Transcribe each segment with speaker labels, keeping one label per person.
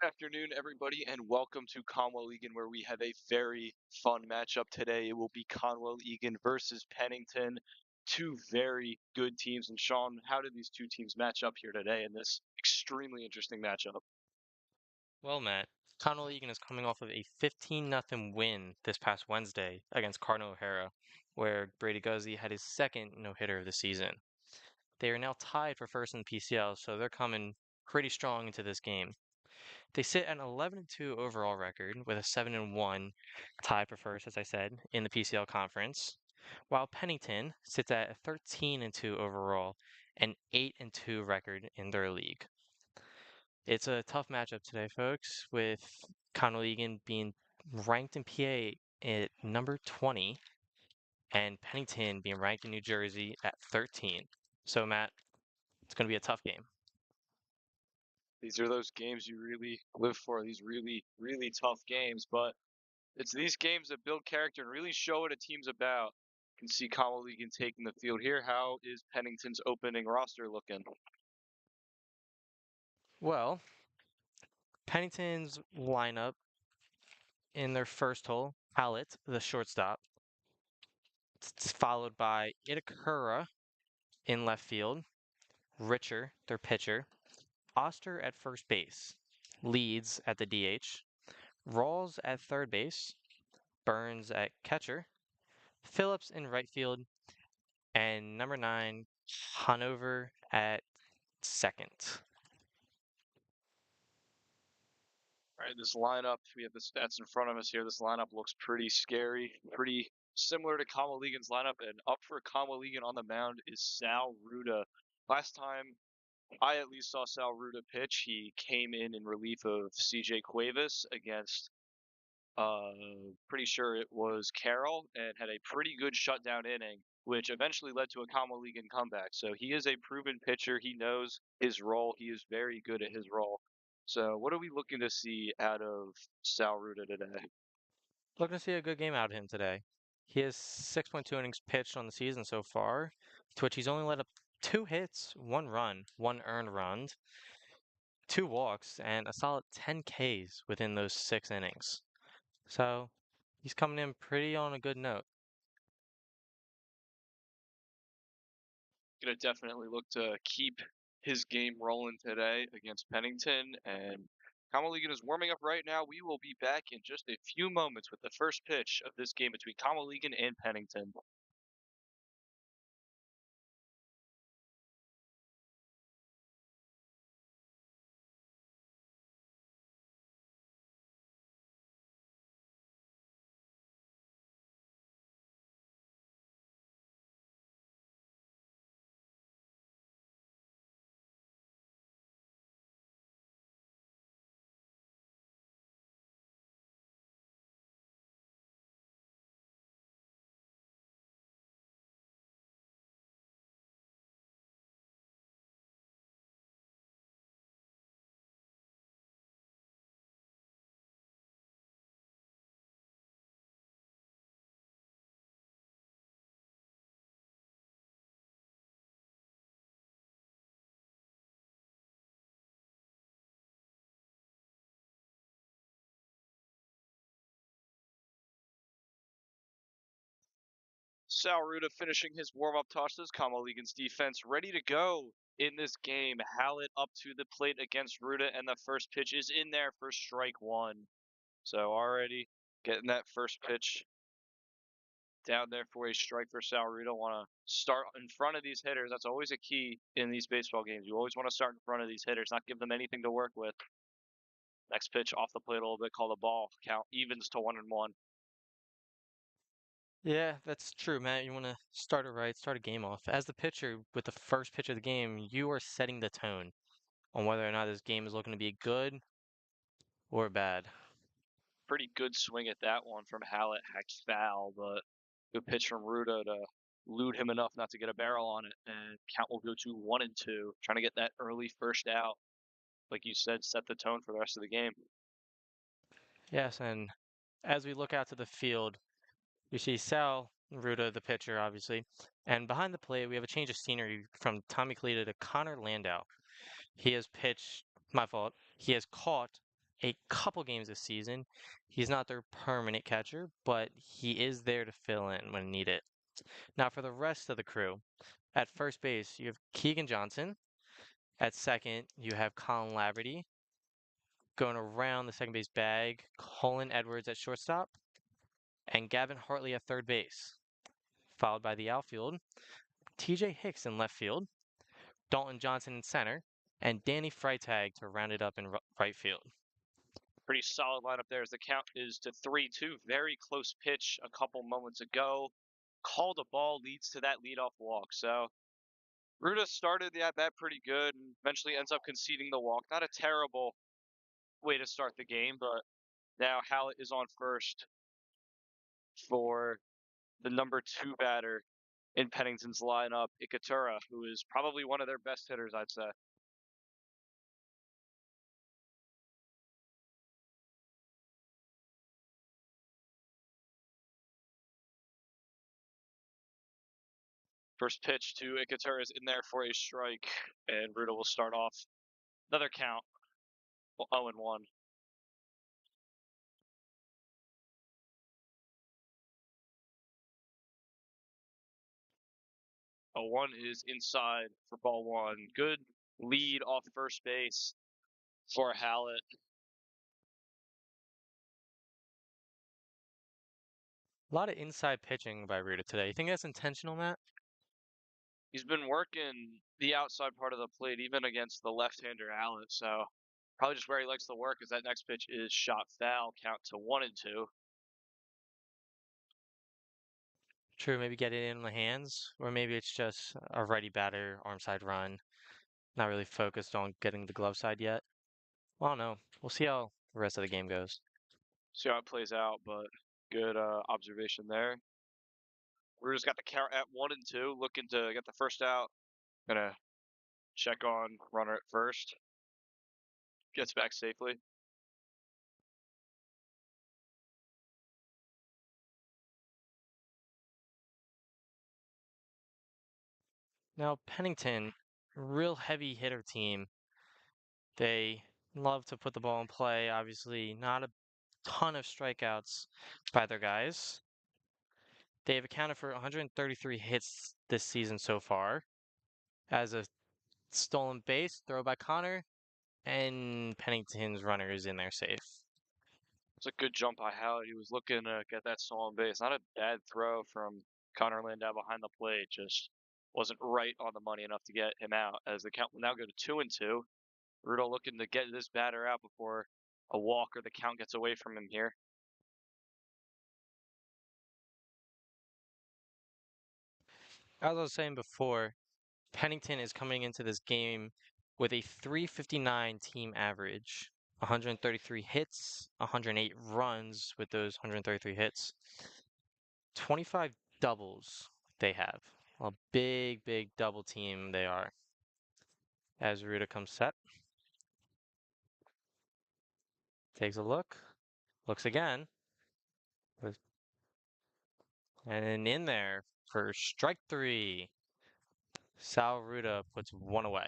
Speaker 1: Afternoon, everybody, and welcome to Conwell-Egan, where we have a very fun matchup today. It will be Conwell-Egan versus Pennington, two very good teams. And Sean, how did these two teams match up here today in this extremely interesting matchup?
Speaker 2: Well, Matt, Conwell-Egan is coming off of a 15-0 win this past Wednesday against Cardinal O'Hara, where Brady Guzzi had his second no-hitter of the season. They are now tied for first in the PCL, so they're coming pretty strong into this game. They sit at an 11-2 overall record with a 7-1 tie for first, as I said, in the PCL conference, while Pennington sits at a 13-2 overall and 8-2 record in their league. It's a tough matchup today, folks, with Conwell-Egan being ranked in PA at number 20 and Pennington being ranked in New Jersey at 13. So, Matt, it's going to be a tough game.
Speaker 1: These are those games you really live for, these really, really tough games, but it's these games that build character and really show what a team's about. You can see Conwell-Egan taking the field here. How is Pennington's opening roster looking?
Speaker 2: Well, Pennington's lineup in their first hole, Hallett, the shortstop, it's followed by Itakura in left field, Richer, their pitcher, Oster at first base, Leeds at the DH, Rawls at third base, Burns at catcher, Phillips in right field, and number 9, Hanover at second.
Speaker 1: All right, this lineup, we have the stats in front of us here. This lineup looks pretty scary, pretty similar to Conwell-Egan's lineup. And up for Conwell-Egan on the mound is Sal Ruda. Last time I at least saw Sal Ruda pitch, he came in relief of CJ Cuevas against, pretty sure it was Carroll, and had a pretty good shutdown inning, which eventually led to a Conwell-Egan comeback. So he is a proven pitcher. He knows his role. He is very good at his role. So what are we looking to see out of Sal Ruda today?
Speaker 2: Looking to see a good game out of him today. He has 6.2 innings pitched on the season so far, to which he's only let up 2 hits, 1 run, 1 earned run, 2 walks, and a solid 10 Ks within those 6 innings. So he's coming in pretty on a good note.
Speaker 1: Gonna definitely look to keep his game rolling today against Pennington, and Conwell-Egan is warming up right now. We will be back in just a few moments with the first pitch of this game between Conwell-Egan and Pennington. Sal Ruda finishing his warm-up tosses. Conwell-Egan's defense ready to go in this game. Hallett up to the plate against Ruda, and the first pitch is in there for strike one. So already getting that first pitch down there for a strike for Sal Ruda. Want to start in front of these hitters. That's always a key in these baseball games. You always want to start in front of these hitters, not give them anything to work with. Next pitch off the plate a little bit, call the ball. Count evens to 1-1.
Speaker 2: Yeah, that's true, Matt. You want to start it right, start a game off. As the pitcher, with the first pitch of the game, you are setting the tone on whether or not this game is looking to be good or bad.
Speaker 1: Pretty good swing at that one from Hallett. Hacked foul, but good pitch from Ruda to elude him enough not to get a barrel on it. And count will go to 1-2. Trying to get that early first out. Like you said, set the tone for the rest of the game.
Speaker 2: Yes, and as we look out to the field, you see Sal Ruda, the pitcher, obviously, and behind the plate, we have a change of scenery from Tommy Kalita to Connor Landau. He has pitched, my fault, he has caught a couple games this season. He's not their permanent catcher, but he is there to fill in when needed. Now, for the rest of the crew, at first base, you have Keegan Johnson. At second, you have Colin Laverty. Going around the second base bag, Colin Edwards at shortstop, and Gavin Hartley at third base. Followed by the outfield, TJ Hicks in left field, Dalton Johnson in center, and Danny Freitag to round it up in right field.
Speaker 1: Pretty solid lineup there as the count is to 3-2. Very close pitch a couple moments ago. Called a ball leads to that leadoff walk. So Ruda started the at bat pretty good and eventually ends up conceding the walk. Not a terrible way to start the game, but now Hallett is on first for the number 2 batter in Pennington's lineup, Ikatura, who is probably one of their best hitters, I'd say. First pitch to Ikatura is in there for a strike, and Ruda will start off another count, 0-1. A 1 is inside for ball 1. Good lead off first base for Hallett.
Speaker 2: A lot of inside pitching by Ruda today. You think that's intentional, Matt?
Speaker 1: He's been working the outside part of the plate, even against the left-hander Hallett. So probably just where he likes to work, as that next pitch is shot foul. Count to 1-2.
Speaker 2: True, maybe get it in the hands, or maybe it's just a righty batter, arm side run. Not really focused on getting the glove side yet. Well, I don't know. We'll see how the rest of the game goes.
Speaker 1: See how it plays out, but good observation there. We're just got the count at 1-2, looking to get the first out. Gonna check on runner at first. Gets back safely.
Speaker 2: Now, Pennington, real heavy hitter team. They love to put the ball in play. Obviously, not a ton of strikeouts by their guys. They have accounted for 133 hits this season so far. As a stolen base, throw by Connor, and Pennington's runner is in there safe.
Speaker 1: It's a good jump by Howard. He was looking to get that stolen base. Not a bad throw from Connor Landau behind the plate. Just wasn't right on the money enough to get him out. As the count will now go to 2-2. Rudo looking to get this batter out before a walk or the count gets away from him here.
Speaker 2: As I was saying before, Pennington is coming into this game with a 359 team average, 133 hits, 108 runs with those 133 hits, 25 doubles they have. A big, big double team they are. As Ruda comes set, takes a look, looks again, and in there for strike 3. Sal Ruda puts one away.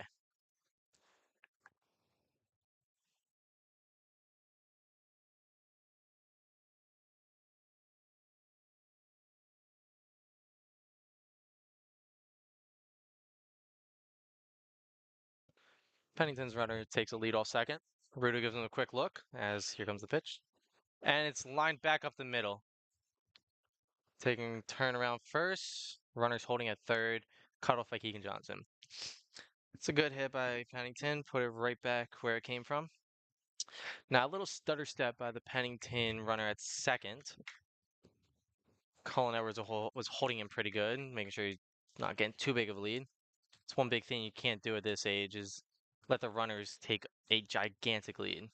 Speaker 2: Pennington's runner takes a lead off second. Ruda gives him a quick look as here comes the pitch. And it's lined back up the middle. Taking turn around first. Runners holding at third. Cut off by Keegan Johnson. It's a good hit by Pennington. Put it right back where it came from. Now a little stutter step by the Pennington runner at second. Colin Edwards was holding him pretty good, making sure he's not getting too big of a lead. It's one big thing you can't do at this age is let the runners take a gigantic lead.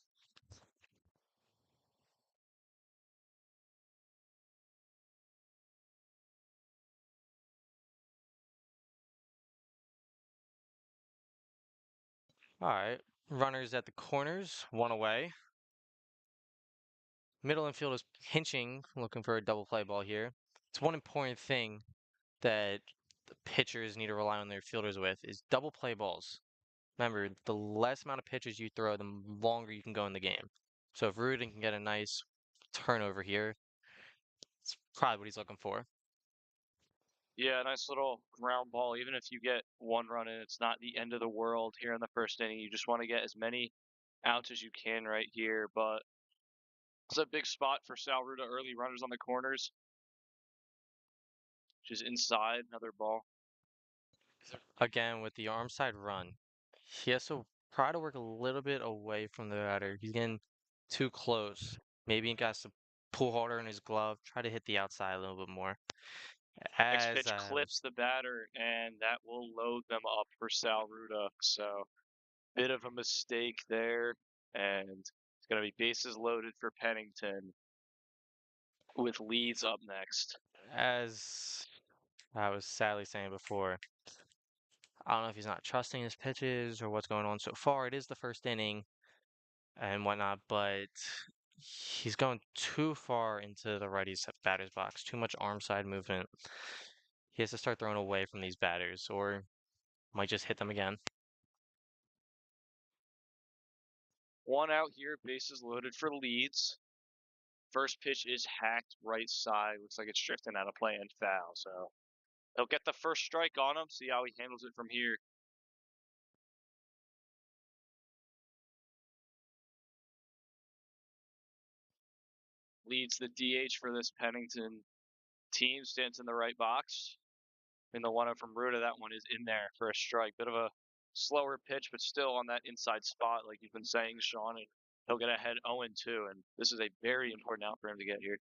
Speaker 2: All right, runners at the corners, one away. Middle infield is pinching, looking for a double play ball here. It's one important thing that the pitchers need to rely on their fielders with is double play balls. Remember, the less amount of pitches you throw, the longer you can go in the game. So if Rudin can get a nice turnover here, it's probably what he's looking for.
Speaker 1: Yeah, nice little ground ball. Even if you get one run in, it's not the end of the world here in the first inning. You just want to get as many outs as you can right here. But it's a big spot for Sal Ruda. Early runners on the corners, just inside. Another ball.
Speaker 2: Again, with the arm side run, he has to try to work a little bit away from the batter. He's getting too close. Maybe he has to pull harder in his glove, try to hit the outside a little bit more.
Speaker 1: Next
Speaker 2: As
Speaker 1: pitch
Speaker 2: I
Speaker 1: clips
Speaker 2: was,
Speaker 1: the batter, and that will load them up for Sal Ruda. So bit of a mistake there, and it's going to be bases loaded for Pennington with Leeds up next.
Speaker 2: as I was sadly saying before, I don't know if he's not trusting his pitches or what's going on so far. It is the first inning and whatnot, but he's going too far into the righty's batter's box. Too much arm side movement. He has to start throwing away from these batters, or might just hit them again.
Speaker 1: One out here, bases loaded for Leeds. First pitch is hacked right side. Looks like it's drifting out of play and foul. So he'll get the first strike on him. See how he handles it from here. Leads the DH for this Pennington team. Stands in the right box. And the one up from Ruda, that one is in there for a strike. Bit of a slower pitch, but still on that inside spot, like you've been saying, Sean. And he'll get ahead 0-2. And this is a very important out for him to get here.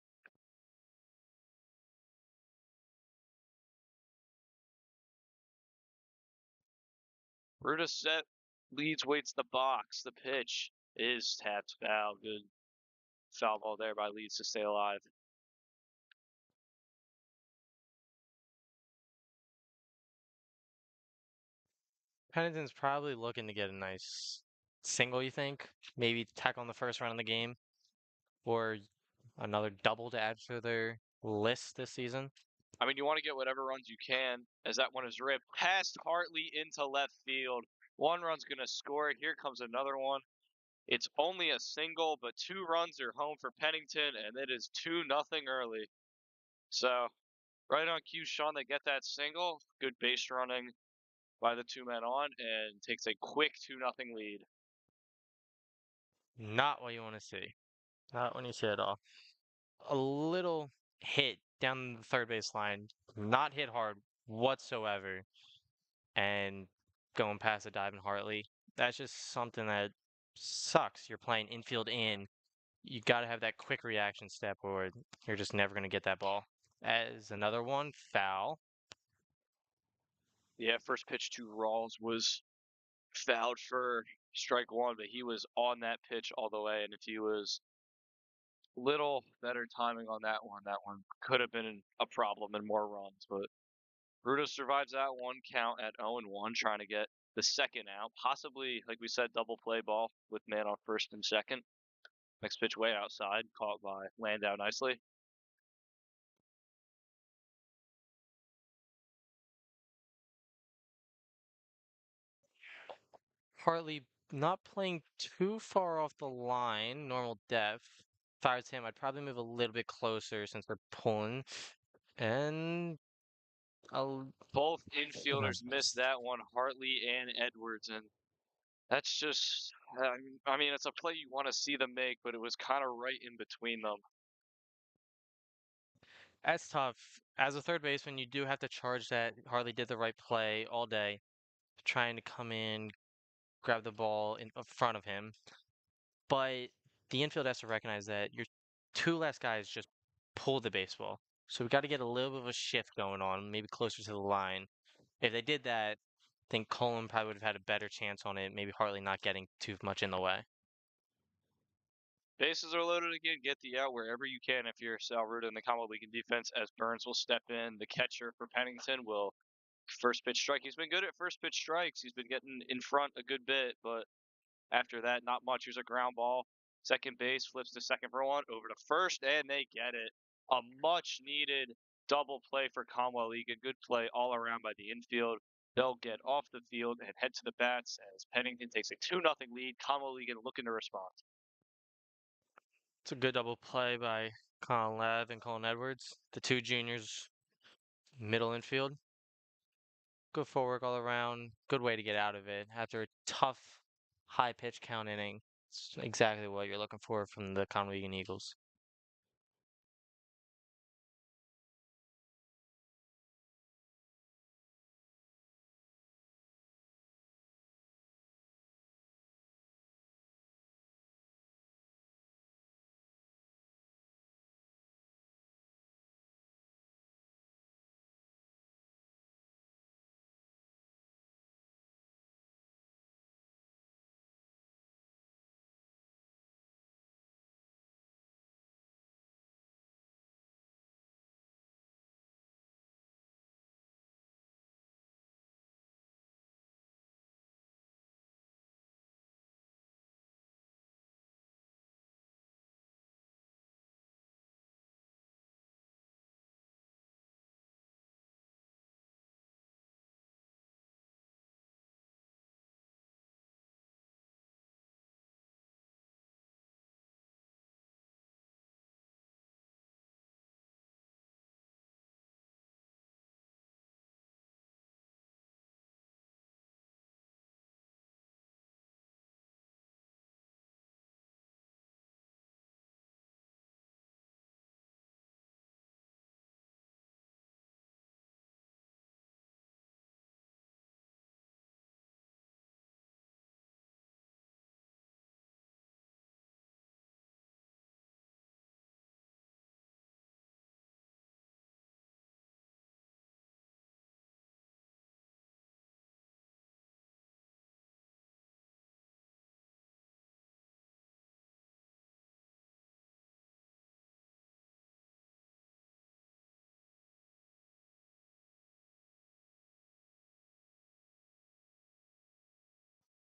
Speaker 1: Ruda set. Leads waits the box. The pitch is tapped foul. Good foul ball there by Leeds to stay alive.
Speaker 2: Pennington's probably looking to get a nice single, you think? Maybe tackle on the first run of the game, or another double to add to their list this season.
Speaker 1: I mean, you want to get whatever runs you can, as that one is ripped past Hartley into left field. One run's going to score. Here comes another one. It's only a single, but two runs are home for Pennington, and it is 2-0 early. So, right on cue, Sean, they get that single. Good base running by the two men on, and takes a quick 2-0 lead.
Speaker 2: Not what you want to see. Not when you see it all. A little hit down the third base line, not hit hard whatsoever, and going past a diving Hartley. That's just something that sucks. You're playing infield in. You got to have that quick reaction step, or you're just never going to get that ball. As another one, foul.
Speaker 1: Yeah, first pitch to Rawls was fouled for strike one, but he was on that pitch all the way, and if he was little better timing on that one could have been a problem and more runs. But Ruda survives that one count at 0-1, trying to get the second out. Possibly, like we said, double play ball with man on first and second. Next pitch way outside, caught by Landau nicely.
Speaker 2: Hartley not playing too far off the line, normal depth. If I was him, I'd probably move a little bit closer since they're pulling. And I'll
Speaker 1: Both infielders missed that one, Hartley and Edwards, and that's just, I mean, it's a play you want to see them make, but it was kind of right in between them.
Speaker 2: That's tough. As a third baseman, you do have to charge that Hartley did the right play all day, trying to come in, grab the ball in front of him. But the infield has to recognize that your two last guys just pulled the baseball. So we got to get a little bit of a shift going on, maybe closer to the line. If they did that, I think Coleman probably would have had a better chance on it, maybe Hartley not getting too much in the way.
Speaker 1: Bases are loaded again. Get the out wherever you can if you're Sal Ruda in the Conwell-Egan defense, as Burns will step in. The catcher for Pennington will first pitch strike. He's been good at first pitch strikes. He's been getting in front a good bit, but after that, not much. Here's a ground ball. Second base flips to second for one, over to first, and they get it. A much needed double play for Conwell-Egan. Good play all around by the infield. They'll get off the field and head to the bats as Pennington takes a 2-0 lead. Conwell-Egan looking to respond.
Speaker 2: It's a good double play by Colin Lev and Colin Edwards, the two juniors, middle infield. Good footwork all around. Good way to get out of it after a tough, high pitch count inning. It's exactly what you're looking for from the Conwell-Egan Eagles.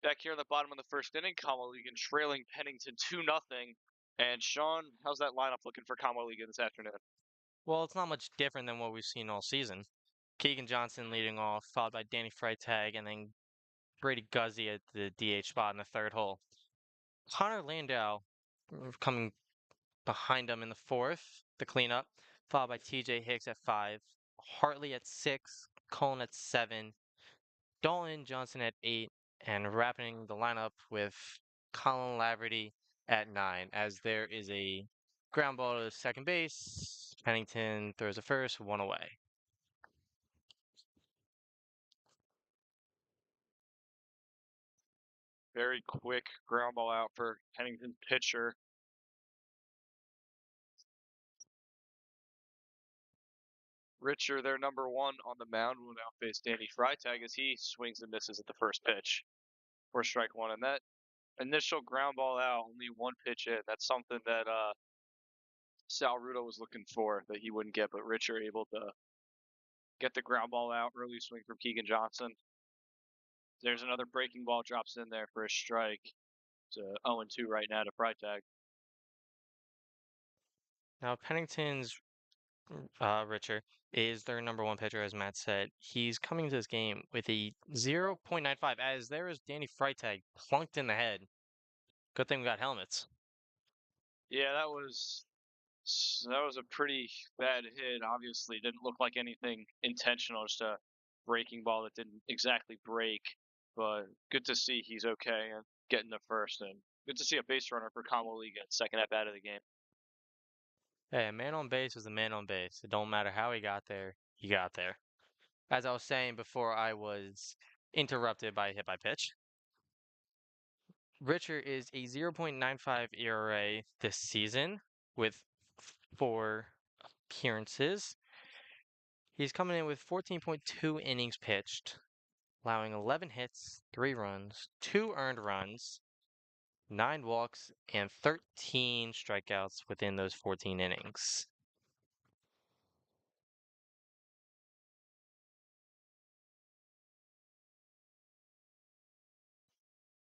Speaker 1: Back here in the bottom of the first inning, Conwell-Egan trailing Pennington 2-0. And Sean, how's that lineup looking for Conwell-Egan this afternoon?
Speaker 2: Well, it's not much different than what we've seen all season. Keegan Johnson leading off, followed by Danny Freitag, and then Brady Guzzi at the DH spot in the third hole. Connor Landau coming behind him in the fourth, the cleanup, followed by TJ Hicks at 5, Hartley at 6, Cullen at 7, Dalton Johnson at 8, and wrapping the lineup with Colin Laverty at 9, as there is a ground ball to second base. Pennington throws a first, one away.
Speaker 1: Very quick ground ball out for Pennington pitcher. Richer, their number one on the mound, will now face Danny Freitag as he swings and misses at the first pitch for strike one. And that initial ground ball out, only one pitch in. That's something that Sal Rudo was looking for that he wouldn't get, but Richer able to get the ground ball out, early swing from Keegan Johnson. There's another breaking ball drops in there for a strike. It's 0-2 right now to Freitag.
Speaker 2: Now, Pennington's Richer is their number one pitcher, as Matt said. He's coming to this game with a 0.95, as there is Danny Freitag plunked in the head. Good thing we got helmets.
Speaker 1: Yeah, that was a pretty bad hit. Obviously, didn't look like anything intentional, just a breaking ball that didn't exactly break. But good to see he's okay and getting the first, and good to see a base runner for Conwell-Egan second at bat of the game.
Speaker 2: Hey, a man on base is a man on base. It don't matter how he got there, he got there. As I was saying before I was interrupted by a hit by pitch, Richer is a 0.95 ERA this season with 4 appearances. He's coming in with 14.2 innings pitched, allowing 11 hits, 3 runs, 2 earned runs, 9 walks, and 13 strikeouts within those 14 innings.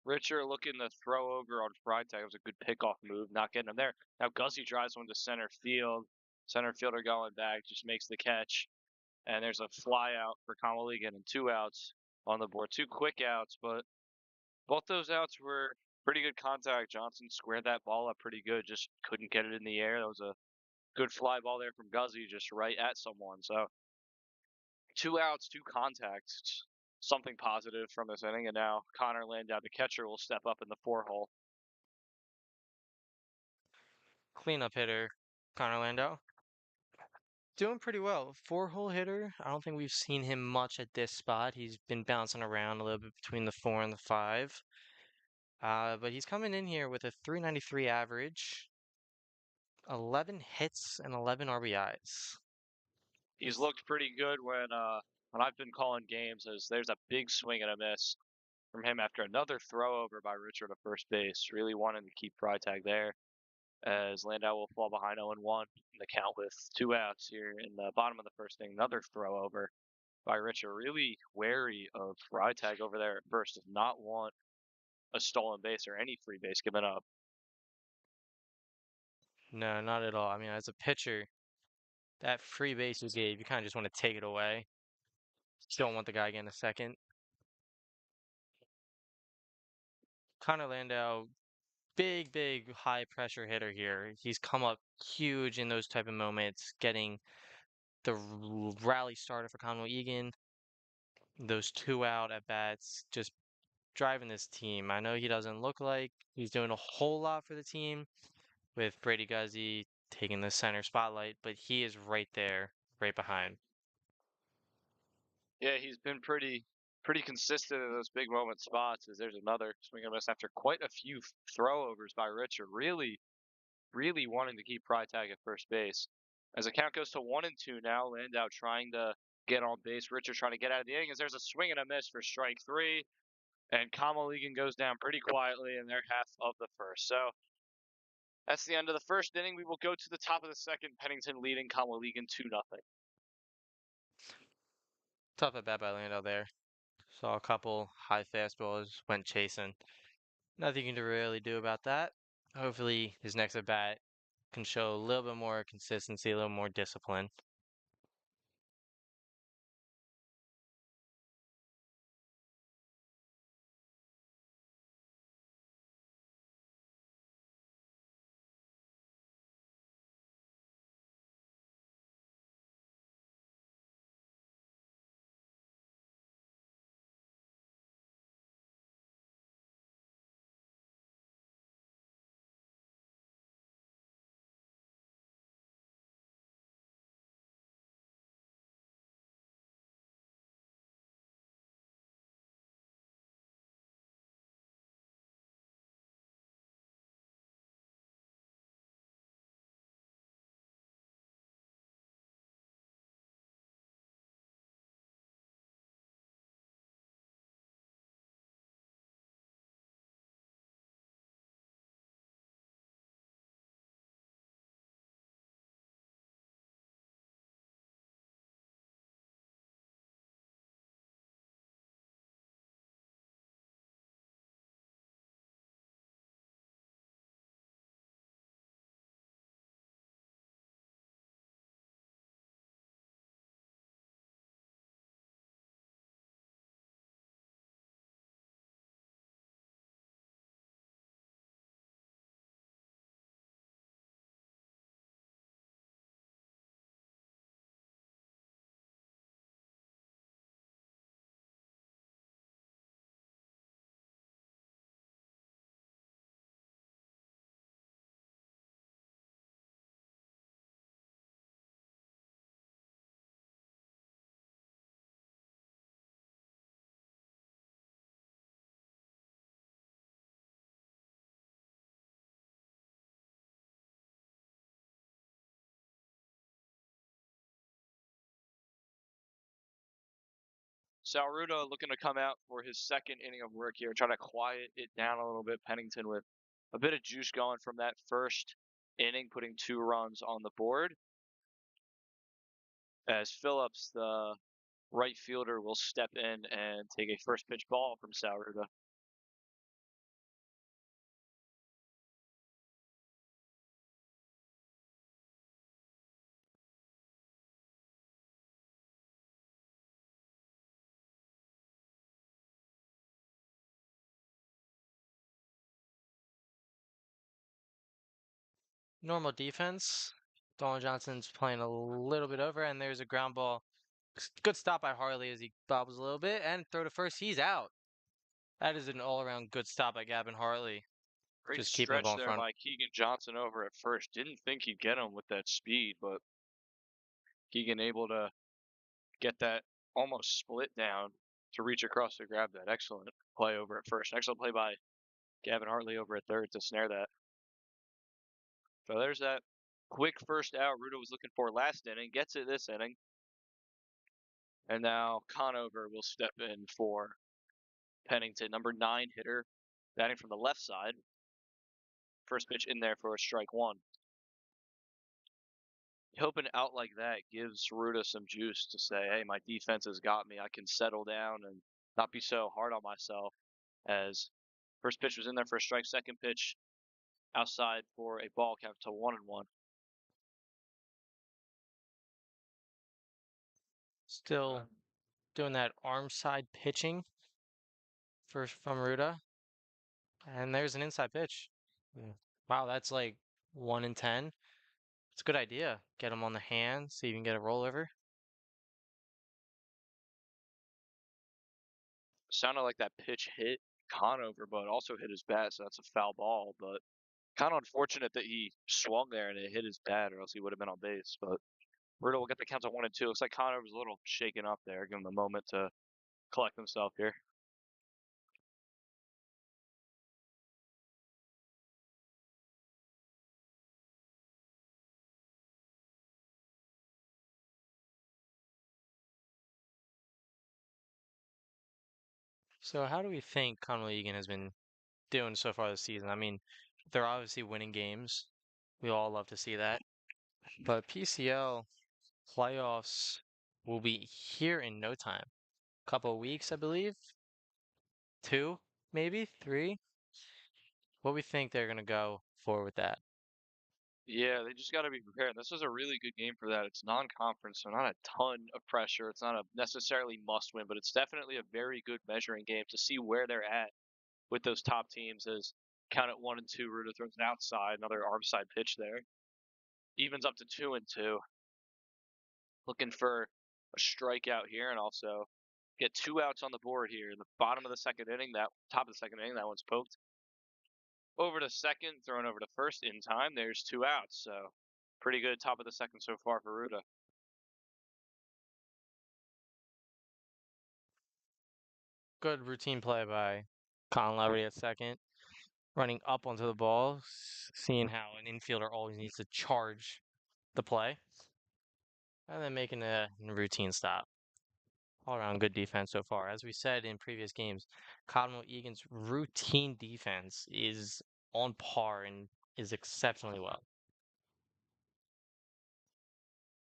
Speaker 1: Richer looking to throw over on Freitag. It was a good pickoff move, not getting him there. Now Gussie drives one to center field. Center fielder going back, just makes the catch. And there's a fly out for Conwell-Egan and 2 outs on the board. 2 quick outs, but both those outs were Pretty good contact. Johnson squared that ball up pretty good. Just couldn't get it in the air. That was a good fly ball there from Guzzi, just right at someone. So 2 outs, 2 contacts. Something positive from this inning. And now Connor Landau, the catcher, will step up in the 4 hole.
Speaker 2: Cleanup hitter, Connor Landau. Doing pretty well. 4 hole hitter. I don't think we've seen him much at this spot. He's been bouncing around a little bit between the 4 and the 5. But he's coming in here with a 393 average, 11 hits, and 11 RBIs.
Speaker 1: He's looked pretty good when I've been calling games, as there's a big swing and a miss from him after another throw over by Richard at first base. Really wanting to keep Freitag there, as Landau will fall behind 0-1 in the count with 2 outs here in the bottom of the first inning. Another throw over by Richard. Really wary of Freitag over there at first. Does not want a stolen base or any free base given up.
Speaker 2: No, not at all. I mean, as a pitcher, that free base you gave, you kind of just want to take it away. You don't want the guy getting a second. Connor Landau, big, high pressure hitter here. He's come up huge in those type of moments, getting the rally started for Conwell-Egan. Those 2 out at bats, just driving this team. I know he doesn't look like he's doing a whole lot for the team with Brady Guzzi taking the center spotlight, but he is right there, right behind.
Speaker 1: Yeah, he's been pretty consistent in those big moment spots. As there's another swing and a miss after quite a few throwovers by Richard. Really wanting to keep Freitag at first base. As the count goes to 1-2 now, Landau trying to get on base. Richard trying to get out of the inning as there's a swing and a miss for strike three. And Conwell-Egan goes down pretty quietly in their half of the first. So that's the end of the first inning. We will go to the top of the second. Pennington leading Conwell-Egan 2-0.
Speaker 2: Tough at bat by Landau there. Saw a couple high fastballs, went chasing. Nothing you can really do about that. Hopefully his next at bat can show a little bit more consistency, a little more discipline.
Speaker 1: Sal Ruda looking to come out for his second inning of work here, try to quiet it down a little bit. Pennington with a bit of juice going from that first inning, putting 2 runs on the board. As Phillips, the right fielder, will step in and take a first pitch ball from Sal Ruda.
Speaker 2: Normal defense. Dolan Johnson's playing a little bit over, and there's a ground ball. Good stop by Harley as he bobbles a little bit and throw to first. He's out. That is an all-around good stop by Gavin Harley.
Speaker 1: Great
Speaker 2: Just keeping the
Speaker 1: stretch
Speaker 2: ball in
Speaker 1: there
Speaker 2: front.
Speaker 1: by Keegan Johnson over at first. Didn't think he'd get him with that speed, but Keegan able to get that almost split down to reach across to grab that. Excellent play over at first. Excellent play by Gavin Hartley over at third to snare that. So there's that quick first out Ruda was looking for last inning. Gets it this inning. And now Conover will step in for Pennington, number 9 hitter, batting from the left side. First pitch in there for a strike one. Hoping out like that gives Ruda some juice to say, hey, my defense has got me. I can settle down and not be so hard on myself. As first pitch was in there for a strike, second pitch outside for a ball count to 1-1.
Speaker 2: Still doing that arm side pitching from Ruda. And there's an inside pitch. Yeah. Wow, that's like 1 in 10. It's a good idea. Get him on the hand, see if you can get a rollover.
Speaker 1: Sounded like that pitch hit Conover, but also hit his bat, so that's a foul ball. But kind of unfortunate that he swung there and it hit his bat, or else he would have been on base. But Ruda will get the count to 1-2. Looks like Conover's a little shaken up there. Give him a moment to collect himself here.
Speaker 2: So how do we think Conwell-Egan has been doing so far this season? I mean, they're obviously winning games. We all love to see that. But PCL playoffs will be here in no time. Couple of weeks, I believe. 2, maybe 3. What we think they're gonna go for with that?
Speaker 1: Yeah, they just got to be prepared. This was a really good game for that. It's non-conference, so not a ton of pressure. It's not a necessarily must-win, but it's definitely a very good measuring game to see where they're at with those top teams. As count at 1-2, Ruda throws an outside, another arm side pitch there. Evens up to 2-2. Looking for a strikeout here and also get 2 outs on the board here in the bottom of the second inning. That top of the second inning, that one's poked over to second, thrown over to first in time. There's 2 outs, so pretty good top of the second so far for Ruda.
Speaker 2: Good routine play by Conley at second, running up onto the ball, seeing how an infielder always needs to charge the play, and then making a routine stop. All around good defense so far. As we said in previous games, Conwell-Egan's routine defense is on par and is exceptionally well.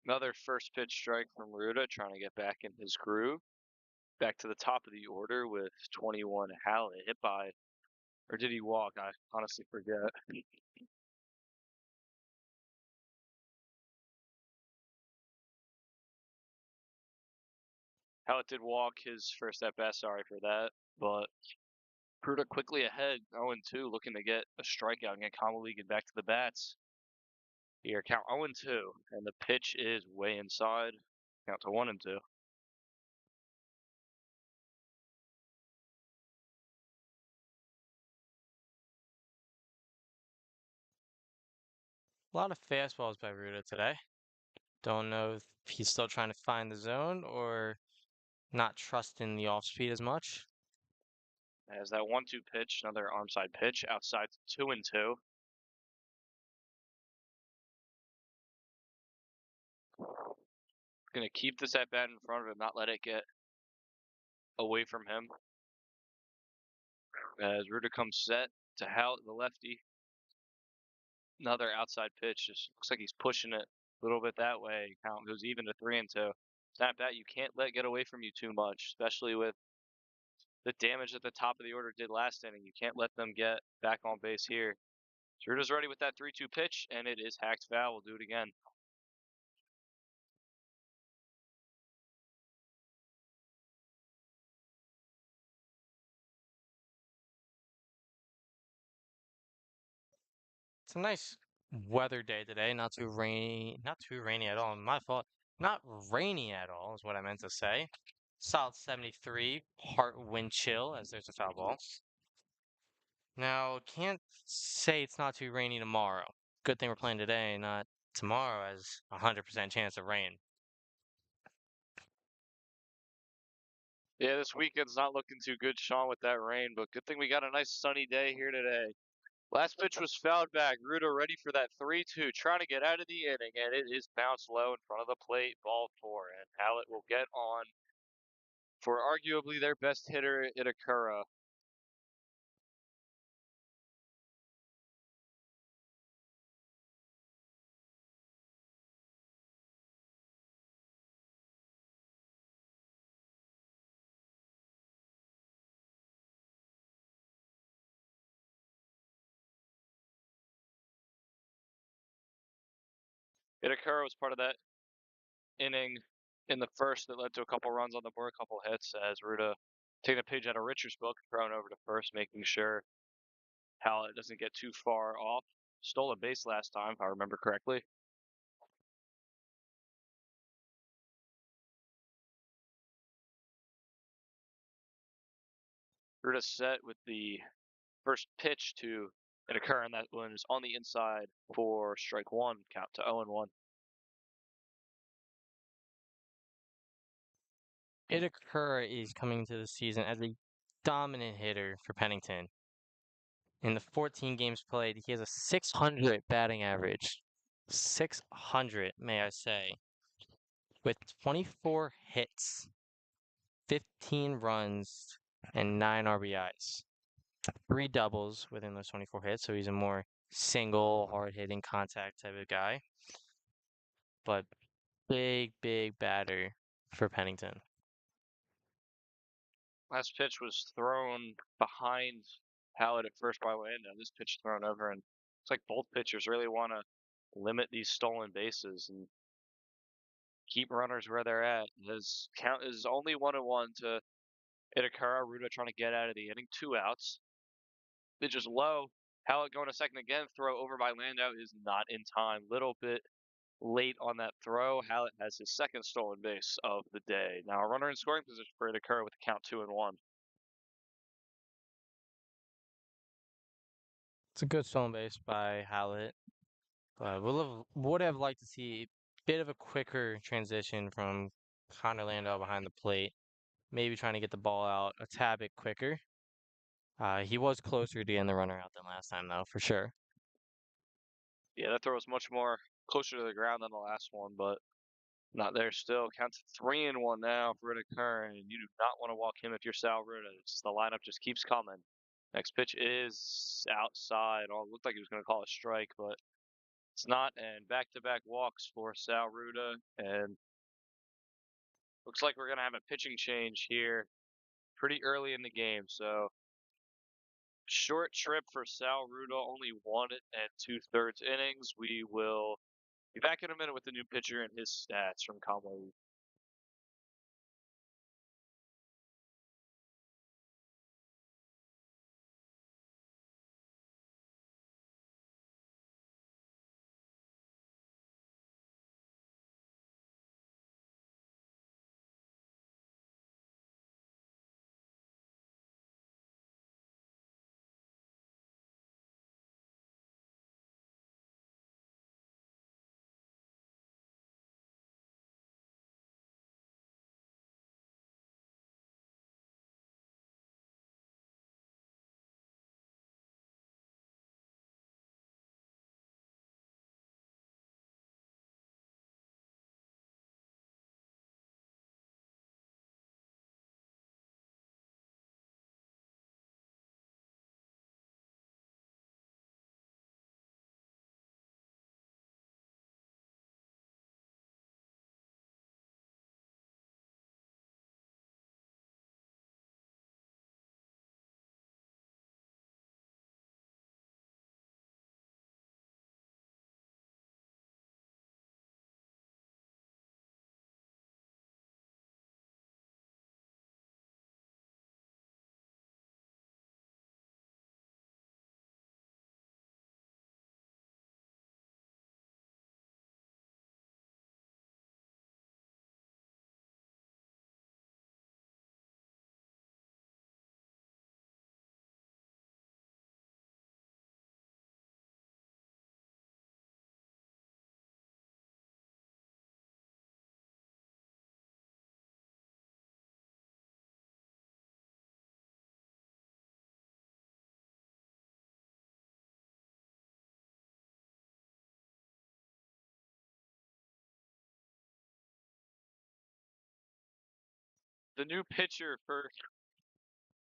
Speaker 1: Another first pitch strike from Ruda, trying to get back in his groove. Back to the top of the order with 21 Hallett hit by, or did he walk? I honestly forget. Hallett did walk his first at bat, sorry for that. But Ruda quickly ahead, 0-2, looking to get a strikeout and get Conwell-Egan back to the bats. Here, count 0-2, and the pitch is way inside. Count to 1-2.
Speaker 2: A lot of fastballs by Ruda today. Don't know if he's still trying to find the zone or not trusting the off speed as much.
Speaker 1: As that 1-2 pitch, another arm side pitch, outside to 2-2. Gonna keep this at bat in front of him, not let it get away from him. As Ruda comes set to Hallett, the lefty. Another outside pitch. Just looks like he's pushing it a little bit that way. Count goes even to 3-2. Snap that you can't let get away from you too much, especially with the damage that the top of the order did last inning. You can't let them get back on base here. Ruda's ready with that 3-2 pitch, and it is hacked foul. We'll do it again.
Speaker 2: It's a nice weather day today. Not too rainy at all. My fault. Not rainy at all is what I meant to say. Solid 73, part wind chill as there's a foul ball. Now, can't say it's not too rainy tomorrow. Good thing we're playing today, not tomorrow, as 100% chance of rain.
Speaker 1: Yeah, this weekend's not looking too good, Sean, with that rain, but good thing we got a nice sunny day here today. Last pitch was fouled back. Ruda ready for that 3-2, trying to get out of the inning, and it is bounced low in front of the plate, ball four, and Hallett will get on for arguably their best hitter, Itakura. Itakura was part of that inning in the first that led to a couple runs on the board, a couple hits, as Ruda taking a page out of Richard's book, thrown over to first, making sure Hallett doesn't get too far off. Stole a base last time, if I remember correctly. Ruda set with the first pitch to Itakura, and that one is on the inside for strike one, count to 0-1.
Speaker 2: Itakura is coming to the season as a dominant hitter for Pennington. In the 14 games played, he has a 600 batting average. 600, may I say. With 24 hits, 15 runs, and 9 RBIs. 3 doubles within those 24 hits, so he's a more single, hard-hitting contact type of guy. But big, big batter for Pennington.
Speaker 1: Last pitch was thrown behind Hallett at first by Landa. This pitch thrown over, and it's like both pitchers really want to limit these stolen bases and keep runners where they're at. His count is only 1-1 to Itakura. Ruda trying to get out of the inning. 2 outs. Pitch is low. Hallett going to second again. Throw over by Landau is not in time. Little bit late on that throw. Hallett has his second stolen base of the day. Now a runner in scoring position for Itakura with the count 2-1.
Speaker 2: It's a good stolen base by Hallett, but would have liked to see a bit of a quicker transition from Connor Landau behind the plate. Maybe trying to get the ball out a tad bit quicker. He was closer to getting the runner out than last time, though, for sure.
Speaker 1: Yeah, that throw was much more closer to the ground than the last one, but not there still. Counts 3-1 now for Itakura, and you do not want to walk him if you're Sal Ruda. The lineup just keeps coming. Next pitch is outside. Oh, it looked like he was going to call a strike, but it's not. And back-to-back walks for Sal Ruda, and looks like we're going to have a pitching change here pretty early in the game. So short trip for Sal Ruda, only 1 2/3 innings. We will be back in a minute with the new pitcher and his stats from Conwell. the new pitcher for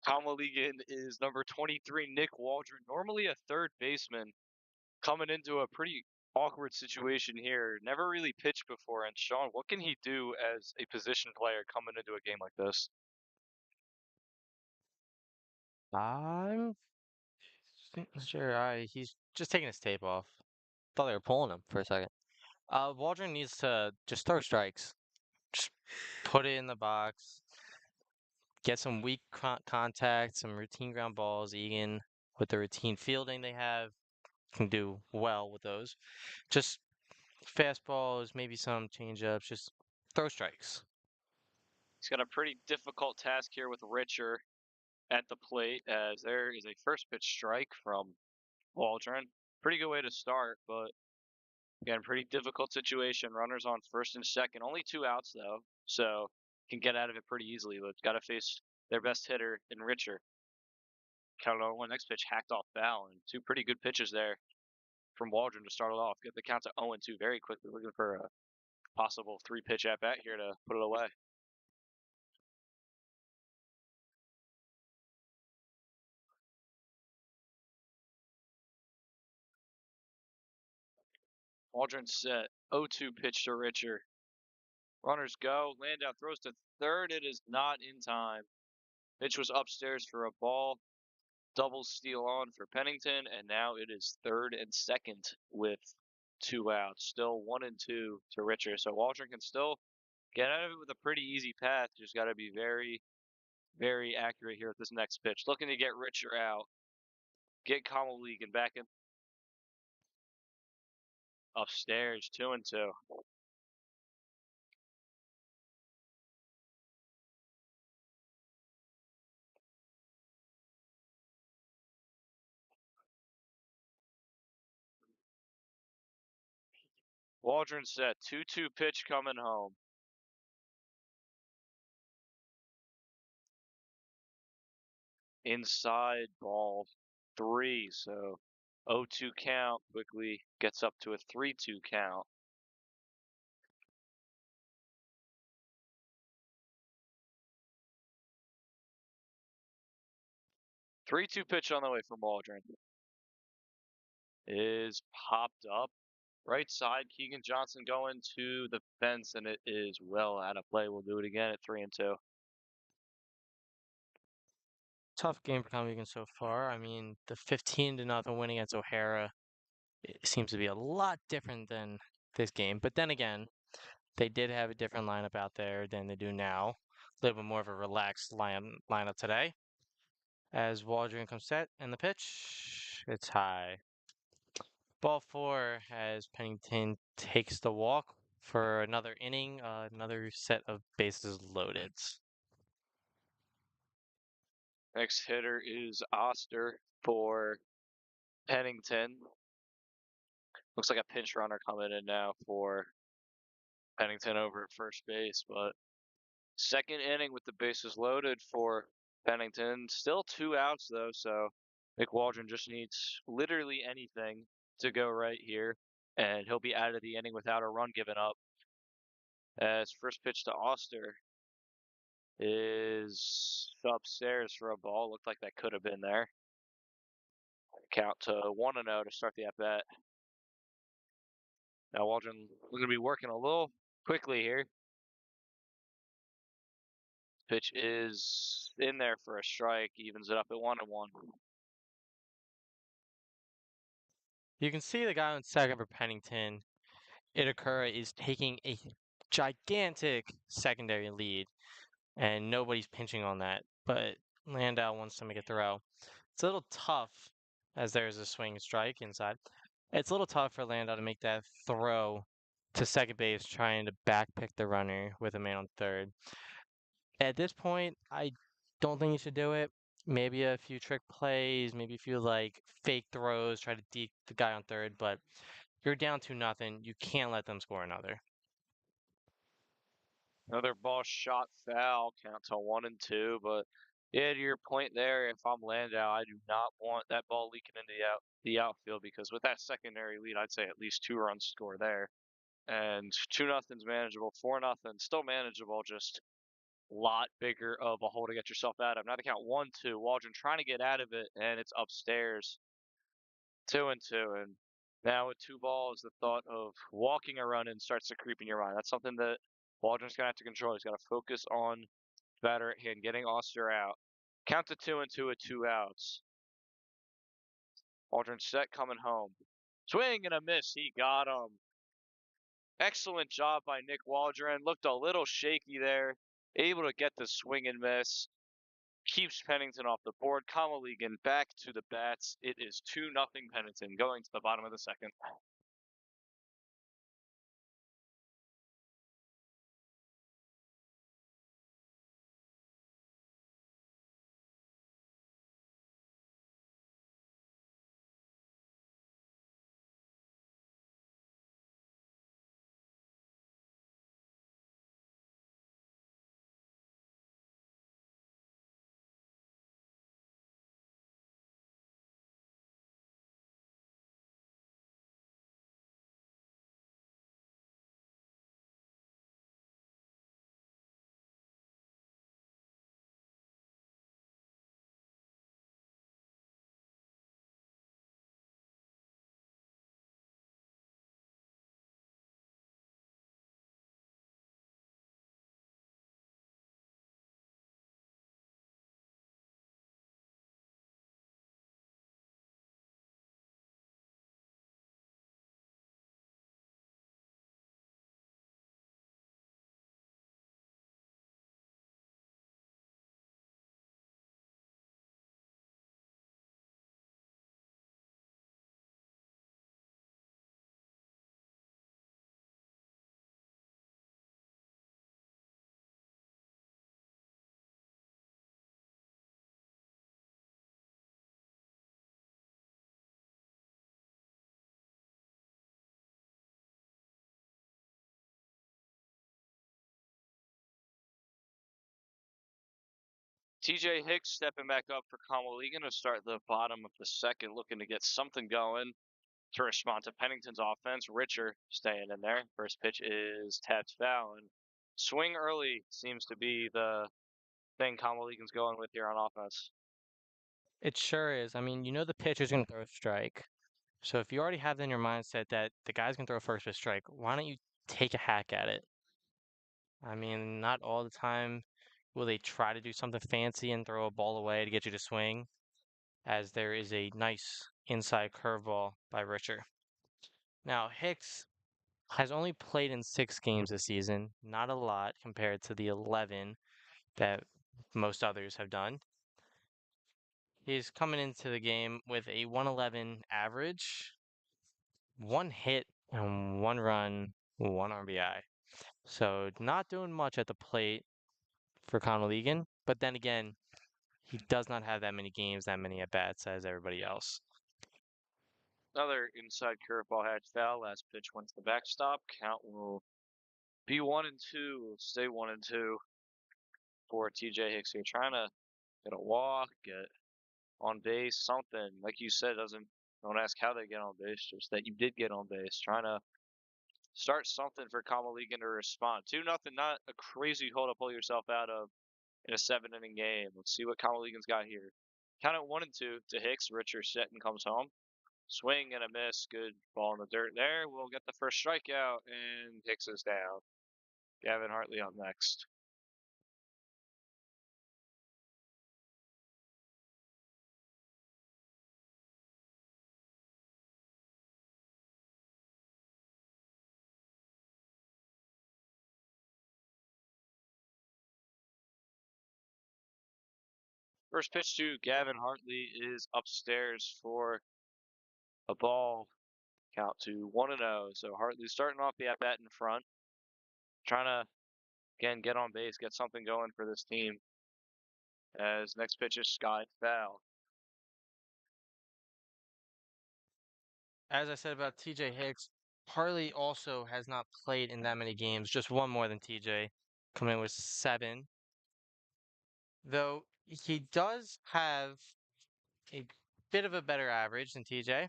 Speaker 1: Conwell-Egan is number 23, Nick Waldron. Normally a third baseman, coming into a pretty awkward situation here. Never really pitched before. And Sean, what can he do as a position player coming into a game like this?
Speaker 2: I'm sure he's just taking his tape off. Thought they were pulling him for a second. Waldron needs to just throw strikes. Just put it in the box. Get some weak contact, some routine ground balls. Egan, with the routine fielding they have, can do well with those. Just fastballs, maybe some changeups. Just throw strikes.
Speaker 1: He's got a pretty difficult task here with Richer at the plate, as there is a first pitch strike from Waldron. Pretty good way to start, but again, pretty difficult situation. Runners on first and second. Only 2 outs though, so can get out of it pretty easily. But got to face their best hitter in Richer. Count on one. Next pitch hacked off foul, and two pretty good pitches there from Waldron to start it off. Get the count to 0-2 very quickly. Looking for a possible 3-pitch at bat here to put it away. Waldron set. 0-2 pitch to Richer. Runners go. Landau throws to third. It is not in time. Pitch was upstairs for a ball. Double steal on for Pennington, and now it is third and second with 2 outs. Still 1-2 to Richer. So Waldron can still get out of it with a pretty easy path. Just got to be very, very accurate here with this next pitch. Looking to get Richer out. Get Conwell-Egan back in upstairs. 2-2. Waldron set. 2-2 pitch coming home. Inside ball 3. So 0-2 count quickly gets up to a 3-2 count. 3-2 pitch on the way from Waldron. Is popped up. Right side, Keegan Johnson going to the fence, and it is well out of play. We'll do it again at 3-2.
Speaker 2: Tough game for Conwell-Egan so far. I mean, the 15-0 win against O'Hara, it seems to be a lot different than this game. But then again, they did have a different lineup out there than they do now. A little bit more of a relaxed lineup today. As Waldron comes set and the pitch, it's high. Ball 4 as Pennington takes the walk for another inning, another set of bases loaded.
Speaker 1: Next hitter is Oster for Pennington. Looks like a pinch runner coming in now for Pennington over at first base, but second inning with the bases loaded for Pennington. Still 2 outs though, so Nick Waldron just needs literally anything to go right here, and he'll be out of the inning without a run given up. As first pitch to Oster is upstairs for a ball. Looked like that could have been there. Count to 1-0 to start the at bat. Now Waldron going to be working a little quickly here. Pitch is in there for a strike, evens it up at 1-1.
Speaker 2: You can see the guy on second for Pennington, Itakura, is taking a gigantic secondary lead, and nobody's pinching on that. But Landau wants to make a throw. It's a little tough as there's a swing strike inside. It's a little tough for Landau to make that throw to second base, trying to backpick the runner with a man on third. At this point, I don't think you should do it. Maybe a few trick plays, maybe a few like fake throws, try to deke the guy on third, but you're down 2-0. You can't let them score another.
Speaker 1: Another ball shot foul, count to 1-2. But yeah, to your point there, if I'm Landau, I do not want that ball leaking into the outfield, because with that secondary lead, I'd say at least 2 runs score there. And 2-0's manageable, 4-0 still manageable. Just lot bigger of a hole to get yourself out of. Now the count 1-2. Waldron trying to get out of it, and it's upstairs. 2-2. And now with two balls, the thought of walking a run in starts to creep in your mind. That's something that Waldron's gonna have to control. He's got to focus on batter at hand, getting Oster out. Count to 2-2 with two outs. Waldron set coming home. Swing and a miss. He got him. Excellent job by Nick Waldron. Looked a little shaky there. Able to get the swing and miss. Keeps Pennington off the board. Conwell-Egan back to the bats. It is 2-0 Pennington going to the bottom of the second. TJ Hicks stepping back up for Conwell-Egan to start the bottom of the second, looking to get something going to respond to Pennington's offense. Richer staying in there. First pitch is tapped foul, and swing early seems to be the thing Conwell-Egan's going with here on offense.
Speaker 2: It sure is. I mean, you know the pitcher's going to throw a strike. So if you already have in your mindset that the guy's going to throw first pitch strike, why don't you take a hack at it? I mean, not all the time will they try to do something fancy and throw a ball away to get you to swing, as there is a nice inside curveball by Richer. Now, Hicks has only played in 6 games this season, not a lot compared to the 11 that most others have done. He's coming into the game with a 111 average, one hit and one run, one RBI. So not doing much at the plate for Conwell-Egan, but then again, he does not have that many games, that many at bats as everybody else.
Speaker 1: Another inside curveball hatch foul. Last pitch went to the backstop. Count will be 1-2. Stay 1-2 for TJ Hicks here. Trying to get a walk, get on base, something. Like you said, don't ask how they get on base, just that you did get on base. Trying to start something for Conwell-Egan to respond. 2-0, not a crazy hole to pull yourself out of in a 7-inning game. Let's see what Conwell-Egan's got here. Count it 1-2 to Hicks. Richard Shetton comes home. Swing and a miss. Good ball in the dirt there. We'll get the first strikeout, and Hicks is down. Gavin Hartley up next. First pitch to Gavin Hartley is upstairs for a ball. Count to 1-0. So Hartley starting off the at bat in front, trying to again get on base, get something going for this team. As next pitch is sky foul.
Speaker 2: As I said about TJ Hicks, Harley also has not played in that many games, just one more than TJ, coming in with 7. Though he does have a bit of a better average than TJ.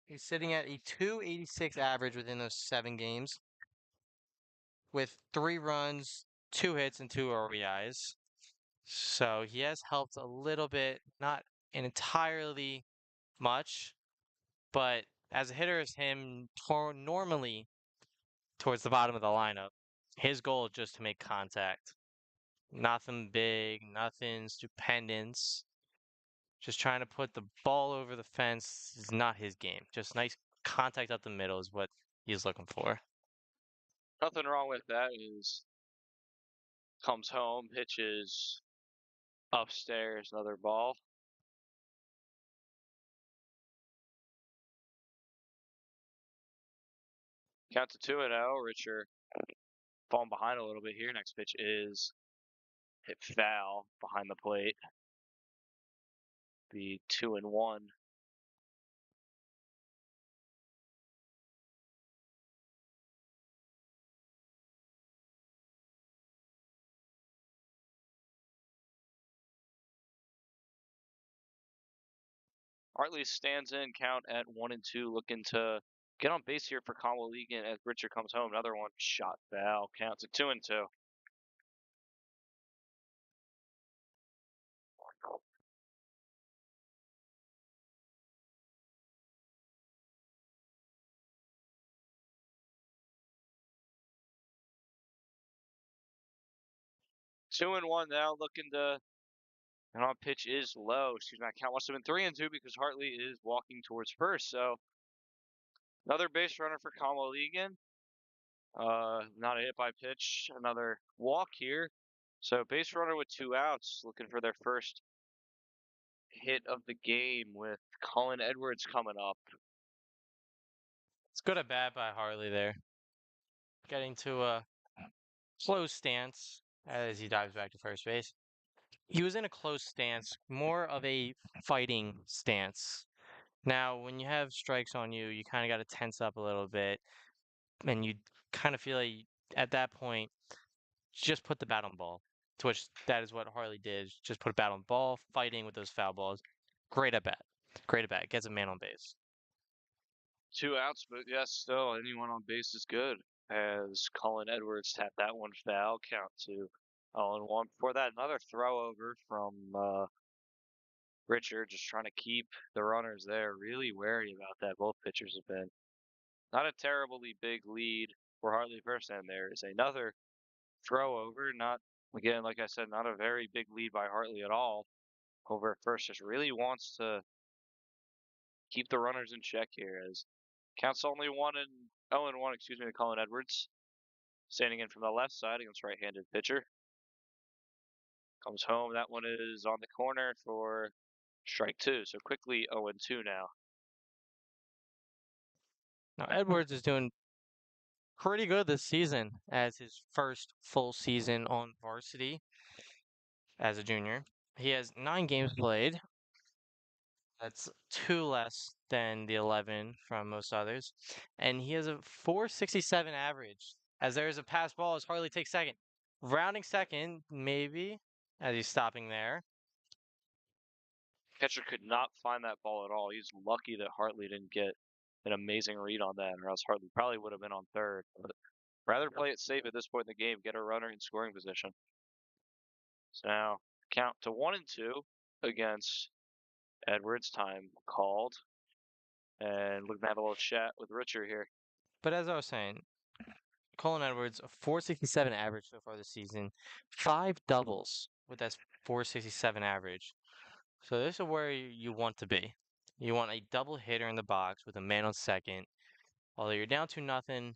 Speaker 2: He's sitting at a 286 average within those 7 games. with 3 runs, 2 hits, and 2 RBIs. So he has helped a little bit, not entirely much, but as a hitter as him, normally towards the bottom of the lineup, his goal is just to make contact. Nothing big, nothing stupendous. Just trying to put the ball over the fence is not his game. Just nice contact up the middle is what he's looking for.
Speaker 1: Nothing wrong with that. Is comes home, pitches upstairs, another ball. Count to 2-0. Richer falling behind a little bit here. Next pitch is hit foul behind the plate. Be 2-1. Hartley stands in, count at 1-2, looking to get on base here for Conwell-Egan as Richard comes home. Another one shot foul. Count to 2-2. 2-1 now, looking to. And on pitch is low. Excuse me, count wants to win 3-2 because Hartley is walking towards first. So another base runner for Conwell-Egan. Not a hit by pitch. Another walk here. So base runner with 2 outs, looking for their first hit of the game with Colin Edwards coming up.
Speaker 2: It's good at bat by Harley there. Getting to a close stance as he dives back to first base. He was in a close stance, more of a fighting stance. Now, when you have strikes on you, you kind of got to tense up a little bit, and you kind of feel like at that point, just put the bat on ball. To which that is what Harley did. Just put a bat on ball, fighting with those foul balls. Great at bat. Great at bat. Gets a man on base.
Speaker 1: 2 outs, but yes, still anyone on base is good. As Colin Edwards tapped that one foul, count to 0-1. Before that, another throw over from Richard, just trying to keep the runners there. Really wary about that. Both pitchers have been. Not a terribly big lead for Hartley first, and there is another throw over. Not, again, like I said, not a very big lead by Hartley at all. Over at first, just really wants to keep the runners in check here as counts only 0-1, excuse me, to Colin Edwards. Standing in from the left side against right-handed pitcher. Comes home. That one is on the corner for strike two. So quickly 0-2 now.
Speaker 2: Now, Edwards is doing pretty good this season as his first full season on varsity as a junior. He has 9 games played. That's 2 less than the 11 from most others. And he has a 467 average. As there is a pass ball as Harley takes second. Rounding second, maybe, as he's stopping there.
Speaker 1: Catcher could not find that ball at all. He's lucky that Hartley didn't get an amazing read on that, or else Hartley probably would have been on third. But rather play it safe at this point in the game, get a runner in scoring position. So now count to 1-2 against Edwards. Time called. And looking to have a little chat with Richard here.
Speaker 2: But as I was saying, Colin Edwards, a 467 average so far this season. 5 doubles with that 467 average. So this is where you want to be. You want a double hitter in the box with a man on second. Although you're down 2-0,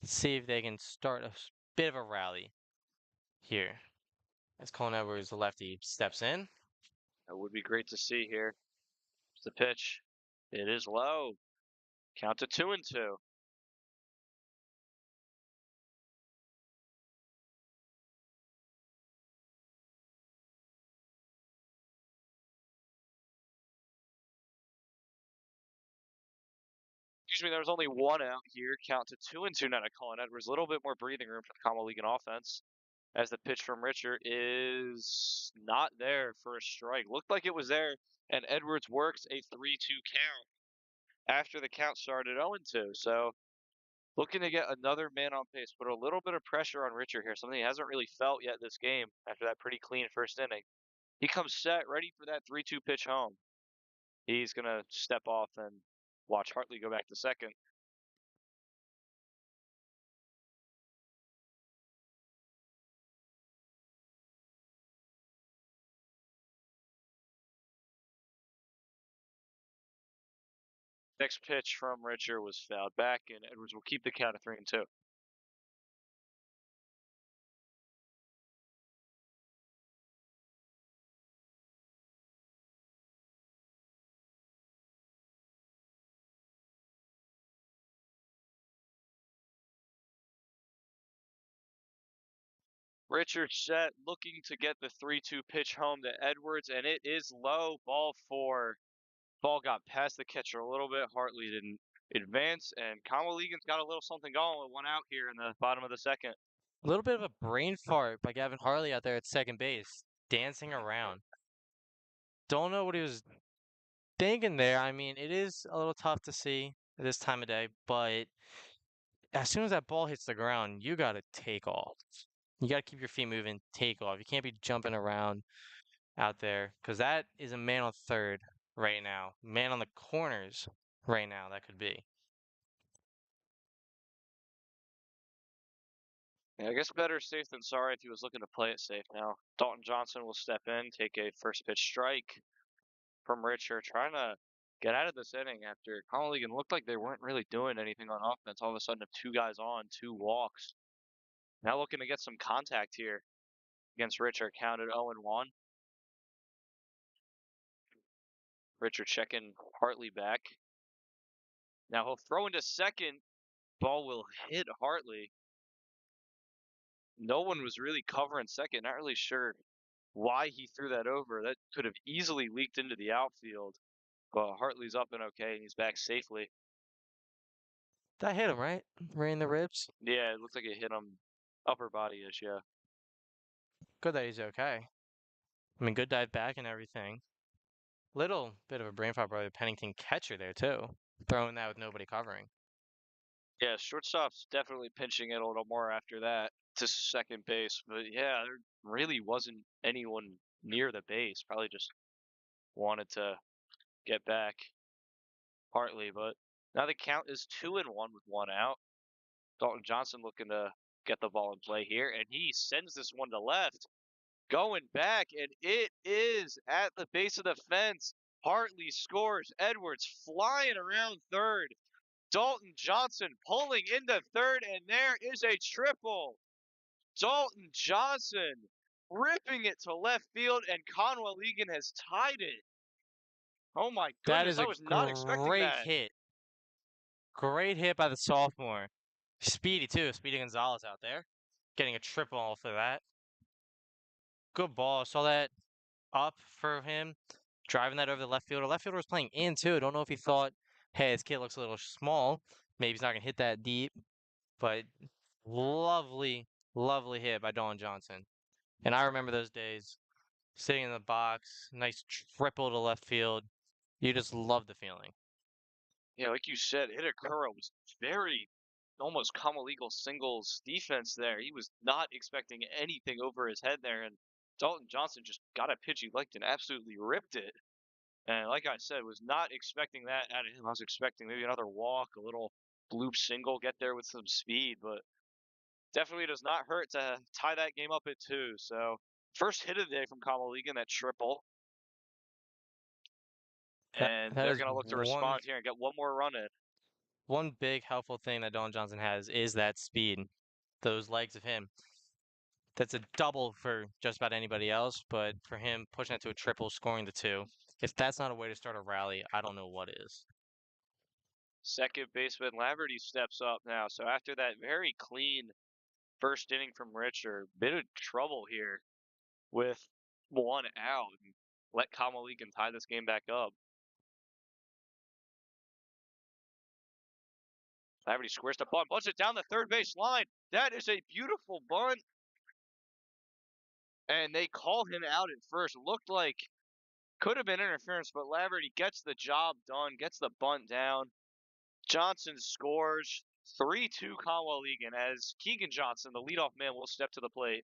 Speaker 2: see if they can start a bit of a rally here. As Colin Edwards, the lefty, steps in.
Speaker 1: That would be great to see here. It's the pitch. It is low. Count to 2-2. Excuse me, there was only 1 out here. Count to 2-2 now to Colin Edwards. A little bit more breathing room for the Conwell-Egan offense. As the pitch from Richard is not there for a strike. Looked like it was there, and Edwards works a 3-2 count after the count started 0-2. So Looking to get another man on base, put a little bit of pressure on Richard here, something he hasn't really felt yet this game after that pretty clean first inning. He comes set, ready for that 3-2 pitch home. He's going to step off and watch Hartley go back to second. Next pitch from Richard was fouled back, and Edwards will keep the count of 3-2. Richard set, looking to get the 3-2 pitch home to Edwards, and it is low, ball 4. Ball got past the catcher a little bit. Hartley didn't advance, and Conwell-Egan's got a little something going with one out here in the bottom of the second.
Speaker 2: A little bit of a brain fart by Gavin Hartley out there at second base, dancing around. Don't know what he was thinking there. I mean, it is a little tough to see at this time of day, but as soon as that ball hits the ground, you got to take off. You got to keep your feet moving, take off. You can't be jumping around out there because that is a man on third right now, man on the corners right now. That could be.
Speaker 1: Yeah, I guess better safe than sorry if he was looking to play it safe now. Dalton Johnson will step in, take a first pitch strike from Richard, trying to get out of this inning after Conwell-Egan looked like they weren't really doing anything on offense. All of a sudden, 2 guys on, 2 walks. Now looking to get some contact here against Richard, counted 0-1. Richard checking Hartley back. Now he'll throw into second. Ball will hit Hartley. No one was really covering second. Not really sure why he threw that over. That could have easily leaked into the outfield. But Hartley's up and okay, and he's back safely.
Speaker 2: That hit him, right? Right in the ribs.
Speaker 1: Yeah, it looked like it hit him upper body-ish, yeah.
Speaker 2: Good that he's okay. I mean, good dive back and everything. Little bit of a brain fart by the Pennington catcher there, too. Throwing that with nobody covering.
Speaker 1: Yeah, shortstop's definitely pinching it a little more after that to second base. But yeah, there really wasn't anyone near the base. Probably just wanted to get back Hartley. But now the count is 2-1 with one out. Dalton Johnson looking to get the ball in play here, and he sends this one to left. Going back, and it is at the base of the fence. Hartley scores. Edwards flying around third. Dalton Johnson pulling into third, and there is a triple. Dalton Johnson ripping it to left field, and Conwell-Egan has tied it. Oh my
Speaker 2: That
Speaker 1: goodness,
Speaker 2: is
Speaker 1: I
Speaker 2: a
Speaker 1: was not expecting
Speaker 2: great
Speaker 1: that.
Speaker 2: hit. Great hit by the sophomore. Speedy, too. Speedy Gonzalez out there. Getting a triple off of that. Good ball. Saw that up for him. Driving that over the left fielder. Left fielder was playing in, too. Don't know if he thought, hey, this kid looks a little small. Maybe he's not going to hit that deep. But lovely, lovely hit by Dawn Johnson. And I remember those days sitting in the box, nice triple to left field. You just love the feeling.
Speaker 1: Yeah, like you said, Carroll was very almost Conwell-Egan singles defense there. He was not expecting anything over his head there, and Dalton Johnson just got a pitch he liked and absolutely ripped it. And like I said, was not expecting that out of him. I was expecting maybe another walk, a little bloop single, get there with some speed, but definitely does not hurt to tie that game up at 2. So first hit of the day from Conwell-Egan, that triple.
Speaker 2: That
Speaker 1: And
Speaker 2: that
Speaker 1: they're
Speaker 2: is
Speaker 1: going to look to respond here and get one more run in.
Speaker 2: one big helpful thing that Dawn Johnson has is that speed. Those legs of him. That's a double for just about anybody else, but for him pushing it to a triple, scoring the 2. If that's not a way to start a rally, I don't know what is.
Speaker 1: Second baseman Laverty steps up now. So after that very clean first inning from Richard, bit of trouble here with one out. And let Conwell-Egan tie this game back up. Laverty squares the bunt, bunts it down the third base line. That is a beautiful bunt. And they call him out at first. Looked like could have been interference, but Laverty gets the job done, gets the bunt down. Johnson scores. 3-2 Conwell-Egan as Keegan Johnson, the leadoff man, will step to the plate.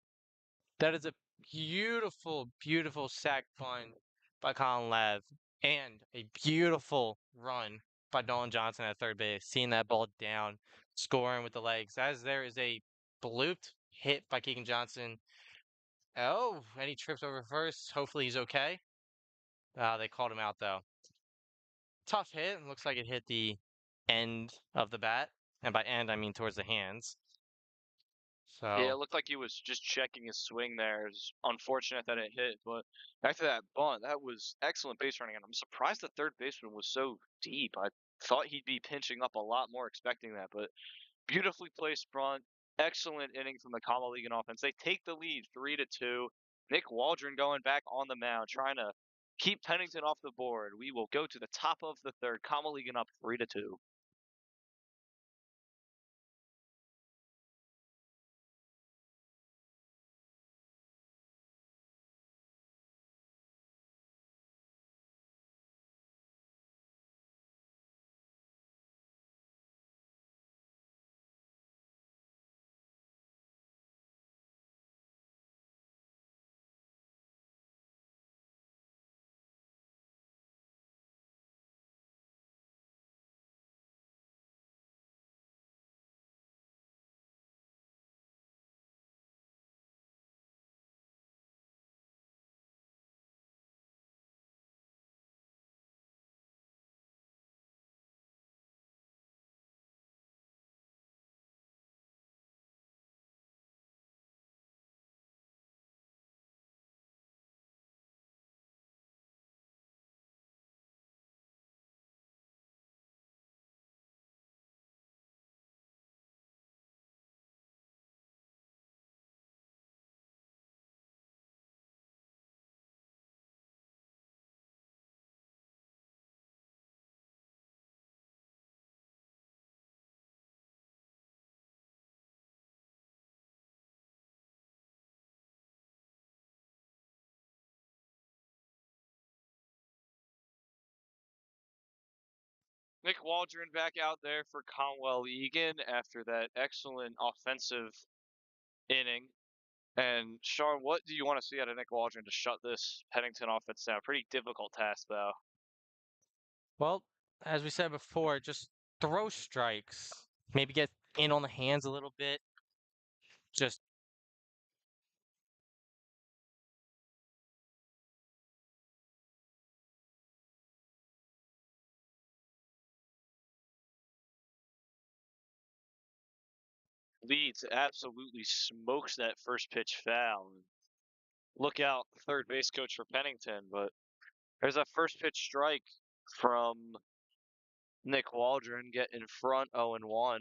Speaker 2: That is a beautiful, beautiful sac bunt by Colin Lev and a beautiful run by Nolan Johnson at third base, seeing that ball down, scoring with the legs. As there is a blooped hit by Keegan Johnson. Oh, and he trips over first. Hopefully he's okay. They called him out though. Tough hit. Looks like it hit the end of the bat. And by end, I mean towards the hands.
Speaker 1: Yeah, it
Speaker 2: So,
Speaker 1: looked like he was just checking his swing there. It's unfortunate that it hit, but after that bunt, that was excellent base running, and I'm surprised the third baseman was so deep. I thought he'd be pinching up a lot more expecting that, but beautifully placed bunt, excellent inning from the Commonwealth offense. They take the lead 3-2. Nick Waldron going back on the mound, trying to keep Pennington off the board. We will go to the top of the third. Commonwealth up 3-2. Nick Waldron back out there for Conwell-Egan after that excellent offensive inning. And Sean, what do you want to see out of Nick Waldron to shut this Pennington offense down? Pretty difficult task, though.
Speaker 2: well, as we said before, just throw strikes. Maybe get in on the hands a little bit. Just
Speaker 1: Leeds absolutely smokes that first pitch foul. Look out, third base coach for Pennington, but there's a first pitch strike from Nick Waldron, get in front 0-1.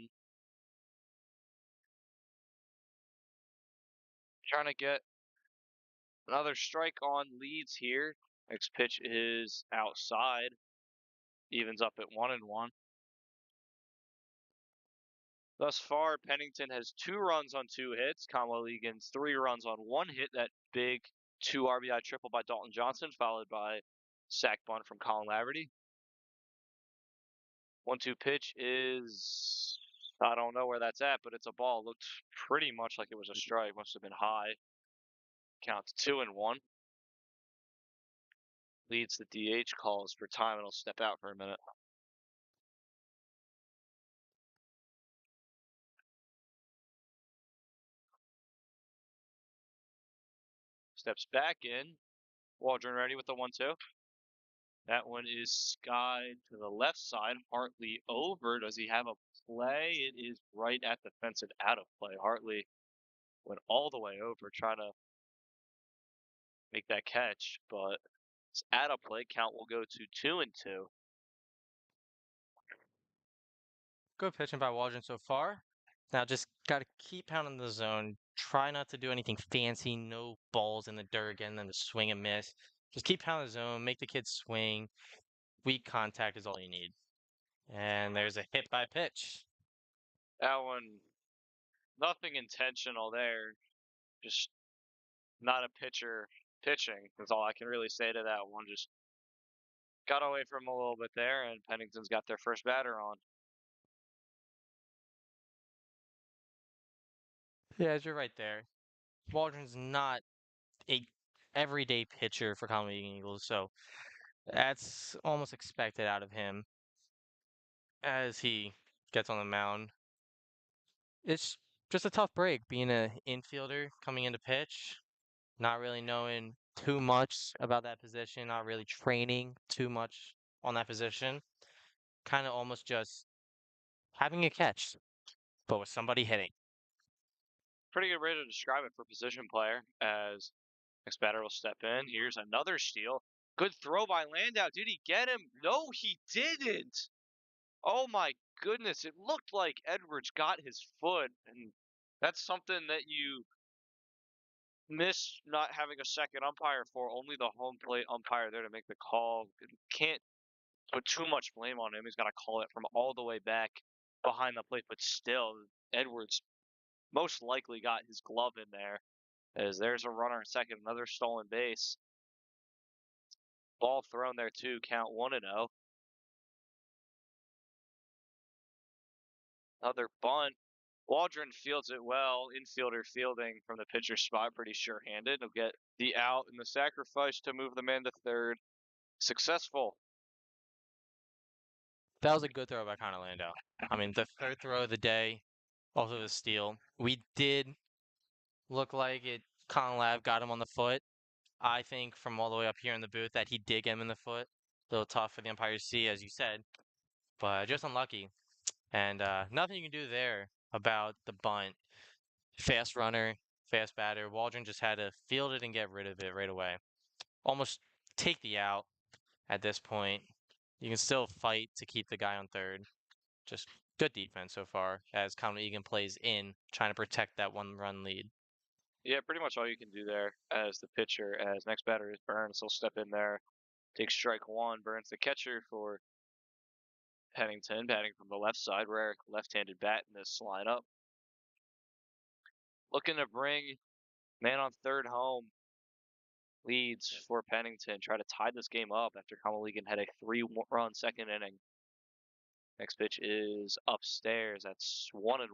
Speaker 1: Trying to get another strike on Leeds here. Next pitch is outside, evens up at 1-1. Thus far, Pennington has 2 runs on 2 hits. Conwell-Egan's 3 runs on 1 hit. That big 2 RBI triple by Dalton Johnson, followed by sac bunt from Colin Laverty. 1-2 pitch is, I don't know where that's at, but it's a ball. Looked pretty much like it was a strike. Must have been high. Counts 2-1. Leads the DH, calls for time, and he'll step out for a minute. Steps back in. Waldron ready with the 1-2. That one is skied to the left side. Hartley over. Does he have a play? It is right at the fence and out of play. Hartley went all the way over trying to make that catch, but it's out of play. Count will go to 2-2.
Speaker 2: good pitching by Waldron so far. Now just gotta keep pounding the zone. Try not to do anything fancy. No balls in the dirt, getting them to swing and miss. Just keep pounding the zone. Make the kids swing. Weak contact is all you need. And there's a hit by pitch.
Speaker 1: That one, nothing intentional there. Just not a pitcher pitching. That's all I can really say to that one. Just got away from him a little bit there, and Pennington's got their first batter on.
Speaker 2: Yeah, you're right there. Waldron's not a everyday pitcher for Conwell-Egan Eagles, so that's almost expected out of him as he gets on the mound. It's just a tough break being an infielder coming into pitch, not really knowing too much about that position, not really training too much on that position. Kind of almost just having a catch, but with somebody hitting.
Speaker 1: Pretty good way to describe it for position player as next batter will step in. Here's another steal. Good throw by Landau. Did he get him? No, he didn't. Oh my goodness. It looked like Edwards got his foot, and that's something that you miss not having a second umpire for. Only the home plate umpire there to make the call. Can't put too much blame on him. He's got to call it from all the way back behind the plate, but still, Edwards most likely got his glove in there. As there's a runner at second, another stolen base. Ball thrown there too. Count 1-0. Another bunt. Waldron fields it well. Infielder fielding from the pitcher's spot, pretty sure-handed. He'll get the out and the sacrifice to move the man to third. Successful.
Speaker 2: That was a good throw by Connor Landau. I mean, the third throw of the day, also a steal. We did look like it. Colin Lab got him on the foot. I think from all the way up here in the booth that he did get him in the foot. A little tough for the umpire to see, as you said, but just unlucky. And nothing you can do there about the bunt. Fast runner, fast batter. Waldron just had to field it and get rid of it right away. Almost take the out at this point. You can still fight to keep the guy on third. Just good defense so far as Conwell-Egan plays in, trying to protect that 1-run lead.
Speaker 1: Yeah, pretty much all you can do there as the pitcher. As next batter is Burns, he'll step in there, take strike one. Burns, the catcher for Pennington, batting from the left side. Rare left-handed bat in this lineup. Looking to bring man on third home. Leads for Pennington. Try to tie this game up after Conwell-Egan had a 3-run second inning. Next pitch is upstairs. That's 1-1.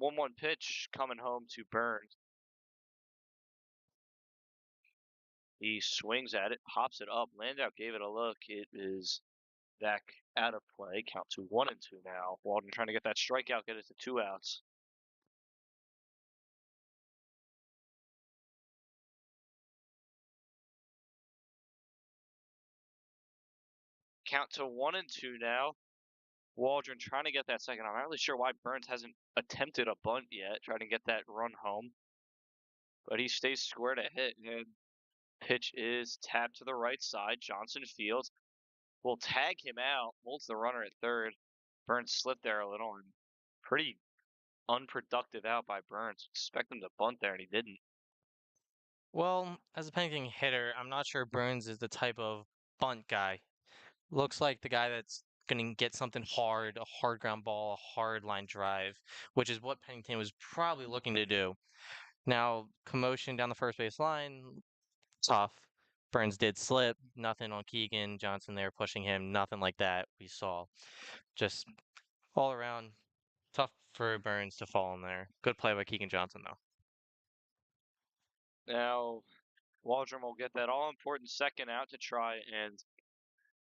Speaker 1: 1-1 pitch coming home to Burns. He swings at it, pops it up. Landau gave it a look. It is back out of play. Count to 1-2 now. Walden trying to get that strikeout, get it to 2 outs. Count to 1-2 now. Waldron trying to get that second. I'm not really sure why Burns hasn't attempted a bunt yet, trying to get that run home. But he stays square to hit, and pitch is tapped to the right side. Johnson fields. Will tag him out. Holds the runner at third. Burns slipped there a little, and pretty unproductive out by Burns. Expect him to bunt there, and he didn't.
Speaker 2: Well, as a Pennington hitter, I'm not sure Burns is the type of bunt guy. Looks like the guy that's going to get something hard, a hard ground ball, a hard line drive, which is what Pennington was probably looking to do. Now, commotion down the first base line, tough. Burns did slip. Nothing on Keegan Johnson there pushing him. Nothing like that we saw. Just all around tough for Burns to fall in there. Good play by Keegan Johnson though.
Speaker 1: Now, Waldron will get that all-important second out to try and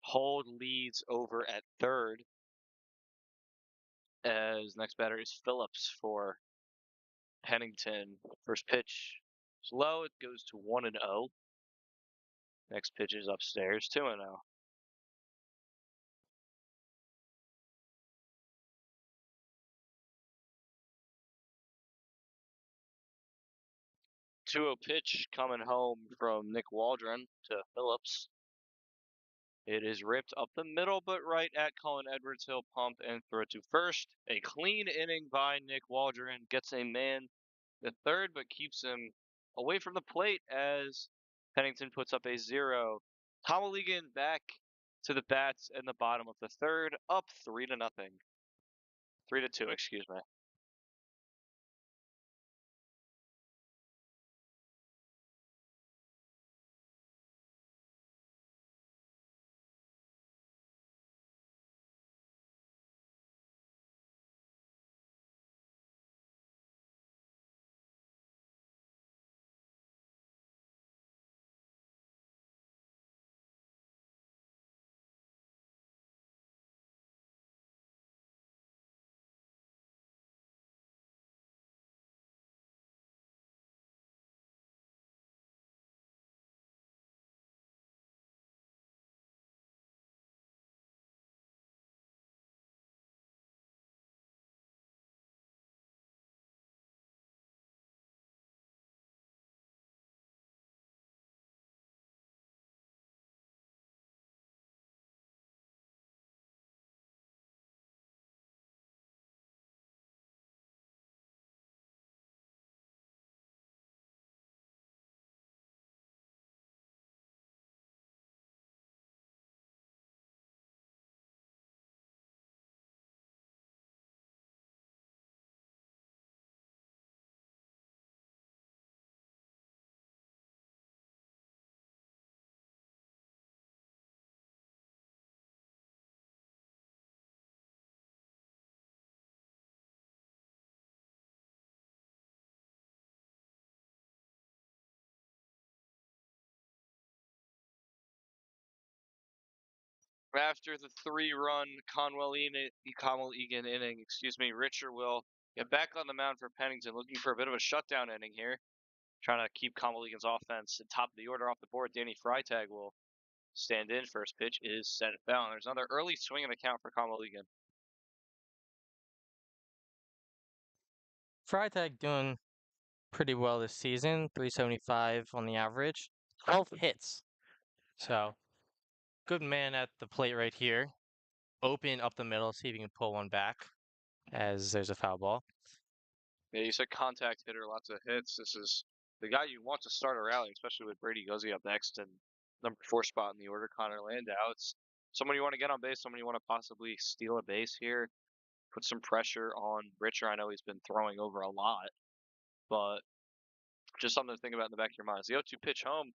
Speaker 1: hold leads over at third. As next batter is Phillips for Pennington. First pitch is low. It goes to 1-0. Next pitch is upstairs, 2-0. 2-0 pitch coming home from Nick Waldron to Phillips. It is ripped up the middle, but right at Colin Edwards. He'll pump and throw it to first. A clean inning by Nick Waldron. Gets a man to third, but keeps him away from the plate as Pennington puts up a 0. Conwell-Egan back to the bats in the bottom of the third, up 3-0. 3-2, excuse me. After the 3-run Conwell-Egan inning, Richer will get back on the mound for Pennington, looking for a bit of a shutdown inning here, trying to keep Conwell-Egan's offense at top of the order off the board. Danny Freitag will stand in. First pitch is set foul. There's another early swing and a count for Conwell-Egan.
Speaker 2: Freitag doing pretty well this season, 375 on the average, 12 hits. So, good man at the plate right here. Open up the middle, see if you can pull one back as there's a foul ball.
Speaker 1: Yeah, you said contact hitter, lots of hits. This is the guy you want to start a rally, especially with Brady Guzzi up next and number 4 spot in the order, Connor Landau. It's someone you want to get on base, someone you want to possibly steal a base here, put some pressure on Richer. I know he's been throwing over a lot, but just something to think about in the back of your mind. As the 0-2 pitch home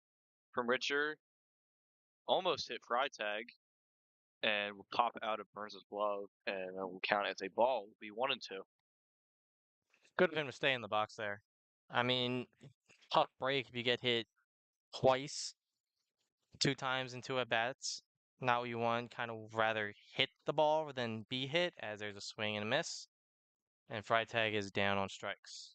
Speaker 1: from Richer almost hit Freitag and will pop out of Burns' glove, and it will count as a ball. Will be 1-2.
Speaker 2: Good of him to stay in the box there. I mean, tough break if you get hit twice, 2 times in 2 at-bats. Not what you want, kind of rather hit the ball than be hit, as there's a swing and a miss. And Freitag is down on strikes.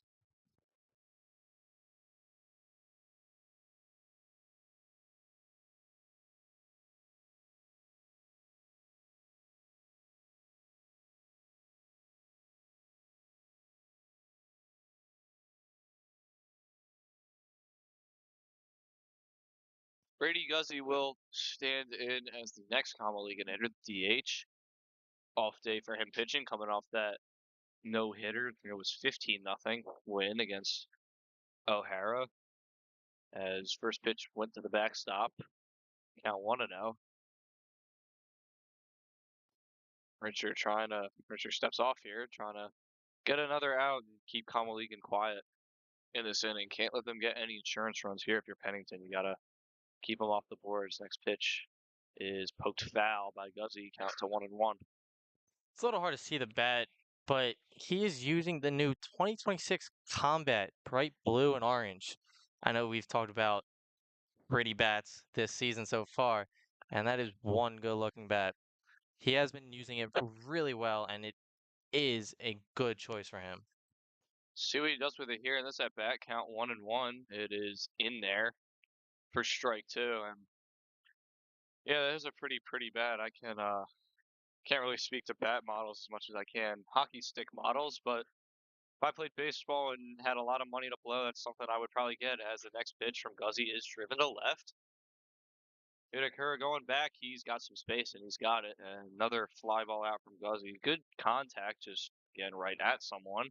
Speaker 1: Brady Guzzi will stand in as the next Conwell-Egan hitter, DH. Off day for him pitching, coming off that no hitter. I think it was 15-0 win against O'Hara. As first pitch went to the backstop, count 1-0. Richard steps off here, trying to get another out and keep Conwell-Egan quiet in this inning. Can't let them get any insurance runs here if you're Pennington. You gotta keep them off the boards. Next pitch is poked foul by Guzzi. Count to 1-1.
Speaker 2: It's a little hard to see the bat, but he is using the new 2026 Combat bright blue and orange. I know we've talked about pretty bats this season so far, and that is one good looking bat. He has been using it really well, and it is a good choice for him.
Speaker 1: See what he does with it here in this at bat. Count 1-1. It is in there for strike two, and yeah, that is a pretty bad. I can't really speak to bat models as much as I can hockey stick models, but if I played baseball and had a lot of money to blow, that's something I would probably get. As the next pitch from Guzzi is driven to left. Itakura going back, he's got some space and he's got it. And another fly ball out from Guzzi. Good contact, just getting right at someone.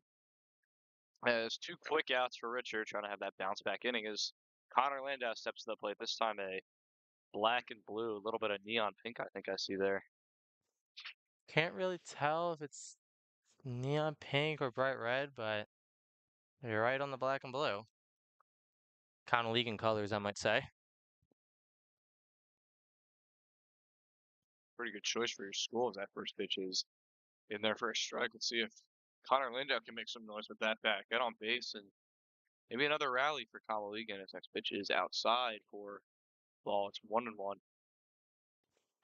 Speaker 1: As 2 quick outs for Richard, trying to have that bounce back inning as Connor Landau steps to the plate. This time a black and blue, a little bit of neon pink, I think I see there.
Speaker 2: Can't really tell if it's neon pink or bright red, but you're right on the black and blue. Conwell-Egan colors, I might say.
Speaker 1: Pretty good choice for your school as that first pitch is in there for a strike. Let's see if Connor Landau can make some noise with that bat. Get on base and maybe another rally for Conwell-Egan. His next pitch is outside for ball. It's 1-1.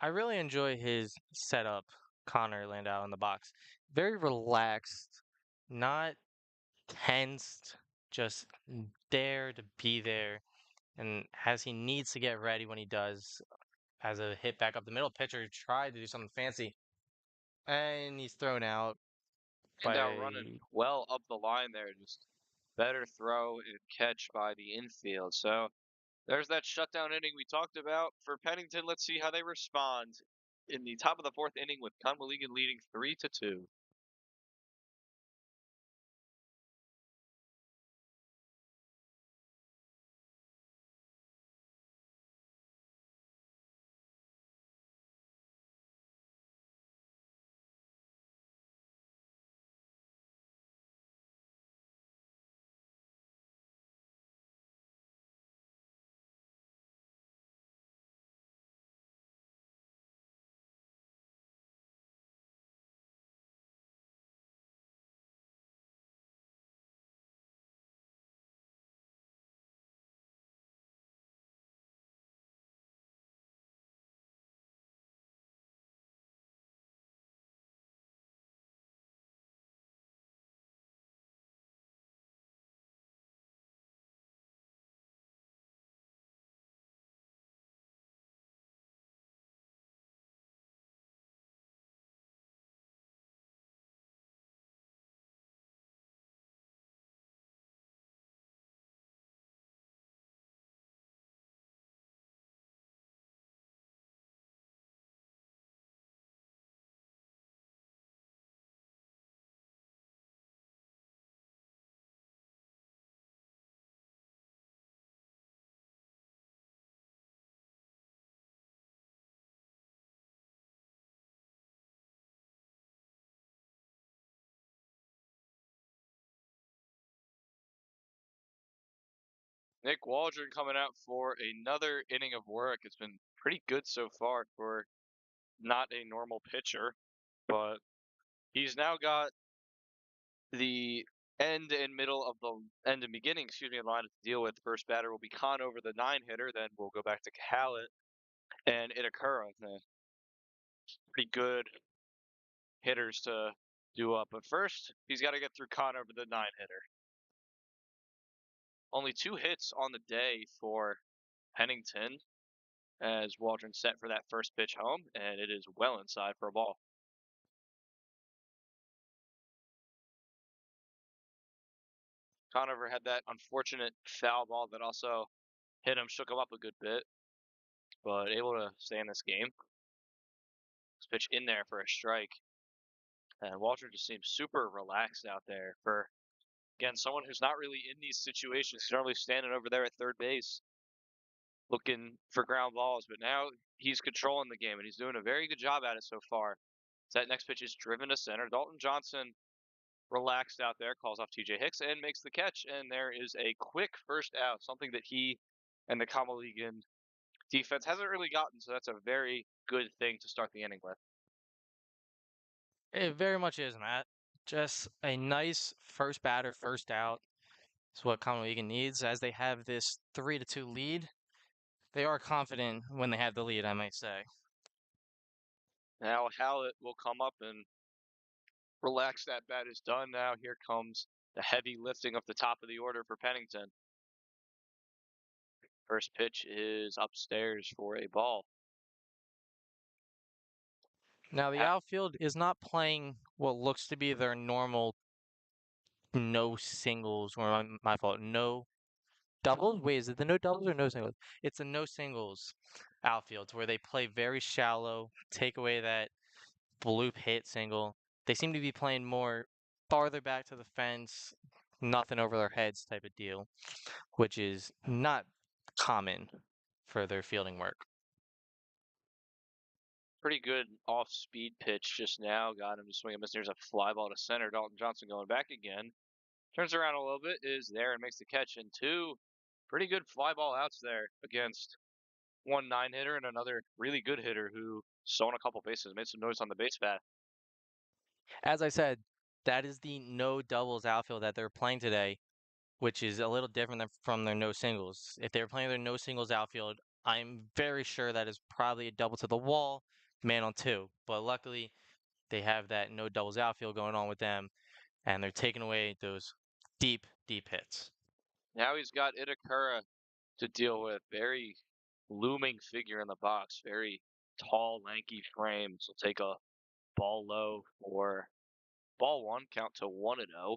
Speaker 2: I really enjoy his setup, Connor Landau in the box. Very relaxed, not tensed, just there to be there. And as he needs to get ready when he does, as a hit back up the middle, pitcher tried to do something fancy, and he's thrown out
Speaker 1: Landau running
Speaker 2: by.
Speaker 1: well up the line there. Just better throw and catch by the infield. So there's that shutdown inning we talked about for Pennington. Let's see how they respond in the top of the 4th inning with Conwell-Egan leading 3-2. Nick Waldron coming out for another inning of work. It's been pretty good so far for not a normal pitcher, but he's now got the end and middle of the end and beginning, excuse me, of the line to deal with. First batter will be Conover, the 9 hitter. Then we'll go back to Hallett and Itakura, the pretty good hitters to do up. But first, he's got to get through Conover, the 9 hitter. Only 2 hits on the day for Pennington as Waldron set for that first pitch home, and it is well inside for a ball. Conover had that unfortunate foul ball that also hit him, shook him up a good bit, but able to stay in this game. This pitch in there for a strike. And Waldron just seems super relaxed out there for, again, someone who's not really in these situations. He's normally standing over there at third base looking for ground balls, but now he's controlling the game, and he's doing a very good job at it so far. So that next pitch is driven to center. Dalton Johnson relaxed out there, calls off TJ Hicks, and makes the catch. And there is a quick first out, something that he and the Conwell-Egan defense hasn't really gotten. So that's a very good thing to start the inning with.
Speaker 2: It very much is, Matt. Just a nice first batter, first out. Is what Conwell-Egan needs, as they have this 3-2 lead. They are confident when they have the lead, I might say.
Speaker 1: Now Hallett will come up and relax. That bat is done. Now here comes the heavy lifting of the top of the order for Pennington. First pitch is upstairs for a ball.
Speaker 2: Now, the outfield is not playing what looks to be their normal no singles, or my fault, no doubles. Wait, is it the no doubles or no singles? It's a no singles outfields where they play very shallow, take away that bloop hit single. They seem to be playing more farther back to the fence, nothing over their heads type of deal, which is not common for their fielding work.
Speaker 1: Pretty good off-speed pitch just now. Got him to swing and miss. There's a fly ball to center. Dalton Johnson going back again. Turns around a little bit, is there and makes the catch. And 2 pretty good fly ball outs there against one 9 hitter and another really good hitter who stolen a couple bases, made some noise on the base path.
Speaker 2: As I said, that is the no doubles outfield that they're playing today, which is a little different than from their no singles. If they were playing their no singles outfield, I'm very sure that is probably a double to the wall, man on two. But luckily, they have that no doubles outfield going on with them, and they're taking away those deep, deep hits.
Speaker 1: Now he's got Itakura to deal with. Very looming figure in the box. Very tall, lanky frame. So take a ball low for ball one. Count to 1-0.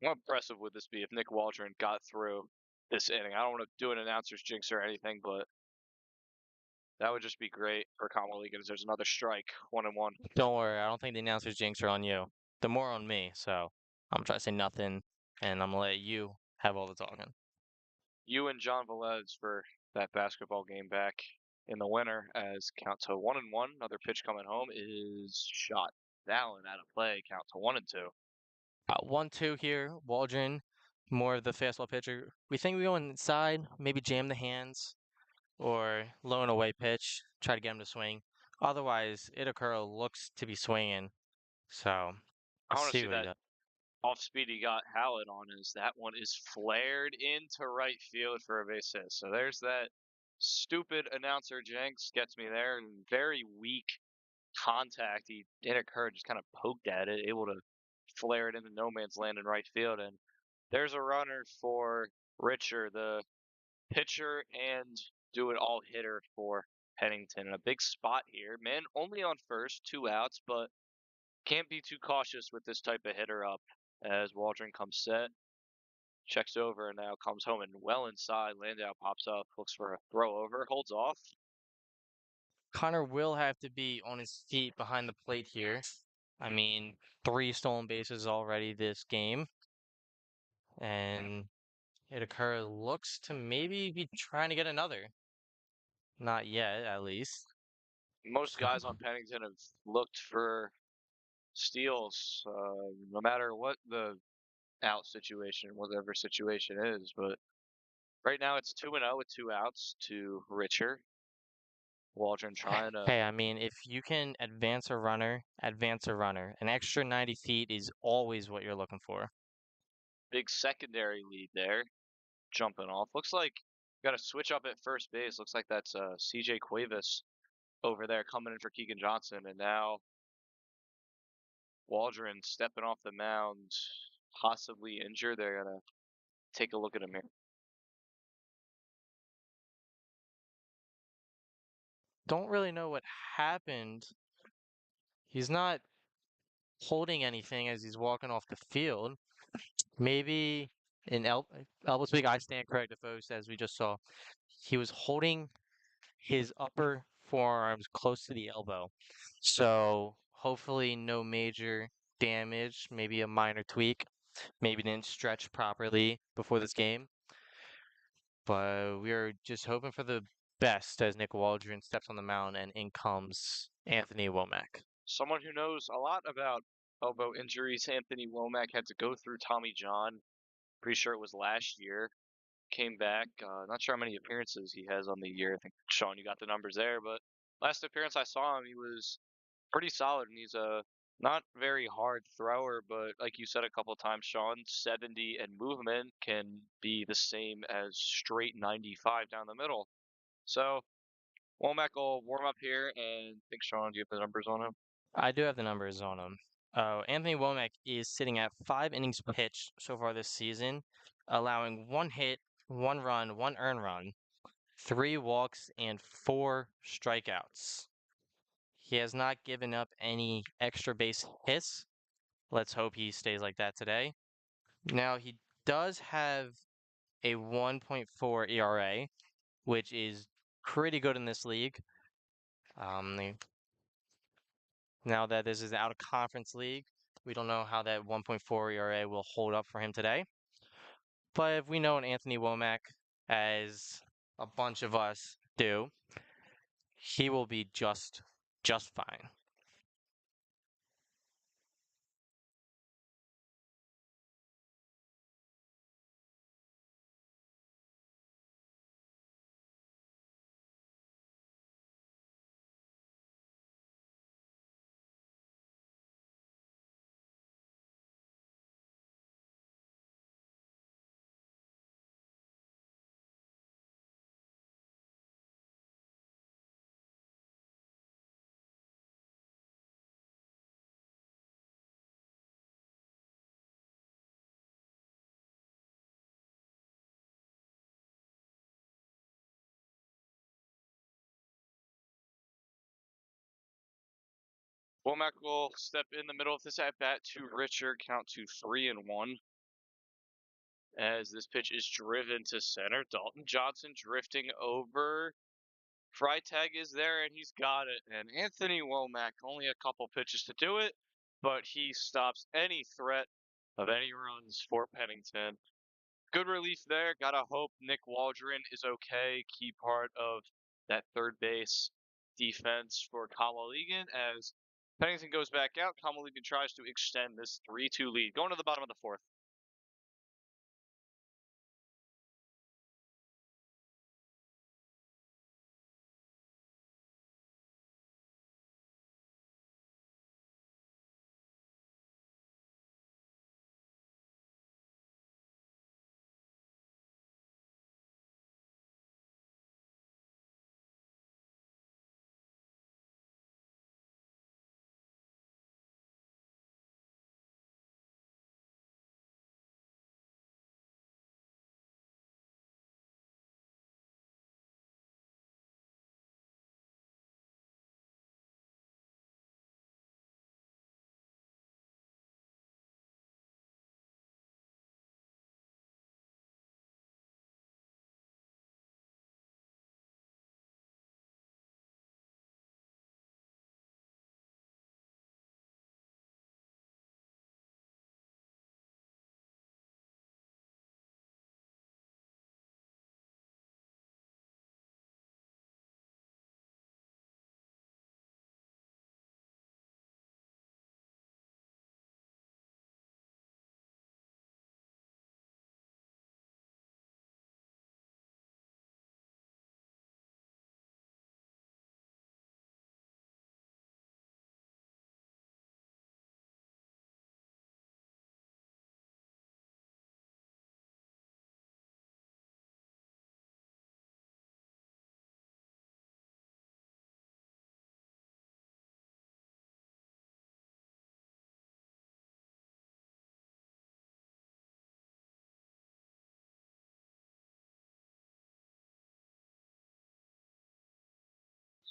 Speaker 1: How impressive would this be if Nick Waldron got through this inning? I don't want to do an announcer's jinx or anything, but that would just be great for Conwell-Egan. There's another strike, 1-1.
Speaker 2: Don't worry, I don't think the announcer's jinx are on you. They're more on me, so I'm trying to say nothing, and I'm gonna let you have all the talking.
Speaker 1: You and John Velez for that basketball game back in the winter as count to 1-1. Another pitch coming home is shot down out of play. Count to 1-2.
Speaker 2: 1-2 here. Waldron, more of the fastball pitcher. We think we go inside, maybe jam the hands, or low and away pitch, try to get him to swing. Otherwise, Itakura looks to be swinging, so
Speaker 1: I
Speaker 2: let's
Speaker 1: want to
Speaker 2: see
Speaker 1: see
Speaker 2: what he
Speaker 1: that
Speaker 2: does.
Speaker 1: off speed he got Hallett on is that one is flared into right field for a base hit. So there's that stupid announcer jinx gets me there and very weak contact. He Itakura just kind of poked at it, able to flare it into no man's land in right field. And there's a runner for Richer, the pitcher and do it all hitter for Pennington. And a big spot here. Man, only on first, 2 outs, but can't be too cautious with this type of hitter up as Waldron comes set, checks over, and now comes home and well inside. Landau pops up, looks for a throw over, holds off.
Speaker 2: Connor will have to be on his feet behind the plate here. I mean, 3 stolen bases already this game, and Itakura looks to maybe be trying to get another. Not yet, at least.
Speaker 1: Most guys on Pennington have looked for steals, no matter what the out situation, whatever situation is. But right now it's 2-0 with 2 outs to Richer. Waldron trying to
Speaker 2: Hey, I mean, if you can advance a runner, advance a runner. An extra 90 feet is always what you're looking for.
Speaker 1: big secondary lead there, jumping off. Looks like got a switch up at first base. Looks like that's CJ Cuevas over there coming in for Keegan Johnson, and now Waldron stepping off the mound, possibly injured. They're gonna take a look at him here.
Speaker 2: Don't really know what happened. He's not holding anything as he's walking off the field. Maybe in elbow speak, I stand corrected, folks, as we just saw. He was holding his upper forearms close to the elbow. So hopefully no major damage, maybe a minor tweak. Maybe didn't stretch properly before this game. But we are just hoping for the best as Nick Waldron steps on the mound and in comes Anthony Womack.
Speaker 1: Someone who knows a lot about elbow injuries, Anthony Womack had to go through Tommy John. Pretty sure it was last year. Came back. Not sure how many appearances he has on the year. I think Sean, you got the numbers there, but last appearance I saw him, he was pretty solid, and he's a not very hard thrower, but like you said a couple of times, Sean, 70 and movement can be the same as straight 95 down the middle. So Womack will warm up here, and I think Sean, do you have the numbers on him?
Speaker 2: I do have the numbers on him. Anthony Womack is sitting at 5 innings pitched so far this season, allowing 1 hit, 1 run, 1 earned run, 3 walks, and 4 strikeouts. He has not given up any extra base hits. Let's hope he stays like that today. Now, he does have a 1.4 ERA, which is pretty good in this league. Now that this is out of conference league, we don't know how that 1.4 ERA will hold up for him today. But if we know an Anthony Womack, as a bunch of us do, he will be just fine.
Speaker 1: Womack will step in the middle of this at bat to Richard, count to 3-1. As this pitch is driven to center, Dalton Johnson drifting over. Freitag is there and he's got it. And Anthony Womack, only a couple pitches to do it, but he stops any threat of any runs for Pennington. Good relief there. Gotta hope Nick Waldron is okay. Key part of that third base defense for Conwell-Egan as Pennington goes back out. Conwell-Egan tries to extend this 3-2 lead. Going to the bottom of the fourth.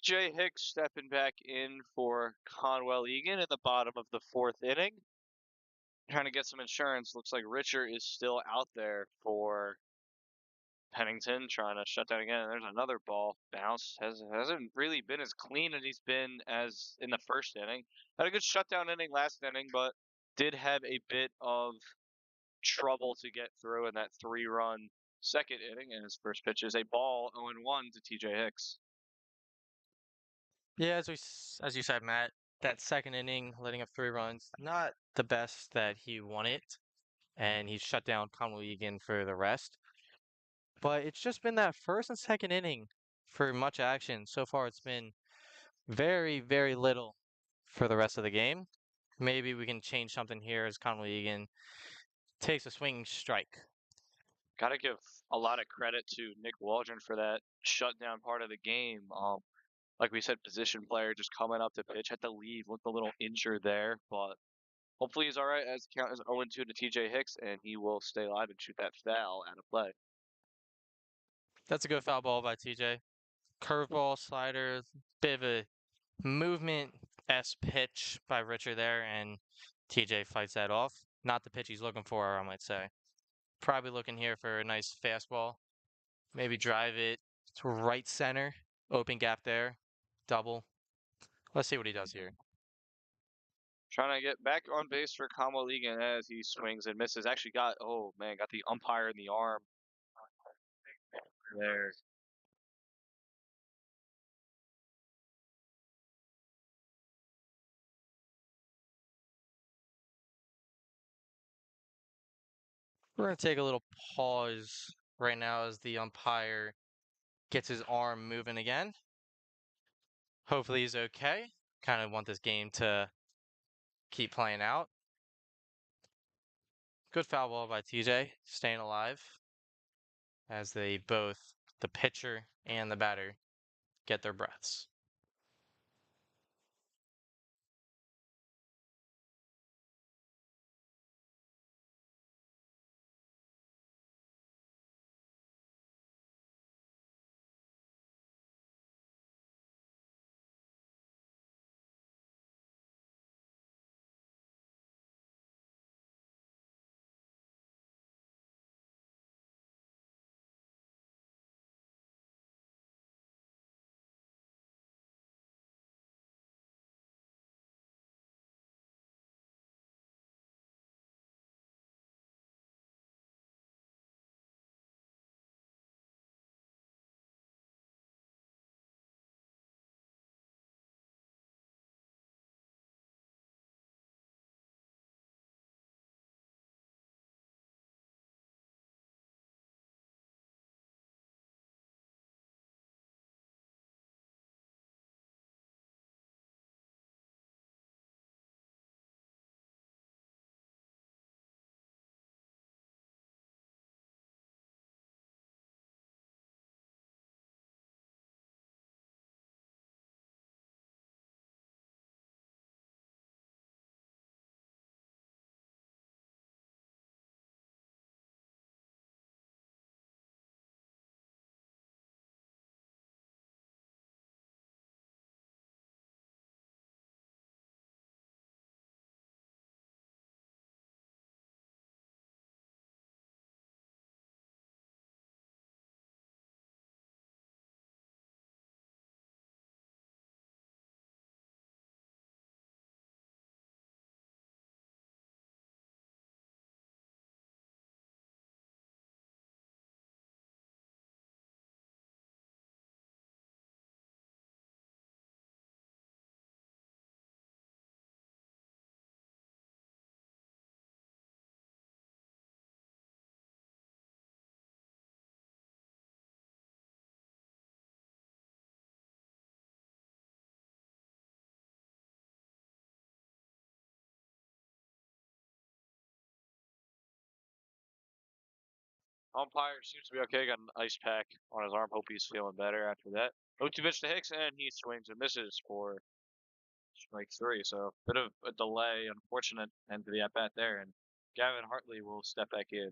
Speaker 1: Jay Hicks stepping back in for Conwell-Egan in the bottom of the fourth inning. Trying to get some insurance. Looks like Richer is still out there for Pennington, trying to shut down again. There's another ball bounce. Hasn't really been as clean as he's been as in the first inning. Had a good shutdown inning last inning, but did have a bit of trouble to get through in that 3-run second inning. And his first pitch is a ball 0-1 to TJ Hicks.
Speaker 2: Yeah, as you said, Matt, that second inning, letting up 3 runs, not the best that he wanted, and he shut down Conwell-Egan for the rest. But it's just been that first and second inning for much action. So far, it's been very, very little for the rest of the game. Maybe we can change something here as Conwell-Egan takes a swinging strike.
Speaker 1: Got to give a lot of credit to Nick Waldron for that shutdown part of the game. Like we said, position player just coming up to pitch, had to leave, looked a little injured there, but hopefully he's all right as the count is 0-2 to TJ Hicks, and he will stay alive and shoot that foul out of play.
Speaker 2: That's a good foul ball by TJ. Curveball, slider, bit of a movement S pitch by Richard there, and TJ fights that off. Not the pitch he's looking for, I might say. Probably looking here for a nice fastball. Maybe drive it to right center. Open gap there. Double. Let's see what he does here.
Speaker 1: Trying to get back on base for Conwell-Egan as he swings and misses. Actually oh man, got the umpire in the arm there.
Speaker 2: We're going to take a little pause right now as the umpire gets his arm moving again. Hopefully he's okay. Kind of want this game to keep playing out. Good foul ball by TJ, staying alive as they both, the pitcher and the batter, get their breaths.
Speaker 1: Umpire seems to be okay. Got an ice pack on his arm. Hope he's feeling better after that. 0-2 pitch to Hicks, and he swings and misses for strike three. So bit of a delay, unfortunate end to the at bat there. And Gavin Hartley will step back in.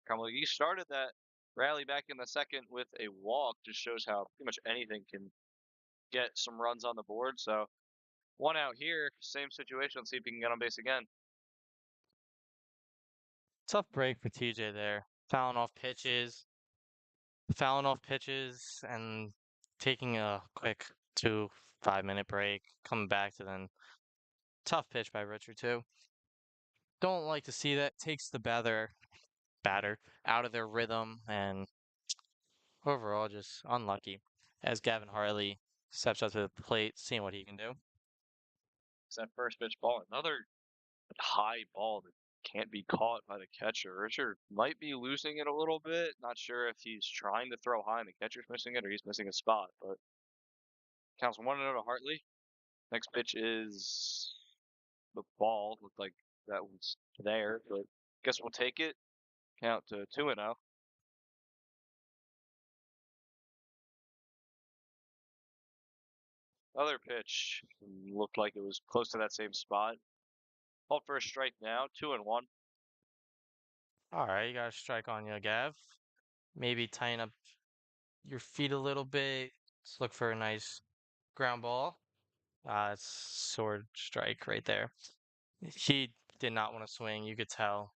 Speaker 1: Carmel, he started that rally back in the second with a walk. Just shows how pretty much anything can get some runs on the board. So one out here, same situation. Let's see if he can get on base again.
Speaker 2: Tough break for TJ there. Fouling off pitches, and taking a quick 5 minute break, coming back to then tough pitch by Richard too. Don't like to see that. Takes the batter out of their rhythm, and overall just unlucky. As Gavin Harley steps up to the plate, seeing what he can do.
Speaker 1: It's that first pitch ball, another high ball that can't be caught by the catcher. Richard might be losing it a little bit. Not sure if he's trying to throw high and the catcher's missing it or he's missing a spot, but counts 1-0 to Hartley. Next pitch is the ball. Looked like that was there, but guess we'll take it. Count to 2-0. Other pitch looked like it was close to that same spot. Called for a strike now, 2-1.
Speaker 2: All right, you got a strike on you, Gav. Maybe tighten up your feet a little bit. Let's look for a nice ground ball. It's sword strike right there. He did not want to swing. You could tell.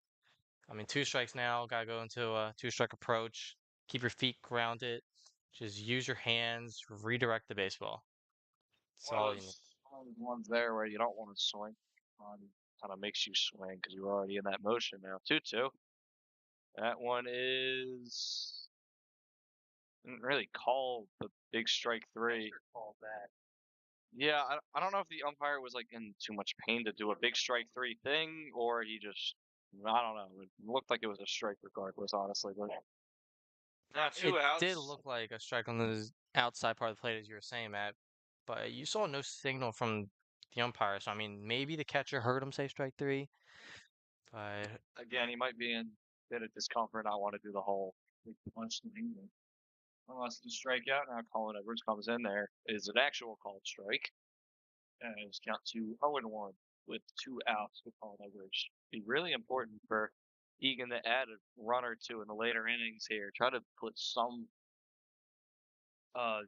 Speaker 2: I mean, two strikes now. Gotta go into a two-strike approach. Keep your feet grounded. Just use your hands. Redirect the baseball. That's all you need.
Speaker 1: One of those ones there where you don't want to swing. Kind of makes you swing because you're already in that motion now. 2-2. That one is didn't really call the big strike three. Call that. Yeah, I don't know if the umpire was like in too much pain to do a big strike three thing, or he just I don't know. It looked like it was a strike regardless, honestly. But now
Speaker 2: It
Speaker 1: two
Speaker 2: did
Speaker 1: outs.
Speaker 2: look like a strike on the outside part of the plate, as you were saying, Matt, but you saw no signal from the umpire. So, I mean, maybe the catcher heard him say strike three, but
Speaker 1: Again, he might be in a bit of discomfort. Not want to do the whole punch thing. Unless the strikeout. Now Colin Edwards comes in there. Is an actual called strike. And it's count to 0-1 with two outs with Colin Edwards. Be really important for Egan to add a run or two in the later innings here. Try to put some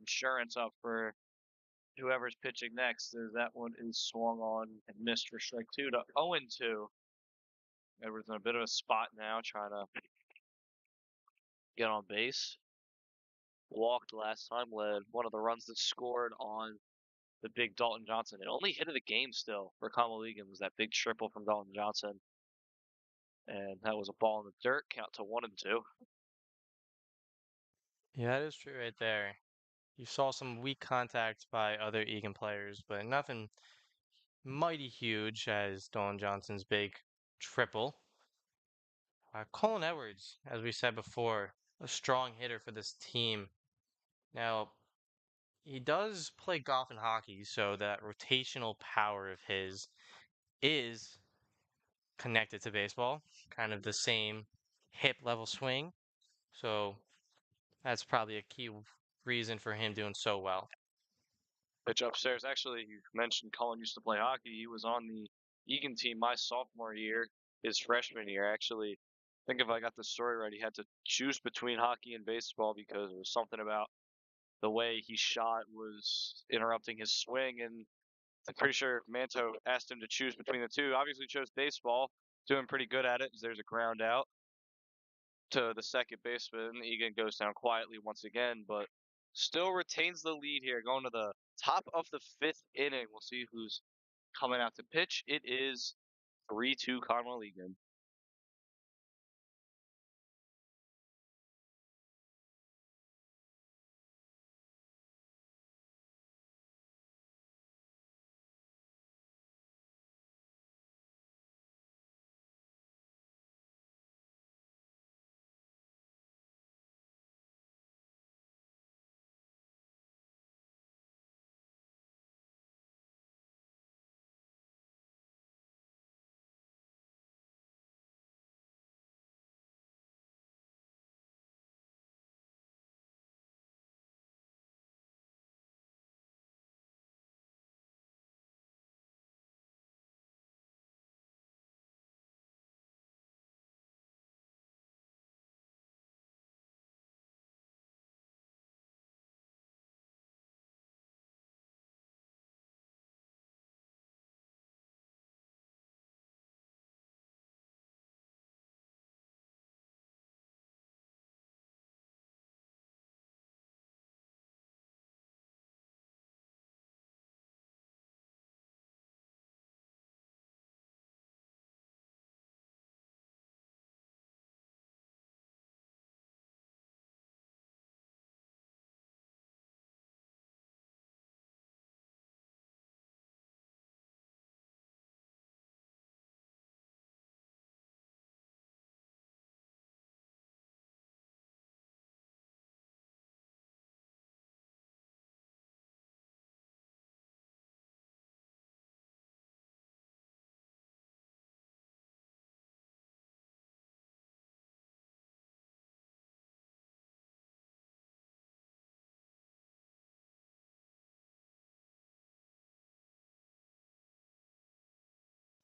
Speaker 1: insurance up for whoever's pitching next. As that one is swung on and missed for strike two to 0-2. Edwards in a bit of a spot now, trying to get on base. Walked last time, led one of the runs that scored on the big Dalton Johnson. It only hit of the game still for Conwell-Egan was that big triple from Dalton Johnson. And that was a ball in the dirt, count to 1-2.
Speaker 2: yeah, that is true right there. You saw some weak contact by other Egan players, but nothing mighty huge as Don Johnson's big triple. Colin Edwards, as we said before, a strong hitter for this team. Now, he does play golf and hockey, so that rotational power of his is connected to baseball, kind of the same hip level swing. So that's probably a key reason for him doing so well.
Speaker 1: Pitch upstairs. Actually, you mentioned Cullen used to play hockey. He was on the Egan team my sophomore year, his freshman year. Actually, I think if I got the story right, he had to choose between hockey and baseball because it was something about the way he shot was interrupting his swing. And I'm pretty sure Manto asked him to choose between the two. Obviously, chose baseball, doing pretty good at it. There's a ground out to the second baseman. Egan goes down quietly once again, but still retains the lead here, going to the top of the fifth inning. We'll see who's coming out to pitch. It is 3-2 Conwell-Egan.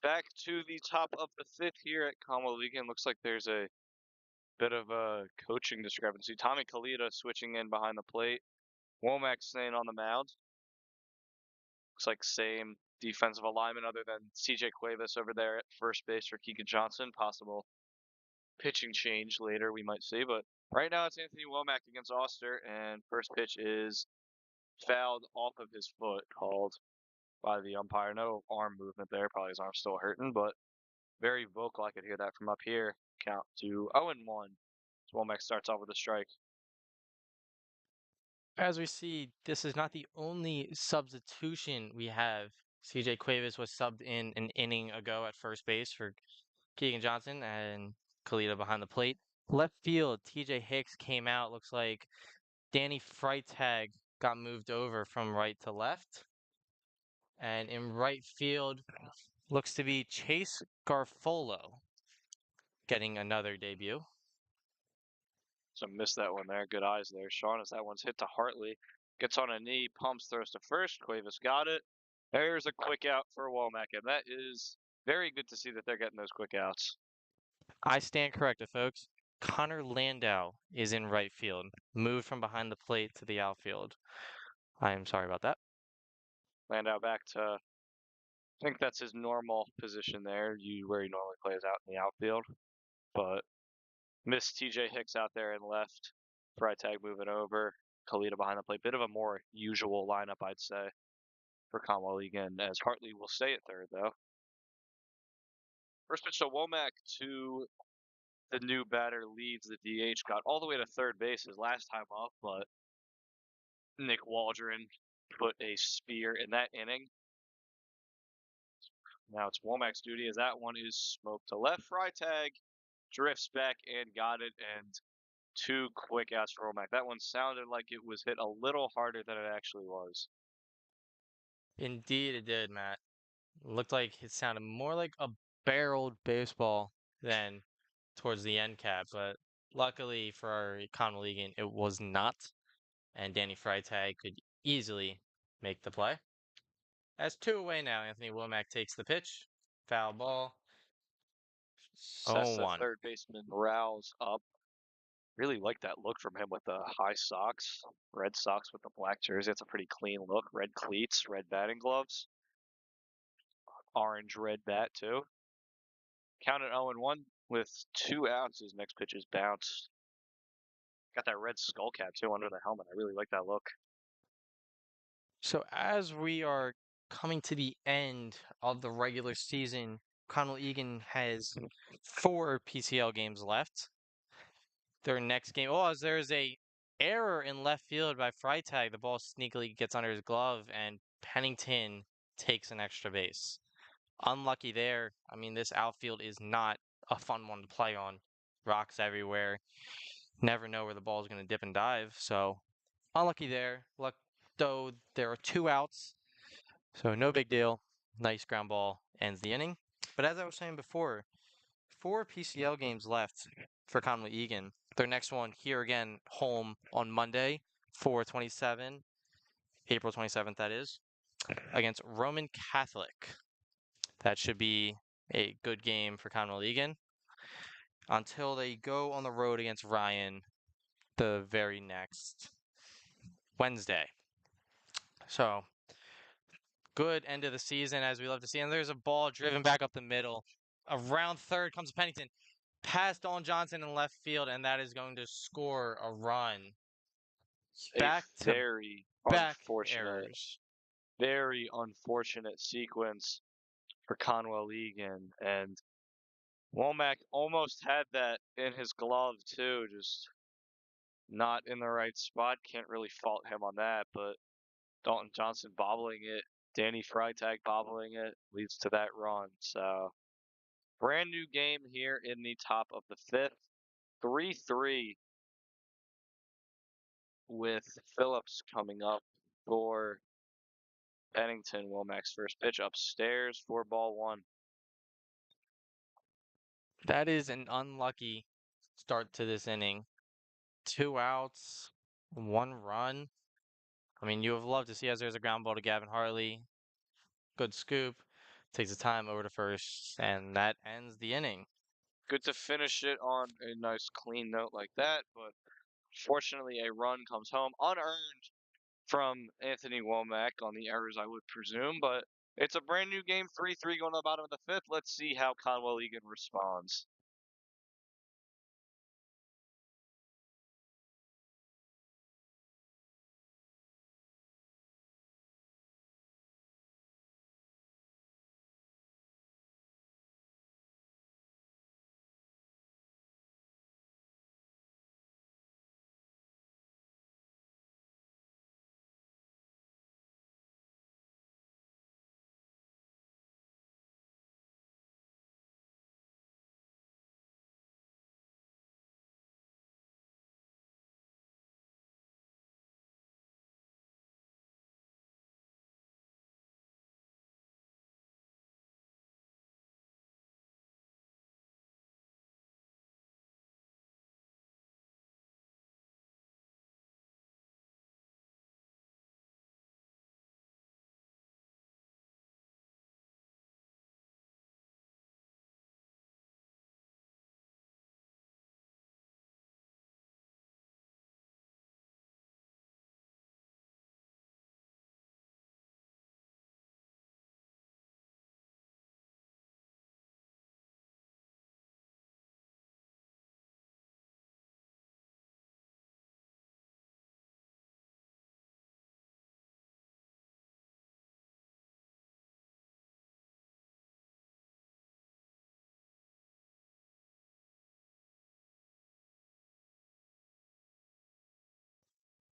Speaker 1: Back to the top of the fifth here at Conwell-Egan. Looks like there's a bit of a coaching discrepancy. Tommy Kalita switching in behind the plate. Womack staying on the mound. Looks like same defensive alignment other than CJ Cuevas over there at first base for Keegan Johnson. Possible pitching change later we might see, but right now it's Anthony Womack against Oster, and first pitch is fouled off of his foot, called by the umpire. No arm movement there. Probably his arm's still hurting, but very vocal. I could hear that from up here. Count to 0-1. So Womack starts off with a strike.
Speaker 2: As we see, this is not the only substitution we have. CJ Cuevas was subbed in an inning ago at first base for Keegan Johnson and Kalita behind the plate. Left field, TJ Hicks came out. Looks like Danny Freitag got moved over from right to left. And in right field, looks to be Chase Garfolo getting another debut.
Speaker 1: So missed that one there. Good eyes there, Sean, as that one's hit to Hartley. Gets on a knee, pumps, throws to first. Cuevas got it. There's a quick out for Womack, and that is very good to see that they're getting those quick outs.
Speaker 2: I stand corrected, folks. Connor Landau is in right field, moved from behind the plate to the outfield. I am sorry about that.
Speaker 1: Landau back to, I think that's his normal position there, where he normally plays out in the outfield. But missed TJ Hicks out there and left. Freitag moving over. Kalita behind the plate. Bit of a more usual lineup, I'd say, for Conwell-Egan, as Hartley will stay at third, though. First pitch to Womack to the new batter leads the DH. Got all the way to third base his last time up, but Nick Waldron put a spear in that inning. Now it's Womack's duty as that one is smoked to left. Freitag drifts back and got it, and two quick outs for Womack. That one sounded like it was hit a little harder than it actually was.
Speaker 2: Indeed, it did, Matt. Looked like it sounded more like a barreled baseball than towards the end cap, but luckily for our Conwell-Egan, it was not, and Danny Freitag could easily make the play. That's two away now. Anthony Womack takes the pitch. Foul ball.
Speaker 1: That's the
Speaker 2: 0-1.
Speaker 1: third baseman rouse up. Really like that look from him with the high socks, red socks with the black jersey. It's a pretty clean look. Red cleats, red batting gloves, orange red bat too. Count at 0-1 with 2 outs. His next pitch is bounced. Got that red skull cap too under the helmet. I really like that look.
Speaker 2: So as we are coming to the end of the regular season, Conwell-Egan has 4 PCL games left. Their next game, oh, as there's a error in left field by Freitag. The ball sneakily gets under his glove, and Pennington takes an extra base. Unlucky there. I mean, this outfield is not a fun one to play on. Rocks everywhere. Never know where the ball is going to dip and dive. So unlucky there. Luck though, there are 2 outs, so no big deal. Nice ground ball ends the inning. But as I was saying before, 4 PCL games left for Conwell-Egan. Their next one here again, home on Monday, 4/27, April 27th, that is, against Roman Catholic. That should be a good game for Conwell-Egan until they go on the road against Ryan the very next Wednesday. So, good end of the season as we love to see. And there's a ball driven back up the middle. Around third comes Pennington. Past Dawn Johnson in left field, and that is going to score a run.
Speaker 1: A
Speaker 2: Back to
Speaker 1: very
Speaker 2: back
Speaker 1: unfortunate,
Speaker 2: errors.
Speaker 1: very unfortunate sequence for Conwell-Egan, and Womack almost had that in his glove too, just not in the right spot. Can't really fault him on that, but Dalton Johnson bobbling it, Danny Freitag bobbling it leads to that run. So brand new game here in the top of the fifth. 3-3 with Phillips coming up for Pennington. Womack's first pitch upstairs for ball one.
Speaker 2: That is an unlucky start to this inning. 2 outs, 1 run. I mean, you have loved to see as there's a ground ball to Gavin Hartley. Good scoop. takes the time over to first, and that ends the inning.
Speaker 1: Good to finish it on a nice clean note like that, but fortunately a run comes home unearned from Anthony Womack on the errors, I would presume, but it's a brand new game, 3-3 going to the bottom of the fifth. Let's see how Conwell-Egan responds.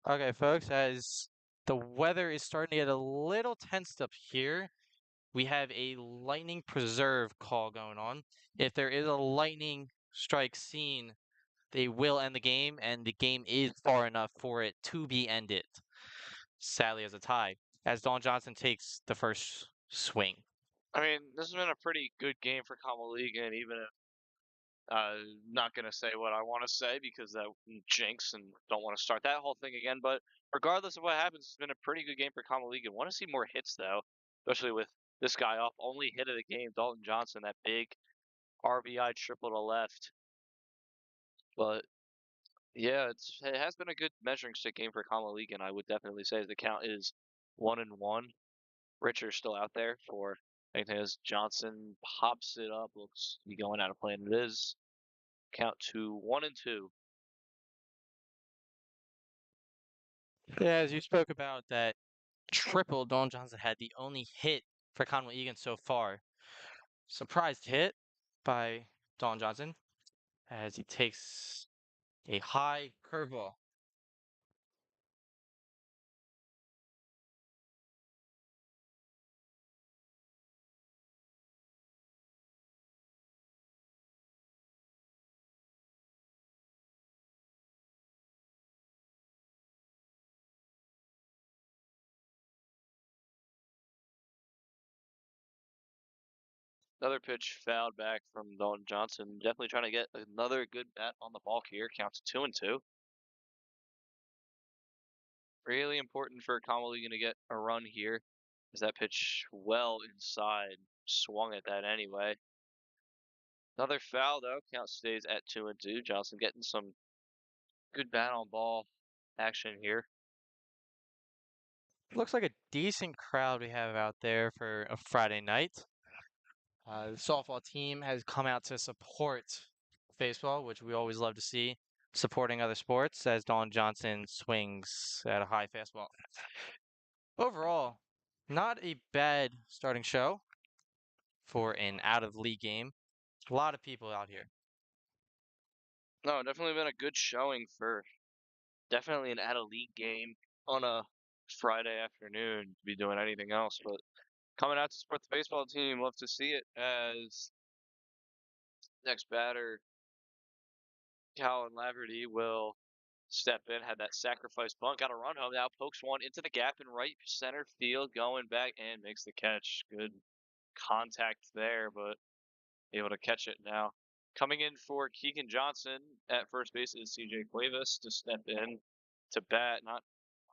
Speaker 2: Okay, folks, as the weather is starting to get a little tensed up here, we have a lightning preserve call going on. If there is a lightning strike seen, they will end the game, and the game is far enough for it to be ended. Sadly, as a tie, as Don Johnson takes the first swing.
Speaker 1: I mean, this has been a pretty good game for Conwell-Egan, even if not going to say what I want to say because that jinx and don't want to start that whole thing again. But regardless of what happens, it's been a pretty good game for Conwell-Egan. Want to see more hits, though, especially with this guy off. Only hit of the game, Dalton Johnson, that big RBI triple to left. But yeah, it has been a good measuring stick game for Conwell-Egan. I would definitely say the count is 1-1. Richard's still out there for anything as Johnson pops it up. Looks to be going out of play, and it is. Count to 1-2.
Speaker 2: Yeah, as you spoke about that triple, Don Johnson had the only hit for Conwell-Egan so far. Surprised hit by Don Johnson as he takes a high curveball.
Speaker 1: Another pitch fouled back from Dalton Johnson. Definitely trying to get another good bat on the ball here. Counts 2-2. Really important for Conwell-Egan to get a run here. As that pitch well inside. Swung at that anyway. Another foul though. Count stays at 2-2. Johnson getting some good bat on ball action here.
Speaker 2: Looks like a decent crowd we have out there for a Friday night. The softball team has come out to support baseball, which we always love to see, supporting other sports as Don Johnson swings at a high fastball. Overall, not a bad starting show for an out of league game. A lot of people out here.
Speaker 1: No, definitely been a good showing for definitely an out of league game on a Friday afternoon to be doing anything else. But coming out to support the baseball team, love to see it as next batter, Colin Laverty, will step in, had that sacrifice bunt, got a run home now, pokes one into the gap in right center field, going back and makes the catch. Good contact there, but able to catch it now. Coming in for Keegan Johnson at first base is CJ Cuevas to step in to bat. Not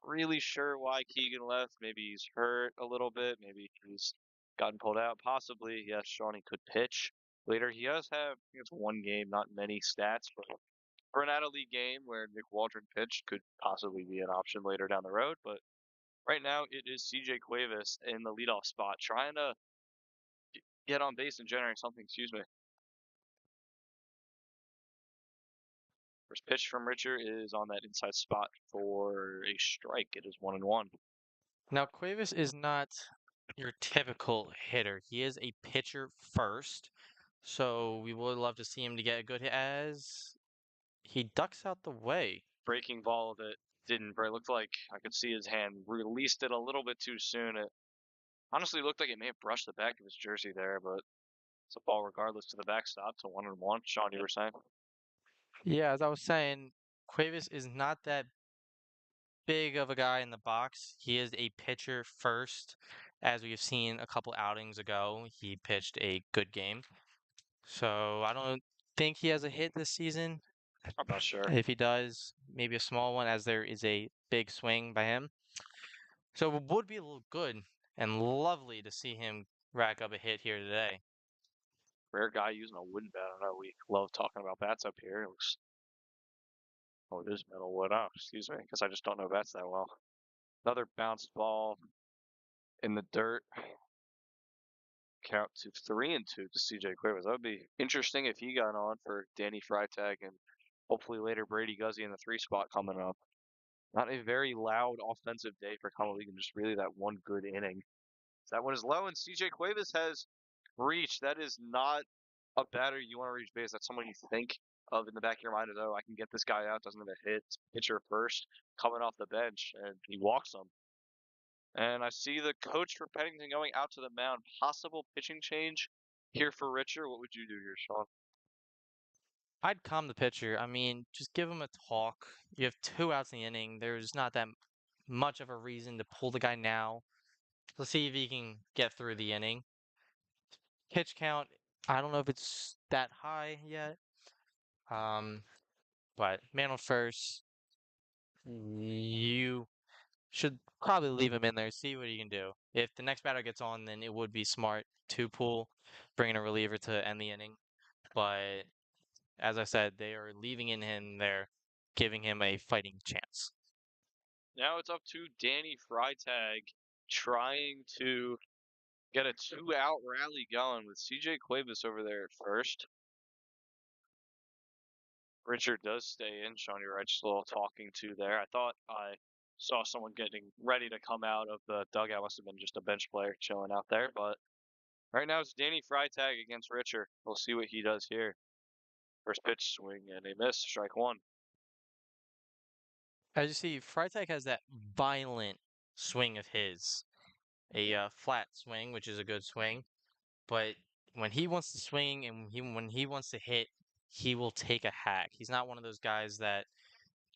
Speaker 1: really sure why Keegan left. Maybe he's hurt a little bit. Maybe he's gotten pulled out. Possibly, yes, Shawnee could pitch later. He does have, I think it's one game, not many stats, but for an out-of-league game where Nick Waldron pitched could possibly be an option later down the road. But right now, it is CJ Cuevas in the leadoff spot, trying to get on base and generate something. Excuse me. First pitch from Richard is on that inside spot for a strike. It is 1-1.
Speaker 2: Now, Cuevas is not your typical hitter. He is a pitcher first, so we would love to see him to get a good hit as he ducks out the way.
Speaker 1: Breaking ball that didn't. It looked like I could see his hand released it a little bit too soon. It honestly looked like it may have brushed the back of his jersey there, but it's a ball regardless to the backstop to 1-1. Sean, you were saying?
Speaker 2: Yeah, as I was saying, Cuevas is not that big of a guy in the box. He is a pitcher first. As we've seen a couple outings ago, he pitched a good game. So I don't think he has a hit this season.
Speaker 1: I'm not sure.
Speaker 2: If he does, maybe a small one, as there is a big swing by him. So it would be a little good and lovely to see him rack up a hit here today.
Speaker 1: Rare guy using a wooden bat. I know we love talking about bats up here. It looks, oh, it is metal wood. Oh, excuse me, because I just don't know bats that well. Another bounced ball in the dirt. Count to 3-2 to CJ Cuevas. That would be interesting if he got on for Danny Freitag and hopefully later Brady Guzzi in the 3 spot coming up. Not a very loud offensive day for Conwell-Egan, just really that one good inning. That one is low, and CJ Cuevas has reached. That is not a batter you want to reach base. That's someone you think of in the back of your mind as, oh, I can get this guy out, doesn't have a hit, pitcher first, coming off the bench, and he walks him. And I see the coach for Pennington going out to the mound. Possible pitching change here for Richer. What would you do here, Sean?
Speaker 2: I'd calm the pitcher. I mean, just give him a talk. You have 2 outs in the inning. There's not that much of a reason to pull the guy now. Let's see if he can get through the inning. Pitch count, I don't know if it's that high yet. Um, but man on first, you should probably leave him in there, see what he can do. If the next batter gets on, then it would be smart to pull, bring in a reliever to end the inning. But as I said, they are leaving in him there, giving him a fighting chance.
Speaker 1: Now it's up to Danny Freitag trying to get a 2-out rally going with CJ Cuevas over there at first. Richard does stay in. Sean, you're right, just a little talking to there. I thought I saw someone getting ready to come out of the dugout. Must have been just a bench player chilling out there. But right now it's Danny Freitag against Richard. We'll see what he does here. First pitch, swing and a miss. Strike one.
Speaker 2: As you see, Freitag has that violent swing of his, a flat swing, which is a good swing. But when he wants to swing and when he wants to hit, he will take a hack. He's not one of those guys that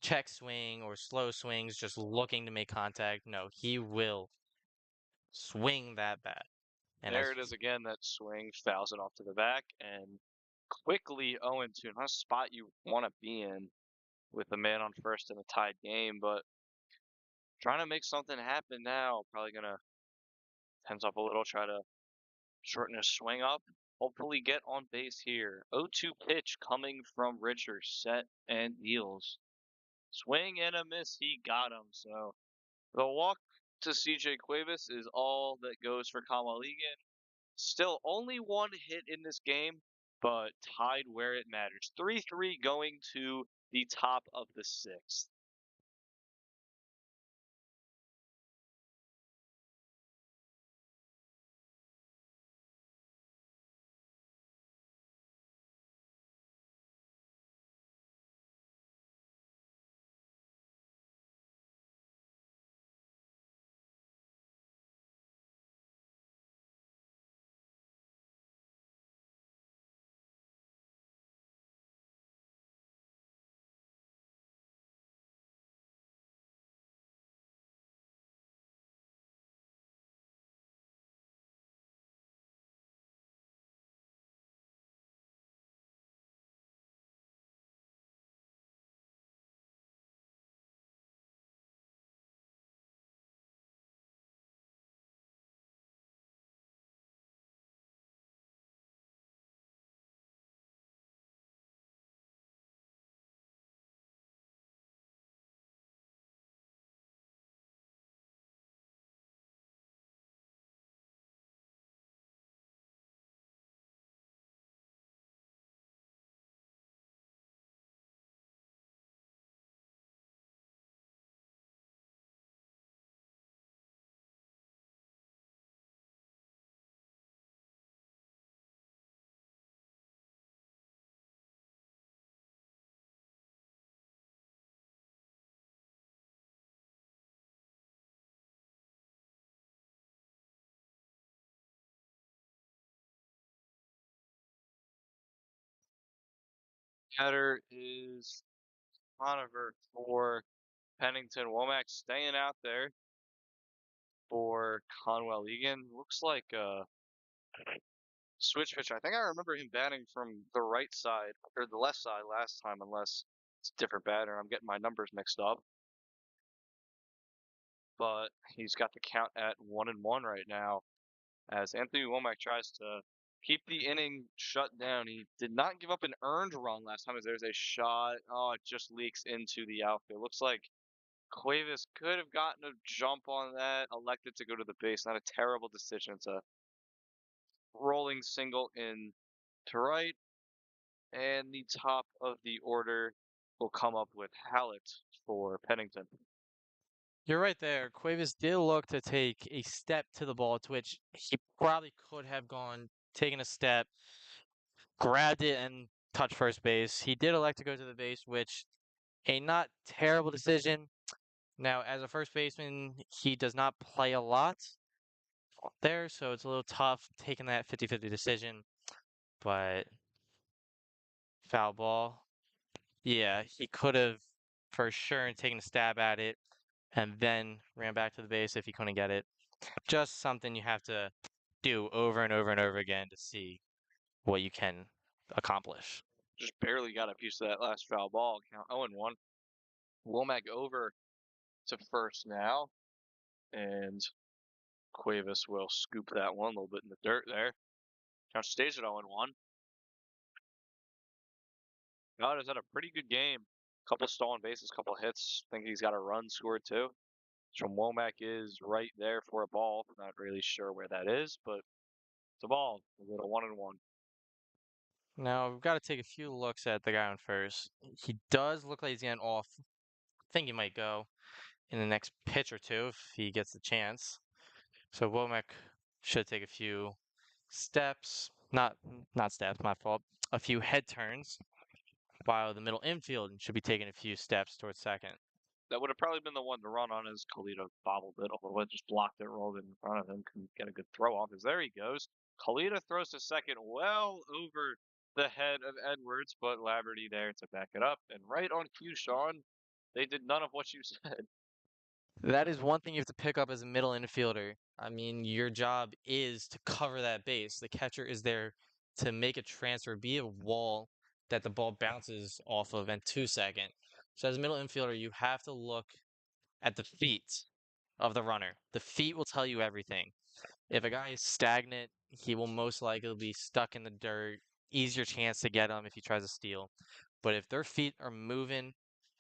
Speaker 2: check swing or slow swings just looking to make contact. No, he will swing that bat. And
Speaker 1: There
Speaker 2: as
Speaker 1: it is again. That swing fouls it off to the back and quickly 0-2. Not a spot you want to be in with the man on first in a tied game, but trying to make something happen now. Probably gonna tense up a little, try to shorten his swing up. Hopefully get on base here. 0-2 pitch coming from Richards. Set and deals. Swing and a miss. He got him. So the walk to CJ Cuevas is all that goes for Conwell-Egan. Still only one hit in this game, but tied where it matters. 3-3 going to the top of the 6th. Batter is Conover for Pennington. Womack staying out there for Conwell-Egan. Looks like a switch pitcher. I think I remember him batting from the right side or the left side last time, unless it's a different batter. I'm getting my numbers mixed up. But he's got the count at 1-1 right now as Anthony Womack tries to keep the inning shut down. He did not give up an earned run last time as there's a shot. Oh, it just leaks into the outfield. Looks like Cuevas could have gotten a jump on that, elected to go to the base. Not a terrible decision. It's a rolling single in to right, and the top of the order will come up with Hallett for Pennington.
Speaker 2: You're right there. Cuevas did look to take a step to the ball, to which he probably could have gone, taken a step, grabbed it, and touched first base. He did elect to go to the base, which a not terrible decision. Now, as a first baseman, he does not play a lot there, so it's a little tough taking that 50-50 decision. But foul ball. Yeah, he could have for sure taken a stab at it and then ran back to the base if he couldn't get it. Just something you have to do over and over and over again to see what you can accomplish.
Speaker 1: Just barely got a piece of that last foul ball. Count 0-1. Womack over to first now, and Cuevas will scoop that one a little bit in the dirt there. Count stays at 0-1. God has had a pretty good game. Couple stolen bases, couple hits. I think he's got a run scored too. From Womack is right there for a ball. Not really sure where that is, but it's a ball. We'll go to 1-1.
Speaker 2: Now, we've got to take a few looks at the guy on first. He does look like he's getting off. I think he might go in the next pitch or two if he gets the chance. So Womack should take a few steps, not steps, my fault, a few head turns, while the middle infield should be taking a few steps towards second.
Speaker 1: That would have probably been the one to run on as Kalita bobbled it a little bit, just blocked it, rolled it in front of him, couldn't get a good throw off. As there he goes. Kalita throws to second well over the head of Edwards, but Laverty there to back it up. And right on cue, Sean, they did none of what you said.
Speaker 2: That is one thing you have to pick up as a middle infielder. I mean, your job is to cover that base. The catcher is there to make a transfer, be a wall that the ball bounces off of and to second. So as a middle infielder, you have to look at the feet of the runner. The feet will tell you everything. If a guy is stagnant, he will most likely be stuck in the dirt. Easier chance to get him if he tries to steal. But if their feet are moving,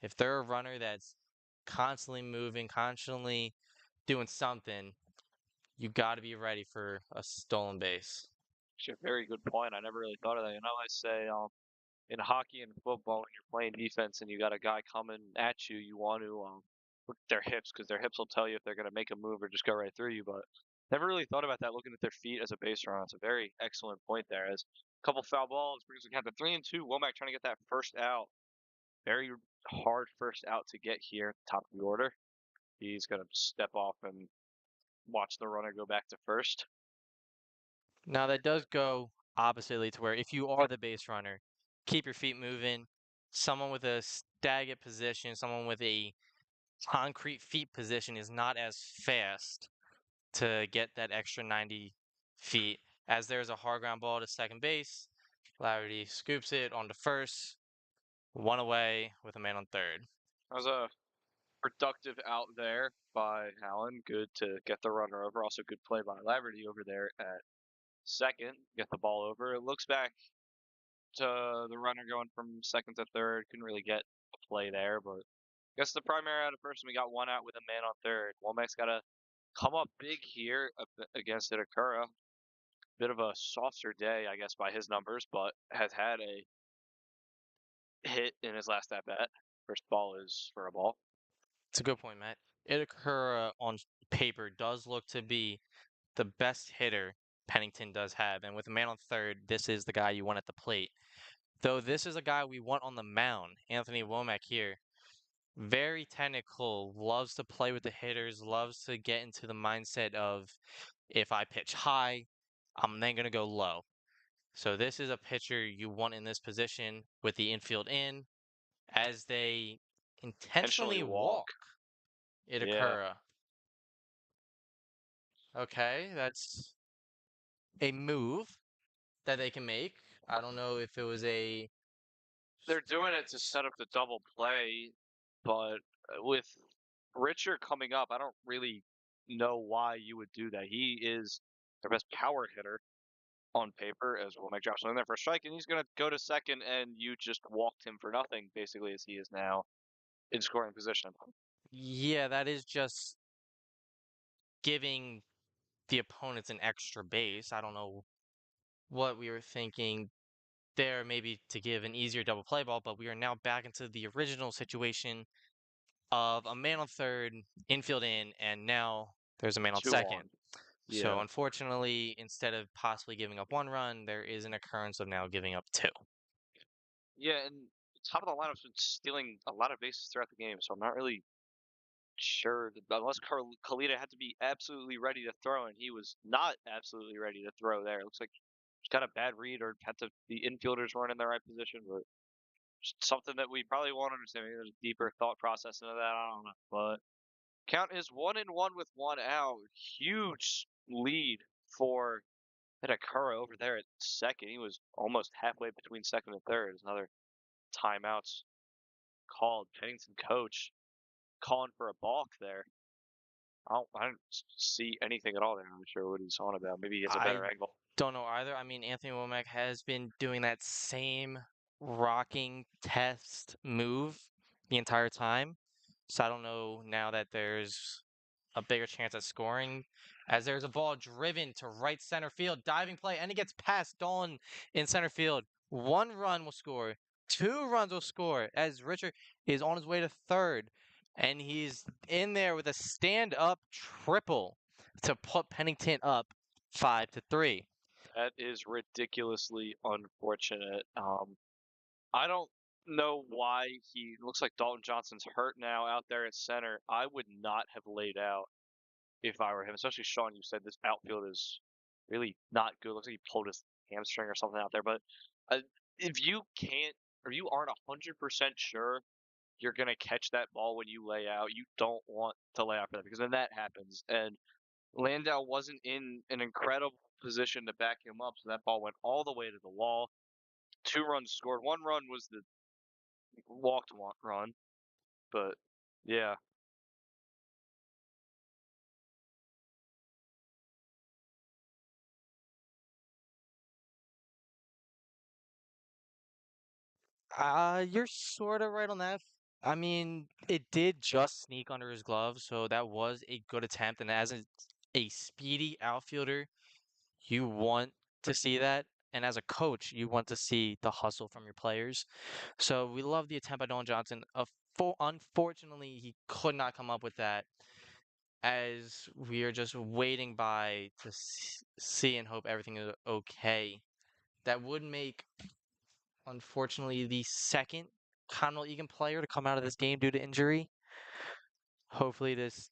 Speaker 2: if they're a runner that's constantly moving, constantly doing something, you got to be ready for a stolen base.
Speaker 1: Actually, a very good point. I never really thought of that. I say in hockey and football, when you're playing defense and you got a guy coming at you, you want to look at their hips because their hips will tell you if they're going to make a move or just go right through you. But never really thought about that, looking at their feet as a base runner. It's a very excellent point there. As a couple foul balls brings the count to 3-2. Womack trying to get that first out. Very hard first out to get here at the top of the order. He's going to step off and watch the runner go back to first.
Speaker 2: Now that does go oppositely to where if you are the base runner, keep your feet moving. Someone with a stagnant position, someone with a concrete feet position is not as fast to get that extra 90 feet. As there's a hard ground ball to second base, Laverty scoops it onto first, one away with a man on third.
Speaker 1: That was a productive out there by Allen. Good to get the runner over. Also good play by Laverty over there at second. Get the ball over. It looks back to the runner going from second to third. Couldn't really get a play there, but I guess the primary out of first, and we got one out with a man on third. Womack's got to come up big here against Itakura. Bit of a softer day, I guess, by his numbers, but has had a hit in his last at bat. First ball is for a ball.
Speaker 2: It's a good point, Matt. Itakura on paper does look to be the best hitter Pennington does have. And with a man on third, this is the guy you want at the plate. Though this is a guy we want on the mound, Anthony Womack here. Very technical, loves to play with the hitters, loves to get into the mindset of if I pitch high, I'm then going to go low. So this is a pitcher you want in this position with the infield in as they
Speaker 1: Intentionally
Speaker 2: intentionally
Speaker 1: walk.
Speaker 2: walk
Speaker 1: Yeah.
Speaker 2: Itakura. Okay, that's a move that they can make. I don't know if it was a
Speaker 1: They're doing it to set up the double play, but with Richard coming up, I don't really know why you would do that. He is their best power hitter on paper, as well. Mike Johnson in there for a strike, and he's going to go to second, and you just walked him for nothing, basically, as he is now in scoring position.
Speaker 2: yeah, that is just giving the opponents an extra base. I don't know what we were thinking there, maybe to give an easier double play ball, but we are now back into the original situation of a man on third, infield in, and now there's a man on
Speaker 1: Two
Speaker 2: second.
Speaker 1: on.
Speaker 2: So
Speaker 1: Yeah.
Speaker 2: unfortunately, instead of possibly giving up one run, there is an occurrence of now giving up two.
Speaker 1: Yeah, and top of the lineup's been stealing a lot of bases throughout the game, so I'm not really sure unless Kalita had to be absolutely ready to throw, and he was not absolutely ready to throw there. It looks like it's kind of bad read, or had to the infielders weren't in the right position, but just something that we probably won't understand. Maybe there's a deeper thought process into that. I don't know, but count is 1-1 with one out. Huge lead for Hitakura over there at second. He was almost halfway between second and third. There's another timeouts called. Pennington coach calling for a balk there. I don't see anything at all there. I'm not sure what he's on about. Maybe he has a
Speaker 2: I
Speaker 1: better angle.
Speaker 2: don't know either. I mean, Anthony Womack has been doing that same rocking test move the entire time. So I don't know now that there's a bigger chance at scoring as there's a ball driven to right center field, diving play, and it gets past Dawn in center field. One run will score, two runs will score as Richard is on his way to third, and he's in there with a stand-up triple to put Pennington up 5-3.
Speaker 1: That is ridiculously unfortunate. I don't know why he looks like Dalton Johnson's hurt now out there at center. I would not have laid out if I were him, especially Sean. You said this outfield is really not good. Looks like he pulled his hamstring or something out there. But uh, if you can't or you aren't 100% sure you're gonna catch that ball when you lay out, you don't want to lay out for that because then that happens. And Landau wasn't in an incredible position to back him up, so that ball went all the way to the wall. Two runs scored. One run was the walked one run, but yeah,
Speaker 2: You're sort of right on that. I mean, it did just sneak under his glove, so that was a good attempt. And as a speedy outfielder, you want to see that. And as a coach, you want to see the hustle from your players. So we love the attempt by Don Johnson. Unfortunately, he could not come up with that as we are just waiting by to see and hope everything is okay. That would make, unfortunately, the second Conwell-Egan player to come out of this game due to injury. Hopefully, this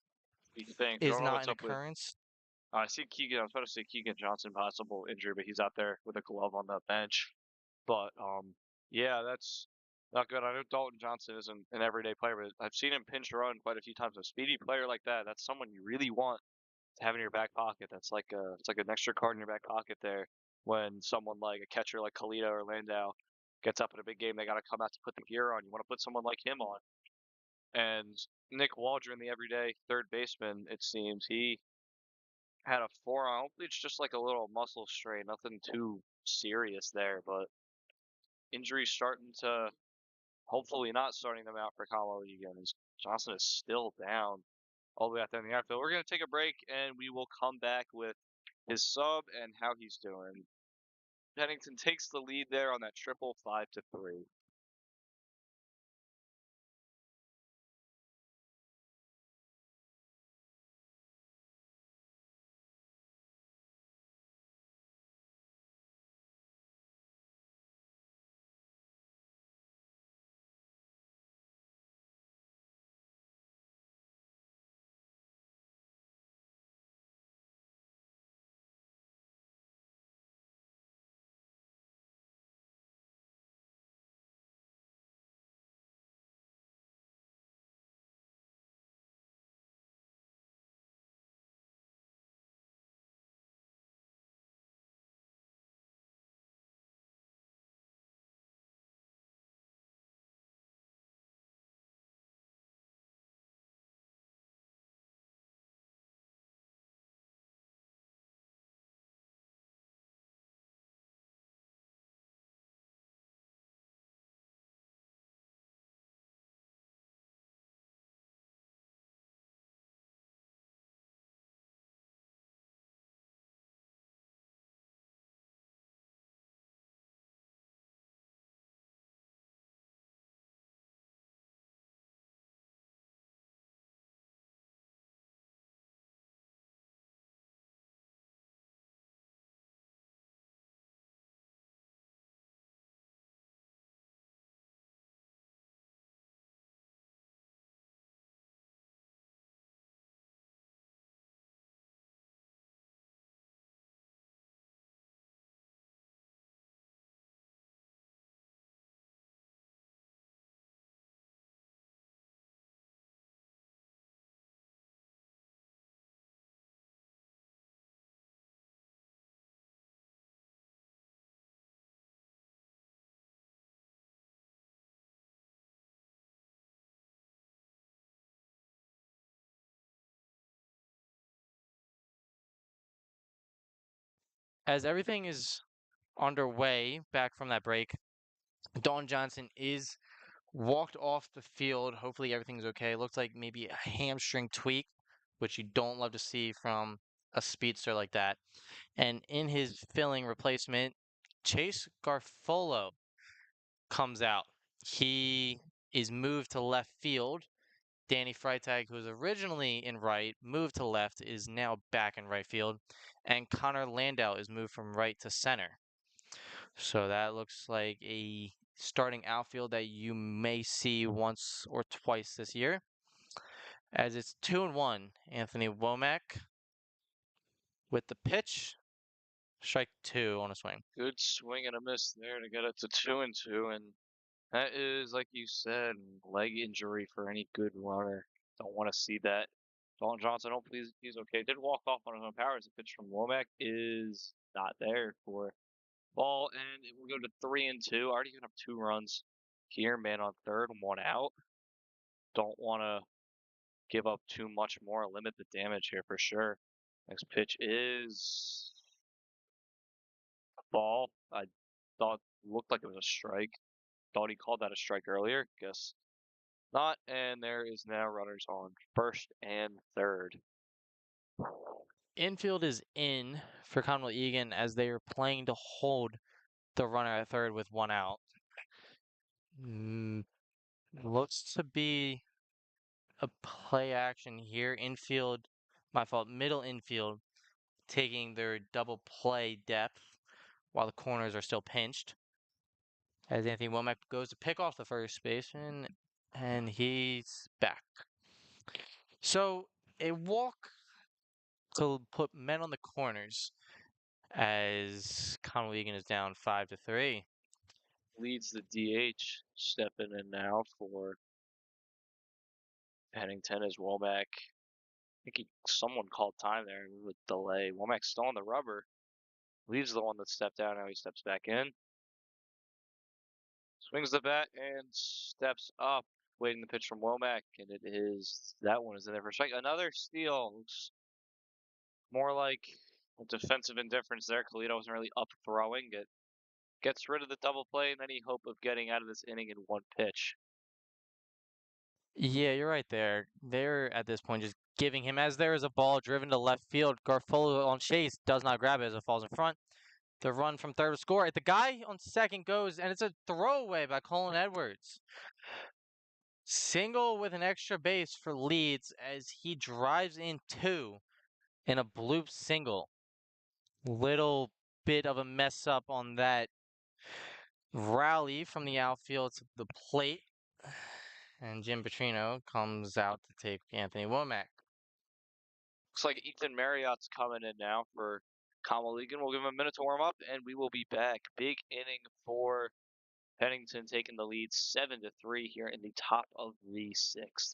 Speaker 1: we think. I
Speaker 2: is
Speaker 1: don't know
Speaker 2: not
Speaker 1: what's
Speaker 2: an
Speaker 1: up with.
Speaker 2: occurrence.
Speaker 1: I see Keegan. I was about to say Keegan Johnson possible injury, but he's out there with a glove on the bench. But yeah, that's not good. I know Dalton Johnson isn't an everyday player, but I've seen him pinch run quite a few times. A speedy player like that, that's someone you really want to have in your back pocket. That's like it's like an extra card in your back pocket there. When someone like a catcher like Kalita or Landau gets up in a big game, they got to come out to put the gear on. You want to put someone like him on. And Nick Waldron, the everyday third baseman, it seems he had a forearm. Hopefully, it's just like a little muscle strain, nothing too serious there. But injuries starting to hopefully not starting them out for Conwell-Egan. As Johnson is still down all the way out there in the outfield. We're going to take a break and we will come back with his sub and how he's doing. Pennington takes the lead there on that triple 5-3.
Speaker 2: As everything is underway back from that break, Dawn Johnson is walked off the field. Hopefully everything's okay. Looks like maybe a hamstring tweak, which you don't love to see from a speedster like that. And in his filling replacement, Chase Garfolo comes out. He is moved to left field. Danny Freitag, who was originally in right, moved to left, is now back in right field. And Connor Landau is moved from right to center. So that looks like a starting outfield that you may see once or twice this year. As it's 2-1, Anthony Womack with the pitch, strike two on a swing.
Speaker 1: Good swing and a miss there to get it to 2-2, and that is, like you said, leg injury for any good runner. Don't want to see that. Dalton Johnson, hopefully he's okay. Did walk off on his own power as a pitch from Womack is not there for ball, and it will go to 3-2. Already giving up 2 runs here. Man on third, 1 out. Don't want to give up too much more. Limit the damage here for sure. Next pitch is ball. I thought looked like it was a strike. Thought he called that a strike earlier. Guess not. And there is now runners on first and third.
Speaker 2: Infield is in for Conwell-Egan as they are playing to hold the runner at third with 1 out. Mm, looks to be a play action here. Infield, my fault, middle infield taking their double play depth while the corners are still pinched. As Anthony Womack goes to pick off the first baseman, and he's back. So a walk to put men on the corners as Conwell-Egan is down 5-3.
Speaker 1: Leads the DH. Stepping in now for Pennington as Womack. I think someone called time there with delay. Womack's still on the rubber. Leaves the one that stepped out. Now he steps back in. Swings the bat and steps up. Waiting the pitch from Womack, and it is that one is in there for strike. Another steal. Looks more like a defensive indifference there. Colito wasn't really up throwing. It gets rid of the double play and any hope of getting out of this inning in one pitch.
Speaker 2: Yeah, you're right there. They're at this point just giving him as there is a ball driven to left field. Garfolo on chase does not grab it as it falls in front. The run from third to score. The guy on second goes, and it's a throwaway by Colin Edwards. Single with an extra base for Leeds as he drives in two in a bloop single. Little bit of a mess up on that rally from the outfield to the plate. And Jim Petrino comes out to take Anthony Womack.
Speaker 1: Looks like Ethan Marriott's coming in now for Conwell-Egan. We'll give him a minute to warm up, and we will be back. Big inning for Pennington taking the lead 7-3 here in the top of the sixth.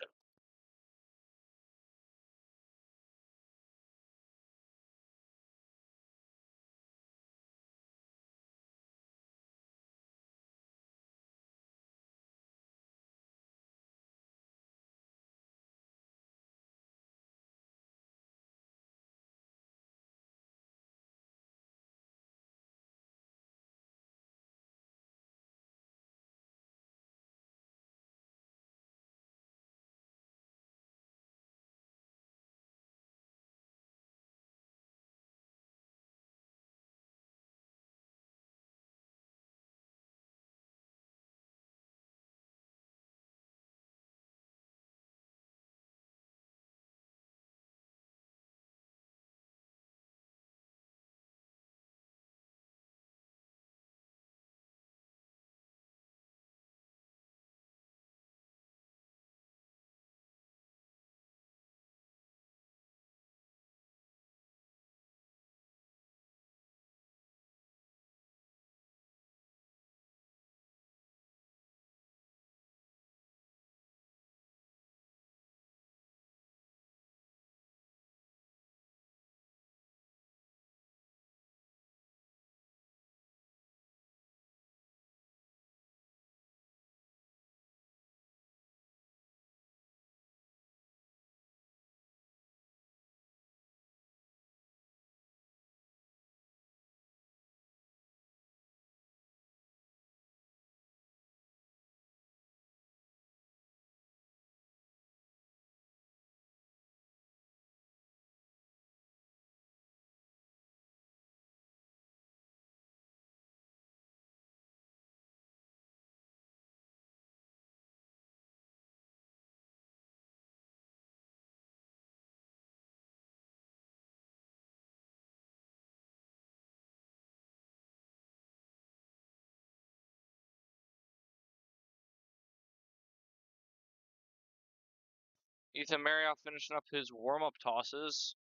Speaker 1: Ethan Marriott finishing up his warm-up tosses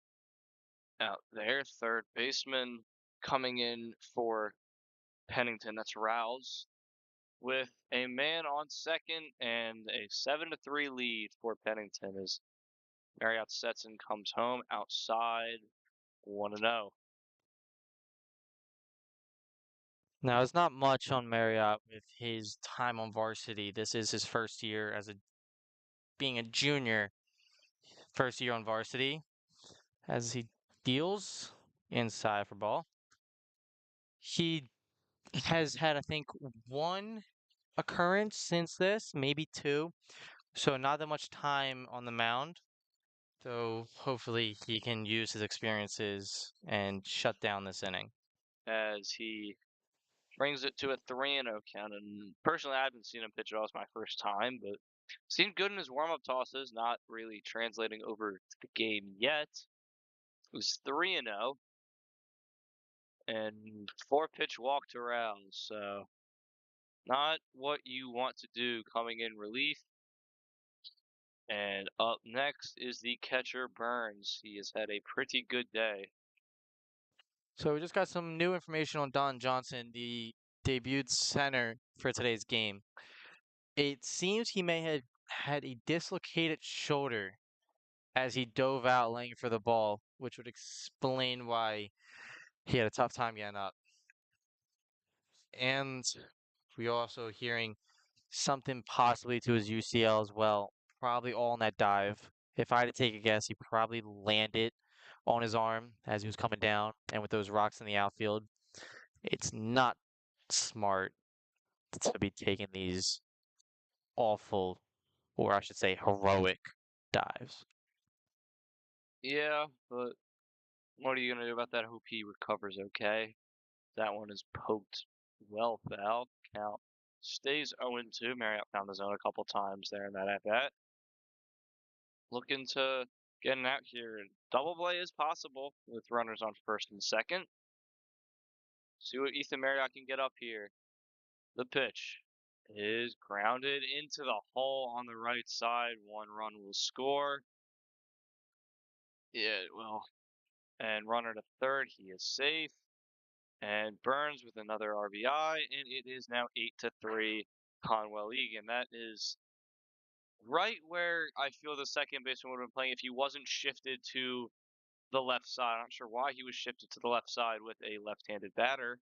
Speaker 1: out there. Third baseman coming in for Pennington. That's Rouse with a man on second and a 7-3 lead for Pennington as Marriott sets and comes home outside 1-0.
Speaker 2: Now, it's not much on Marriott with his time on varsity. This is his first year as a being a junior, first year on varsity as he deals inside for ball. He has had, I think, one occurrence since this, maybe two. So not that much time on the mound. So hopefully he can use his experiences and shut down this inning.
Speaker 1: As he brings it to a 3-0 count. And personally, I haven't seen him pitch at all. It's my first time, but seemed good in his warm-up tosses. Not really translating over to the game yet. It was 3-0 and 4-pitch walk to Rouse. So not what you want to do coming in relief. And up next is the catcher Burns. He has had a pretty good day.
Speaker 2: So we just got some new information on Don Johnson, the debuted center for today's game. It seems he may have had a dislocated shoulder as he dove out laying for the ball, which would explain why he had a tough time getting up. And we also hearing something possibly to his UCL as well, probably all in that dive. If I had to take a guess, he probably landed on his arm as he was coming down, and with those rocks in the outfield, it's not smart to be taking these awful, or I should say heroic dives.
Speaker 1: Yeah, but what are you going to do about that? I hope he recovers okay. That one is poked well foul. Count stays 0-2. Marriott found the zone a couple times there in that at bat. Looking to get an out here. Double play is possible with runners on first and second. See what Ethan Marriott can get up here. The pitch is grounded into the hole on the right side. One run will score. Yeah, it will. And runner to third. He is safe. And Burns with another RBI, and it is now 8-3 Conwell-Egan. That is right where I feel the second baseman would have been playing if he wasn't shifted to the left side. I'm not sure why he was shifted to the left side with a left-handed batter,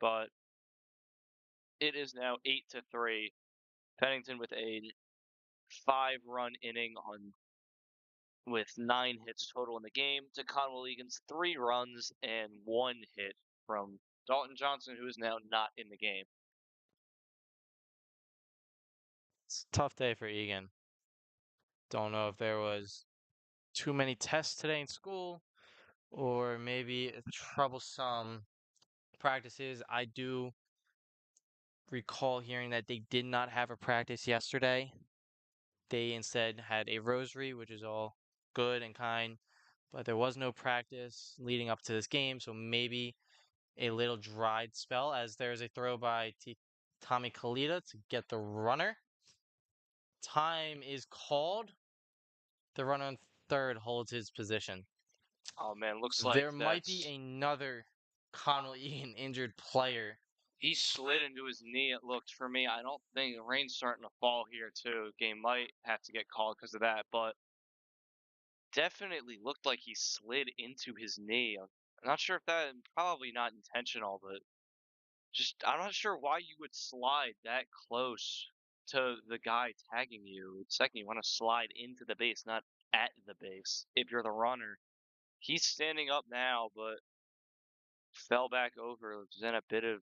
Speaker 1: but it is now 8-3. Pennington with a 5-run inning on with 9 hits total in the game to Conwell-Egan's 3 runs and 1 hit from Dalton Johnson, who is now not in the game.
Speaker 2: It's a tough day for Egan. Don't know if there was too many tests today in school or maybe troublesome practices. I do recall hearing that they did not have a practice yesterday. They instead had a rosary, which is all good and kind, but there was no practice leading up to this game, so maybe a little dried spell as there's a throw by Tommy Kalita to get the runner. Time is called. The runner on third holds his position.
Speaker 1: Oh man, looks like
Speaker 2: There might be
Speaker 1: that's
Speaker 2: another Conwell-Egan injured player.
Speaker 1: he slid into his knee. It looked for me. I don't think the rain's starting to fall here too. Game might have to get called because of that, but definitely looked like he slid into his knee. I'm not sure if that probably not intentional, but just I'm not sure why you would slide that close to the guy tagging you. Second, you want to slide into the base, not at the base. If you're the runner, he's standing up now, but fell back over. Was in a bit of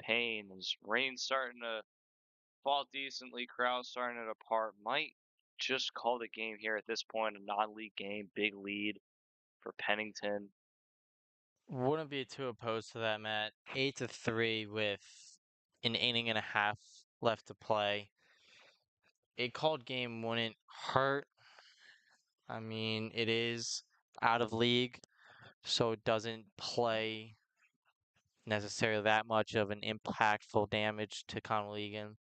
Speaker 1: pain. As rain's starting to fall decently, crowd starting to depart. Might just call the game here at this point. A non-league game, big lead for Pennington.
Speaker 2: Wouldn't be too opposed to that, Matt. 8-3 with an inning and a half left to play. A called game wouldn't hurt. I mean, it is out of league, so it doesn't play necessarily that much of an impactful damage to Conwell-Egan.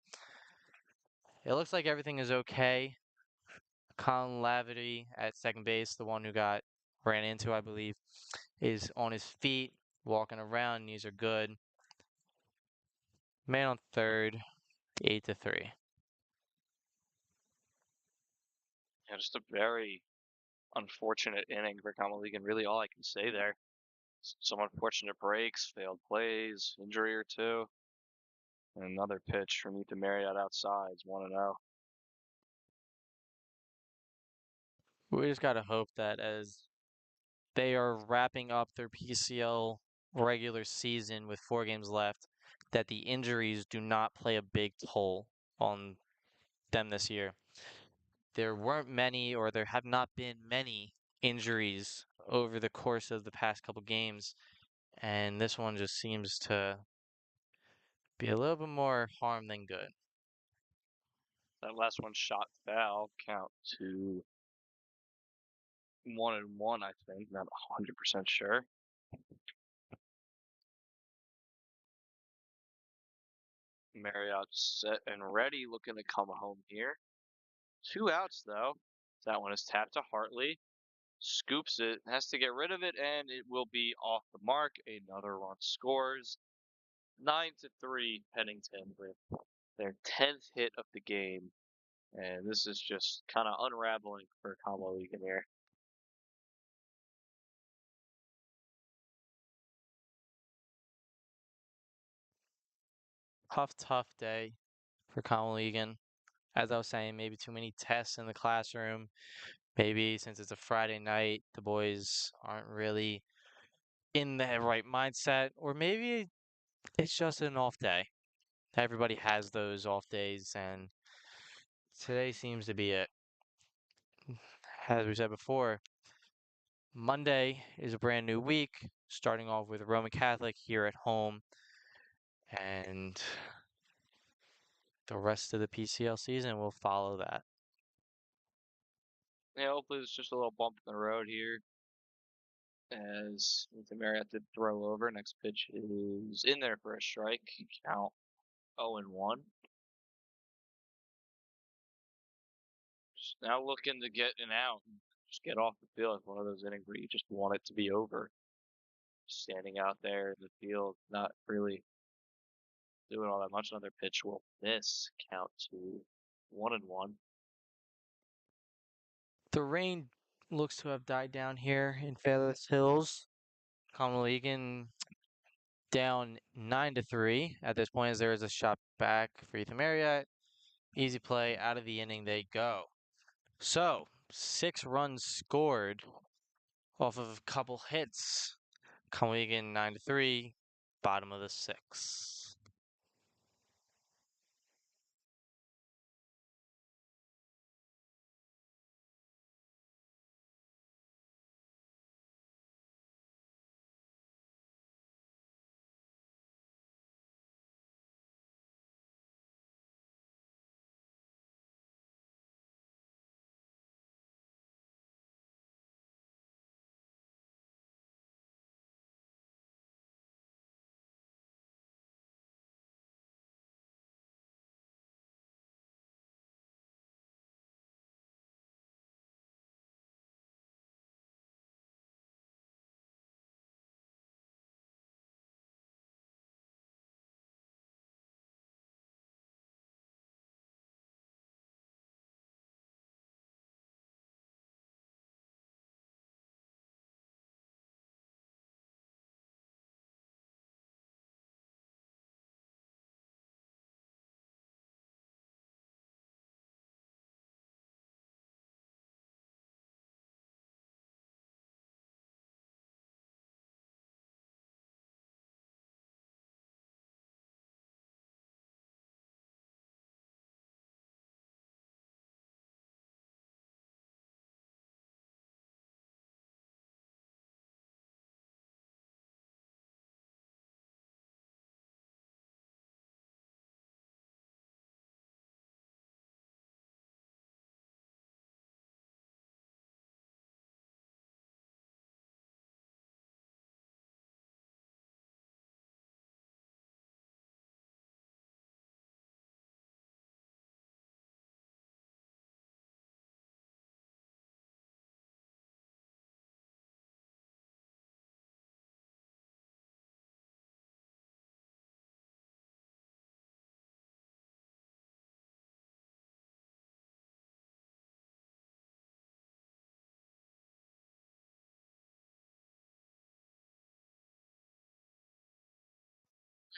Speaker 2: It looks like everything is okay. Colin Laverty at second base, the one who got ran into, I believe, is on his feet, walking around. Knees are good. Man on third, 8-3.
Speaker 1: Yeah, just a very unfortunate inning for Conwell-Egan. Really, all I can say there. Some unfortunate breaks, failed plays, injury or two. And another pitch from Ethan Marriott outside. It's 1-0.
Speaker 2: We just gotta hope that as they are wrapping up their PCL regular season with 4 games left, that the injuries do not play a big toll on them this year. There weren't many, or there have not been many injuries over the course of the past couple games, and this one just seems to be a little bit more harm than good.
Speaker 1: That last one shot foul. Count to 1-1, I think. Not 100% sure. Marriott set and ready, looking to come home here. 2 outs though. That one is tapped to Hartley. Scoops it, has to get rid of it, and it will be off the mark. Another run scores. 9-3 Pennington with their 10th hit of the game. And this is just kind of unraveling for Conwell-Egan here.
Speaker 2: Tough day for Conwell-Egan. As I was saying, maybe too many tests in the classroom. Maybe since it's a Friday night, the boys aren't really in the right mindset, or maybe it's just an off day. Everybody has those off days, and today seems to be it. As we said before, Monday is a brand new week, starting off with Roman Catholic here at home, and the rest of the PCL season will follow that.
Speaker 1: Yeah, hopefully it's just a little bump in the road here. As Ethan Marriott did throw over. Next pitch is in there for a strike. Count 0-1. Just now looking to get an out and just get off the field. It's one of those innings where you just want it to be over. Standing out there in the field, not really doing all that much. Another pitch will miss. Count to 1-1.
Speaker 2: The rain looks to have died down here in Fairless Hills. Conwell-Egan down 9-3 at this point, as there is a shot back for Ethan Marriott. Easy play, out of the inning they go. So 6 runs scored off of a couple hits. Conwell-Egan 9-3, bottom of the 6th.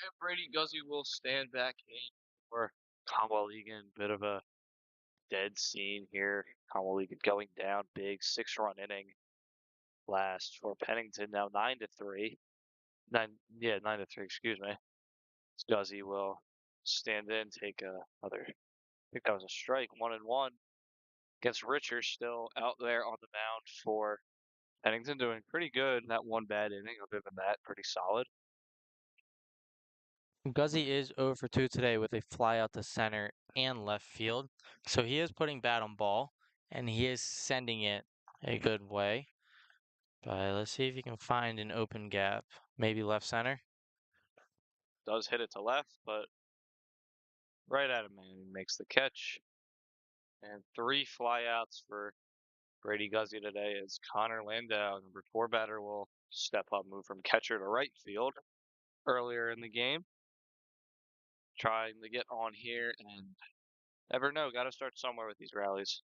Speaker 1: And Brady Guzzi will stand back in for Conwell-Egan. Bit of a dead scene here. Conwell-Egan going down big, 6-run inning last for Pennington. Now 9-3. 9-3. Excuse me. Guzzi will stand in, take another. I think that was a strike. 1-1 against Richards, still out there on the mound for Pennington, doing pretty good. That one bad inning, other than that, pretty solid.
Speaker 2: Guzzi is 0 for 2 today with a fly out to center and left field. So he is putting bat on ball and he is sending it a good way. But let's see if he can find an open gap. Maybe left center.
Speaker 1: Does hit it to left, but right at him, man. He makes the catch. And 3 flyouts for Brady Guzzi today as Connor Landau, number 4 batter, will step up, move from catcher to right field earlier in the game. Trying to get on here and never know. Got to start somewhere with these rallies.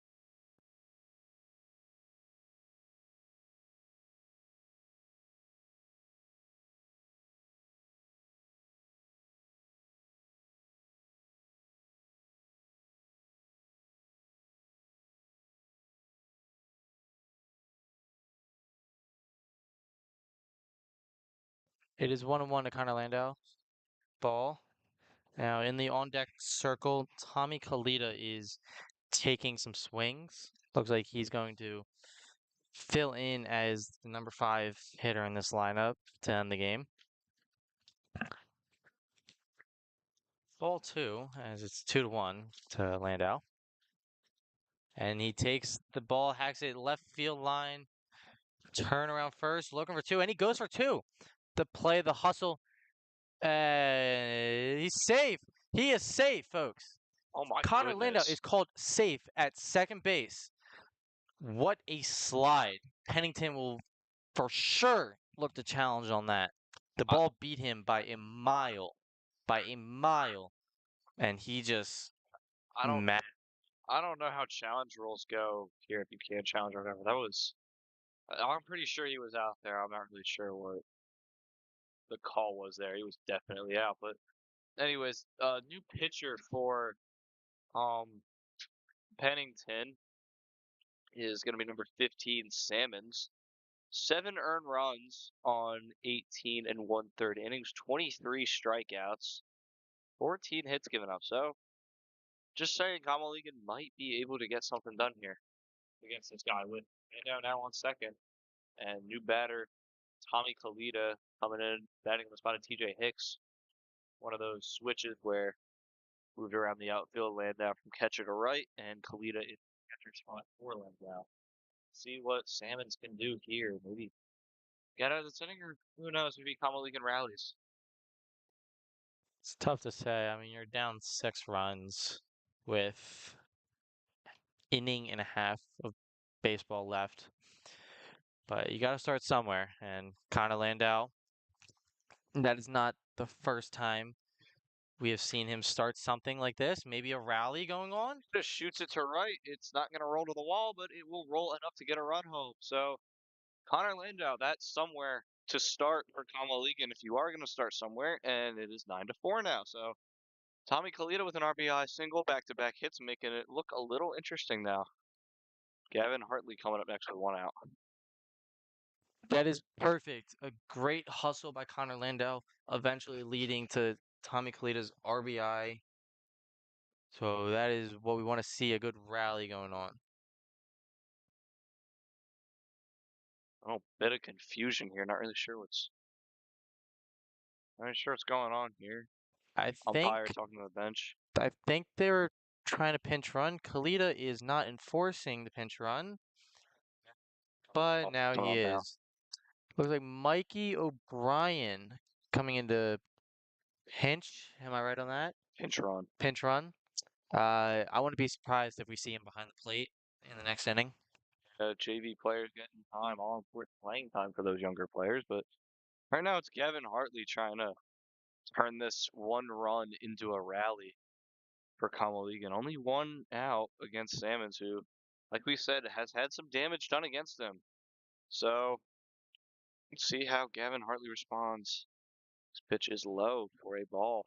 Speaker 2: It is 1-1 to Connor Landau. Ball. Now in the on deck circle, Tommy Kalita is taking some swings. Looks like he's going to fill in as the number 5 hitter in this lineup to end the game. Ball 2, as it's 2-1 to Landau. And he takes the ball, hacks it left field line, turn around first, looking for 2, and he goes for 2. The play, the hustle, he's safe. He is safe, folks.
Speaker 1: Oh my
Speaker 2: Connor Landau
Speaker 1: goodness.
Speaker 2: is called safe at second base. What a slide. Pennington will for sure look to challenge on that. The
Speaker 1: I,
Speaker 2: ball beat him by a mile. By a mile. And he just
Speaker 1: I don't
Speaker 2: mad.
Speaker 1: I don't know how challenge rules go here if you can't challenge or whatever. That was I'm pretty sure he was out there. I'm not really sure what the call was there. He was definitely out. But anyways, new pitcher for um Pennington is going to be number 15, Salmons. 7 earned runs on 18 and 1/3 innings, 23 strikeouts, 14 hits given up. So just saying, Conwell-Egan might be able to get something done here against this guy with Mando now on second and new batter Tommy Kalita coming in batting in the spot of TJ Hicks. One of those switches where moved around the outfield, Landau from catcher to right, and Kalita in catcher spot for Landau. See what Salmons can do here. Maybe get out of the inning, or who knows? Maybe Conwell-Egan rallies.
Speaker 2: It's tough to say. I mean, you're down 6 runs with inning and a half of baseball left. But you got to start somewhere. And Connor Landau, that is not the first time we have seen him start something like this. Maybe a rally going on.
Speaker 1: Just shoots it to right. It's not going to roll to the wall, but it will roll enough to get a run home. So Connor Landau, that's somewhere to start for Conwell-Egan if you are going to start somewhere, and it is 9-4 now. So Tommy Kalita with an RBI single, back-to-back hits, making it look a little interesting now. Gavin Hartley coming up next with 1 out.
Speaker 2: That is perfect. A great hustle by Connor Landau, eventually leading to Tommy Kalita's RBI. So that is what we want to see, a good rally going on.
Speaker 1: Oh, bit of confusion here. Not really sure what's going on here.
Speaker 2: I
Speaker 1: Umpire
Speaker 2: think
Speaker 1: talking to the bench.
Speaker 2: they're trying to pinch run. Kalita is not enforcing the pinch run, but
Speaker 1: Oh,
Speaker 2: now
Speaker 1: come
Speaker 2: he
Speaker 1: on now.
Speaker 2: is. Looks like Mikey O'Brien coming into pinch. Am I right on that?
Speaker 1: Pinch run.
Speaker 2: Pinch run. I wouldn't be surprised if we see him behind the plate in the next inning.
Speaker 1: JV players getting time, all important playing time for those younger players. But right now it's Gavin Hartley trying to turn this 1 run into a rally for Conwell-Egan. Only 1 out against Salmons, who, like we said, has had some damage done against them. So let's see how Gavin Hartley responds. This pitch is low for a ball.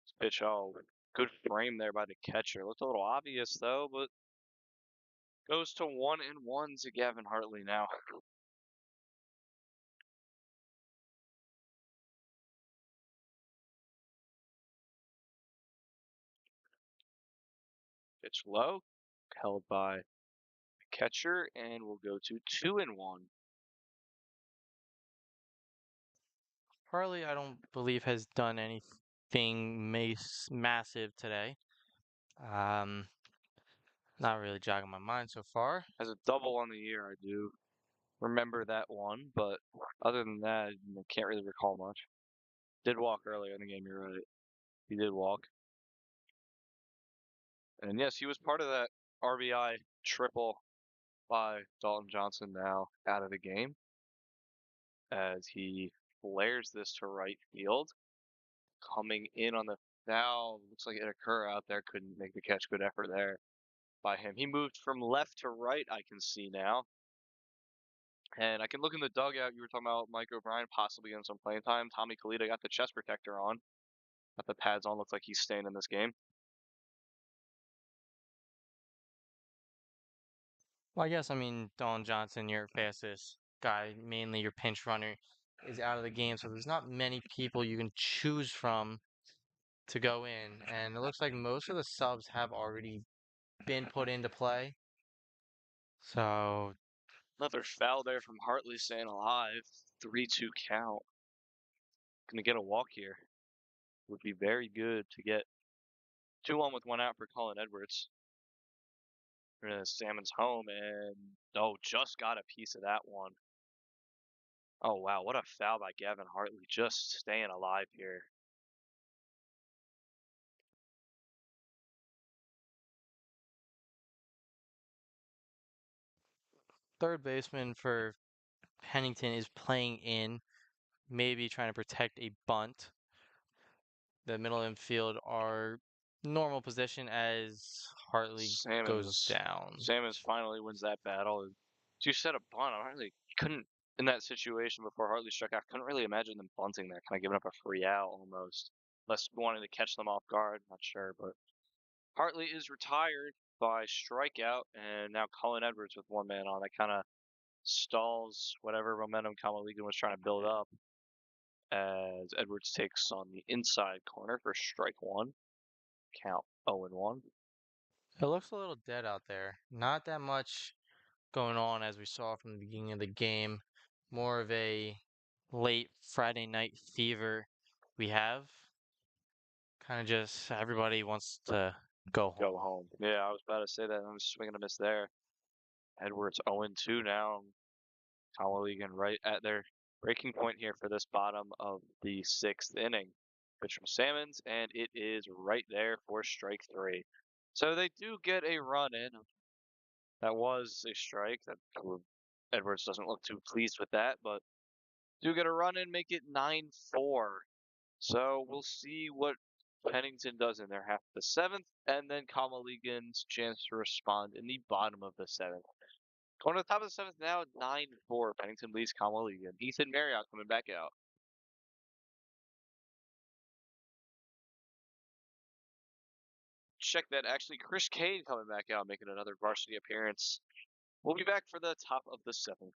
Speaker 1: This pitch, oh, good frame there by the catcher. Looked a little obvious though, but goes to 1-1 to Gavin Hartley now. Pitch low, held by the catcher, and we'll go to 2-1.
Speaker 2: Harley, I don't believe has done anything massive today. Um, Not really jogging my mind so far.
Speaker 1: Has a double on the year, I do remember that one, but other than that, I can't really recall much. Did walk earlier in the game, you're right. He did walk. And yes, he was part of that RBI triple by Dalton Johnson, now out of the game as he flares this to right field. Coming in on the foul, looks like Itakura out there couldn't make the catch. Good effort there by him. He moved from left to right, I can see now. And I can look in the dugout. You were talking about Mike O'Brien possibly getting some playing time. Tommy Kalita got the chest protector on. Got the pads on. Looks like he's staying in this game.
Speaker 2: Well, I guess, I mean, Don Johnson, your fastest guy, mainly your pinch runner, is out of the game, so there's not many people you can choose from to go in. And it looks like most of the subs have already been put into play. So,
Speaker 1: Another foul there from Hartley staying alive. 3-2 count. Gonna get a walk here. Would be very good to get 2-1 with one out for Colin Edwards. Salmon's home and oh, just got a piece of that one. Oh wow, what a foul by Gavin Hartley, just staying alive here.
Speaker 2: third baseman for Pennington is playing in, maybe trying to protect a bunt. The middle infield are normal position as Hartley goes
Speaker 1: Salmon's
Speaker 2: down.
Speaker 1: Salmon's finally wins that battle. You said a bunt. I really couldn't in that situation before Hartley struck out. Couldn't really imagine them bunting there, kind of giving up a free out almost, unless wanting to catch them off guard. Not sure, but Hartley is retired by strikeout, and now Colin Edwards with one man on. That kind of stalls whatever momentum Conwell-Egan was trying to build up as Edwards takes on the inside corner for strike one. Count 0-1.
Speaker 2: It looks a little dead out there. Not that much going on as we saw from the beginning of the game. More of a late Friday night fever we have. Kind of just everybody wants to go
Speaker 1: Go
Speaker 2: home.
Speaker 1: home. Yeah, I was about to say that. I'm swinging a miss there. Edwards 0-2 now. Conwell-Egan right at their breaking point here for this bottom of the sixth inning. Pitch from Salmons, and it is right there for strike three. So they do get a run in. That was a strike. That Edwards doesn't look too pleased with that, but do get a run in, make it 9-4. So we'll see what Pennington does in their half of the seventh, and then Conwell-Egan's chance to respond in the bottom of the seventh. Going to the top of the seventh now, 9-4. Pennington leads Conwell-Egan. Ethan Marriott coming back out. Check that. Actually, Chris Kane coming back out, making another varsity appearance. We'll be back for the top of the seventh.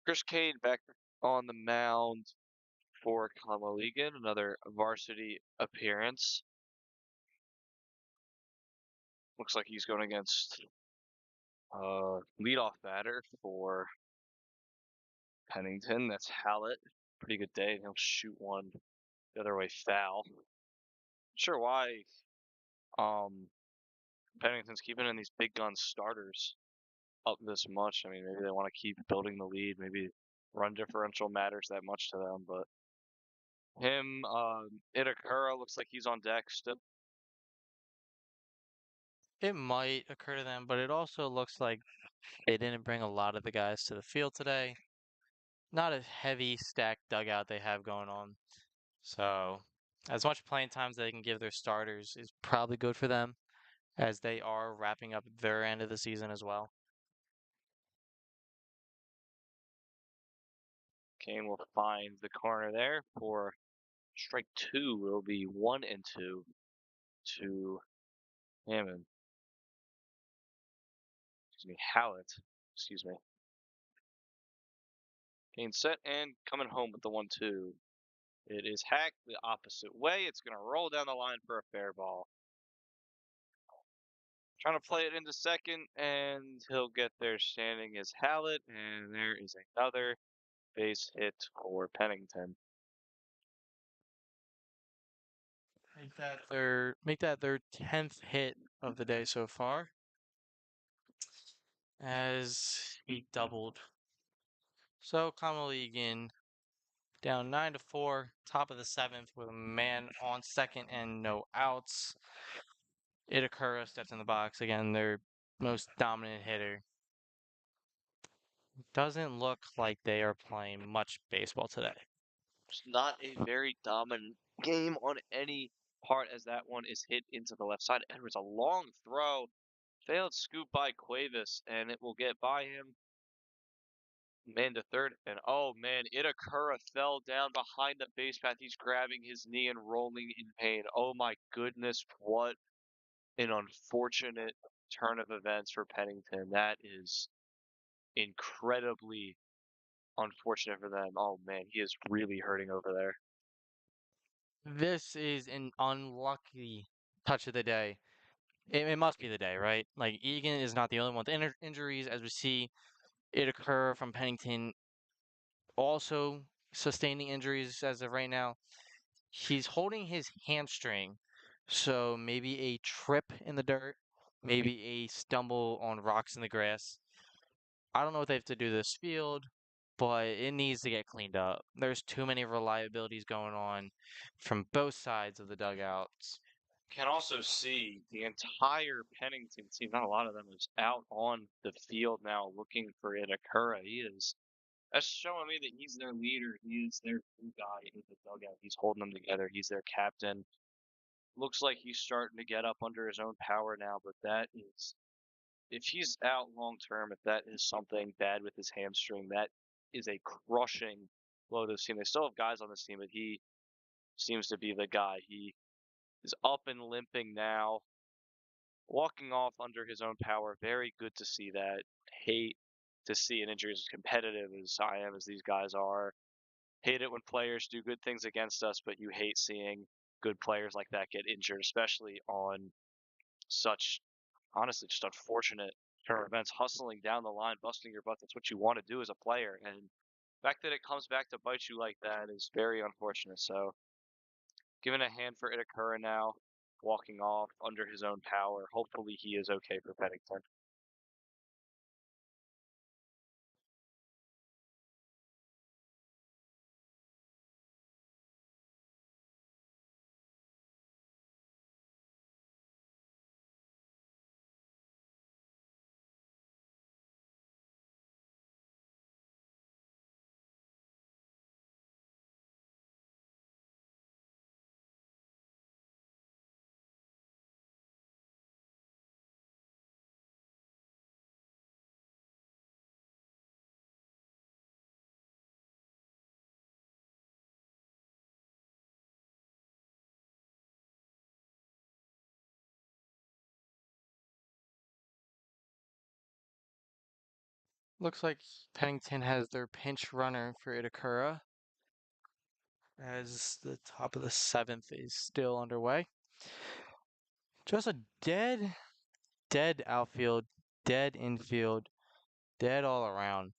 Speaker 1: Chris Cade back on the mound for Conwell-Egan, another varsity appearance. Looks like he's going against leadoff batter for Pennington. That's Hallett. Pretty good day. He'll shoot one the other way foul. Not sure why um, Pennington's keeping in these big gun starters up this much. I mean, maybe they want to keep building the lead. Maybe run differential matters that much to them. But him, Itakura looks like he's on deck still.
Speaker 2: It might occur to them, but it also looks like they didn't bring a lot of the guys to the field today. Not a heavy stacked dugout they have going on. So, as much playing time as they can give their starters is probably good for them, as they are wrapping up their end of the season as well.
Speaker 1: Kane will find the corner there for strike two. Will be 1-2 to Hammond. Excuse me, Hallett. Excuse me. Kane set and coming home with the 1-2. It is hacked the opposite way. It's going to roll down the line for a fair ball. Trying to play it into second, and he'll get there standing as Hallett, and there is another base hit for Pennington.
Speaker 2: Make that their 10th hit of the day so far, as he doubled. So Conwell-Egan down 9-4, top of the seventh with a man on second and no outs. Itakura steps in the box again, their most dominant hitter. Doesn't look like they are playing much baseball today.
Speaker 1: It's not a very dominant game on any part as that one is hit into the left side. Edwards, a long throw, failed scoop by Cuevas, and it will get by him. Man to third, and oh man, Itakura fell down behind the base path. He's grabbing his knee and rolling in pain. Oh my goodness, what an unfortunate turn of events for Pennington. That is incredibly unfortunate for them. Oh man, he is really hurting over there.
Speaker 2: This is an unlucky touch of the day. It must be the day, right? Like, Egan is not the only one with injuries, as we see it occur from Pennington, also sustaining injuries as of right now. He's holding his hamstring, so maybe a trip in the dirt, maybe a stumble on rocks in the grass. I don't know what they have to do to this field, but it needs to get cleaned up. There's too many reliabilities going on from both sides of the dugouts.
Speaker 1: Can also see the entire Pennington team, not a lot of them, is out on the field now looking for Itakura. That's showing me that he's their leader. He is their glue guy in the dugout. He's holding them together. He's their captain. Looks like he's starting to get up under his own power now, but that is, if he's out long term, if that is something bad with his hamstring, that is a crushing blow to the team. They still have guys on this team, but he seems to be the guy. He is up and limping now, walking off under his own power. Very good to see that. Hate to see an injury as competitive as I am, as these guys are. Hate it when players do good things against us, but you hate seeing good players like that get injured, especially on such, honestly, just unfortunate turn events. Hustling down the line, busting your butt. That's what you want to do as a player. And the fact that it comes back to bite you like that is very unfortunate. So, giving a hand for Itakura now, walking off under his own power. Hopefully, he is okay for Pennington.
Speaker 2: looks like Pennington has their pinch runner for Itakura as the top of the seventh is still underway. Just a dead outfield, dead infield, dead all around.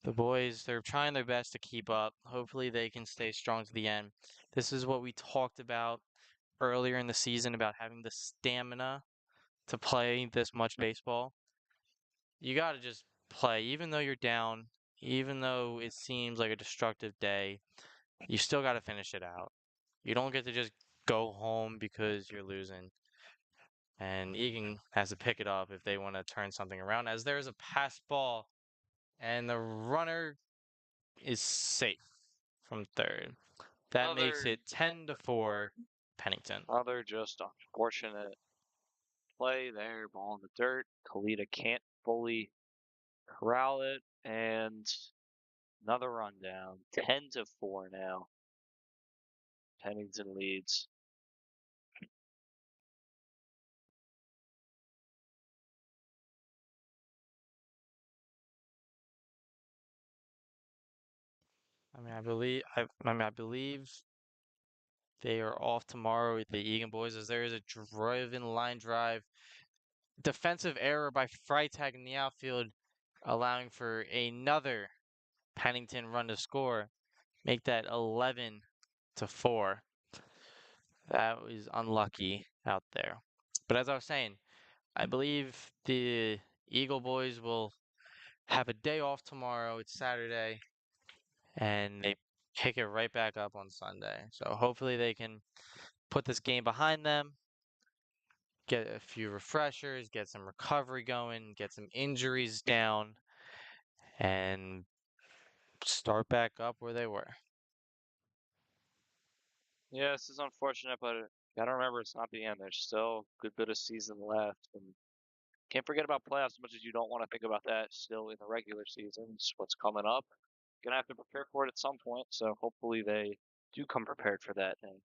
Speaker 2: The boys, they're trying their best to keep up. Hopefully, they can stay strong to the end. This is what we talked about earlier in the season about having the stamina to play this much baseball. You got to just play, even though you're down, even though it seems like a destructive day, you still got to finish it out. You don't get to just go home because you're losing. And Egan has to pick it up if they want to turn something around, as there is a pass ball, and the runner is safe from third. That makes
Speaker 1: Another
Speaker 2: it 10-4 Pennington.
Speaker 1: Another just unfortunate play there. Ball in the dirt. Kalita can't fully corral it, and another run down. 10-4 now. Pennington leads.
Speaker 2: I believe they are off tomorrow with the Egan boys, as there is a driven line drive. Defensive error by Freitag in the outfield, allowing for another Pennington run to score. Make that 11-4. That was unlucky out there. But as I was saying, I believe the Eagle boys will have a day off tomorrow. It's Saturday, and they pick it right back up on Sunday. So hopefully they can put this game behind them, get a few refreshers, get some recovery going, get some injuries down, and start back up where they were.
Speaker 1: Yeah, this is unfortunate, but gotta remember it's not the end. There's still a good bit of season left, and can't forget about playoffs as much as you don't want to think about that still in the regular season. It's what's coming up. Gonna have to prepare for it at some point, so hopefully they do come prepared for that. And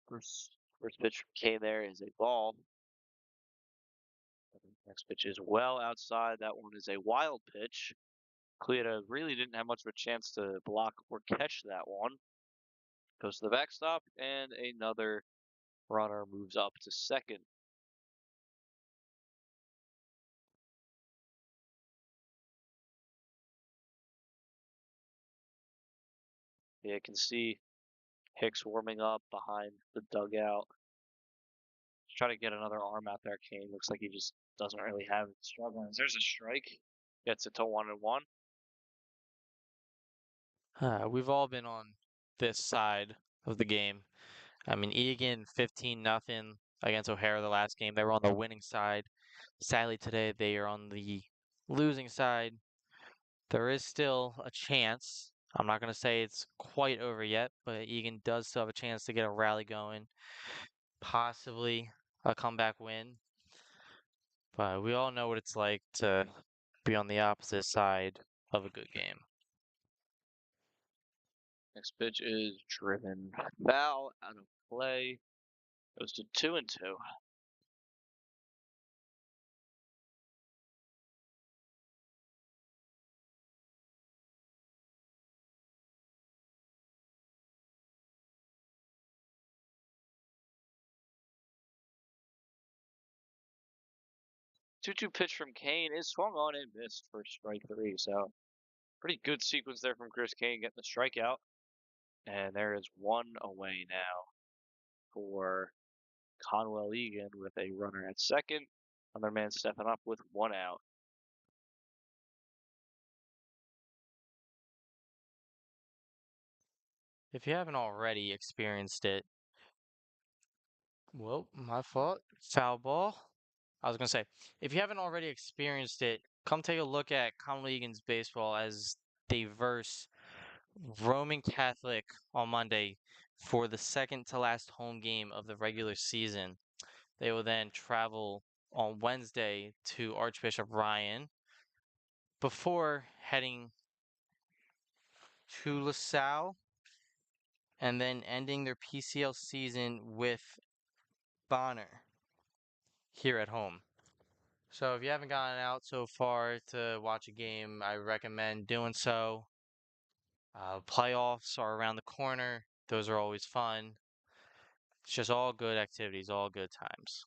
Speaker 1: first pitch from K there is a ball. Next pitch is well outside. That one is a wild pitch. Cleota really didn't have much of a chance to block or catch that one. Goes to the backstop, and another runner moves up to second. Yeah, you can see Hicks warming up behind the dugout. He's trying to get another arm out there. Kane looks like he just doesn't really have it. Struggling. There's a strike. Gets it to 1-1.
Speaker 2: We've all been on this side of the game. I mean, Egan 15-0 against O'Hara the last game. They were on the winning side. Sadly, today they are on the losing side. There is still a chance. I'm not going to say it's quite over yet, but Egan does still have a chance to get a rally going, possibly a comeback win. But we all know what it's like to be on the opposite side of a good game.
Speaker 1: Next pitch is driven foul out of play. Goes to 2-2. 2-2 pitch from Kane is swung on and missed for strike three. So pretty good sequence there from Chris Kane getting the strikeout. And there is one away now for Conwell-Egan with a runner at second. Another man stepping up with one out.
Speaker 2: If you haven't already experienced it, well, my fault. Foul ball. I was gonna say, if you haven't already experienced it, come take a look at Conwell-Egan's baseball as they verse Roman Catholic on Monday for the second to last home game of the regular season. They will then travel on Wednesday to Archbishop Ryan before heading to LaSalle and then ending their PCL season with Bonner here at home. So if you haven't gotten out so far to watch a game, I recommend doing so. Playoffs are around the corner. Those are always fun. It's just all good activities, all good times.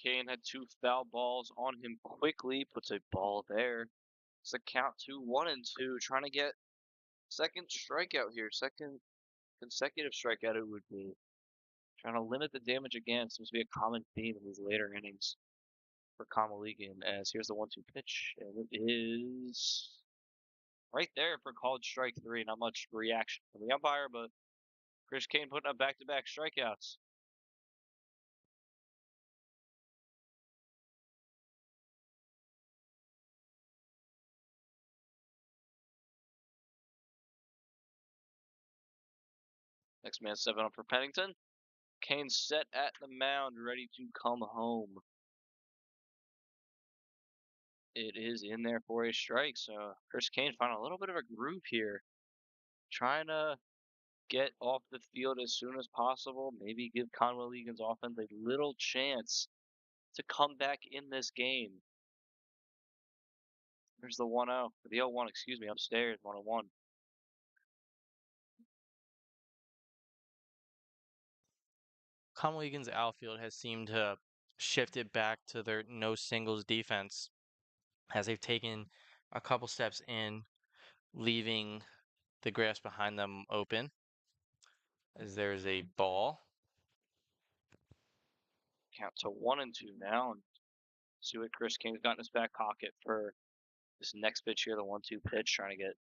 Speaker 1: Kane had two foul balls on him quickly, puts a ball there. It's a count to 1-2, trying to get second strikeout here, second consecutive strikeout it would be. Trying to limit the damage again seems to be a common theme in these later innings for Conwell-Egan. As here's the 1-2 pitch, and it is right there for called strike three. Not much reaction from the umpire, but Chris Kane putting up back-to-back strikeouts. Next man 7 up for Pennington. Kane set at the mound, ready to come home. It is in there for a strike, so Chris Kane found a little bit of a groove here. Trying to get off the field as soon as possible, maybe give Conwell-Egan's offense a little chance to come back in this game. There's the 1-0, the 0-1, excuse me, upstairs, 1-1.
Speaker 2: Conwell-Egan's outfield has seemed to shift it back to their no singles defense as they've taken a couple steps in, leaving the grass behind them open. As there's a ball.
Speaker 1: Count to 1-2 now, and see what Chris Kane's got in his back pocket for this next pitch here, the 1-2 pitch, trying to get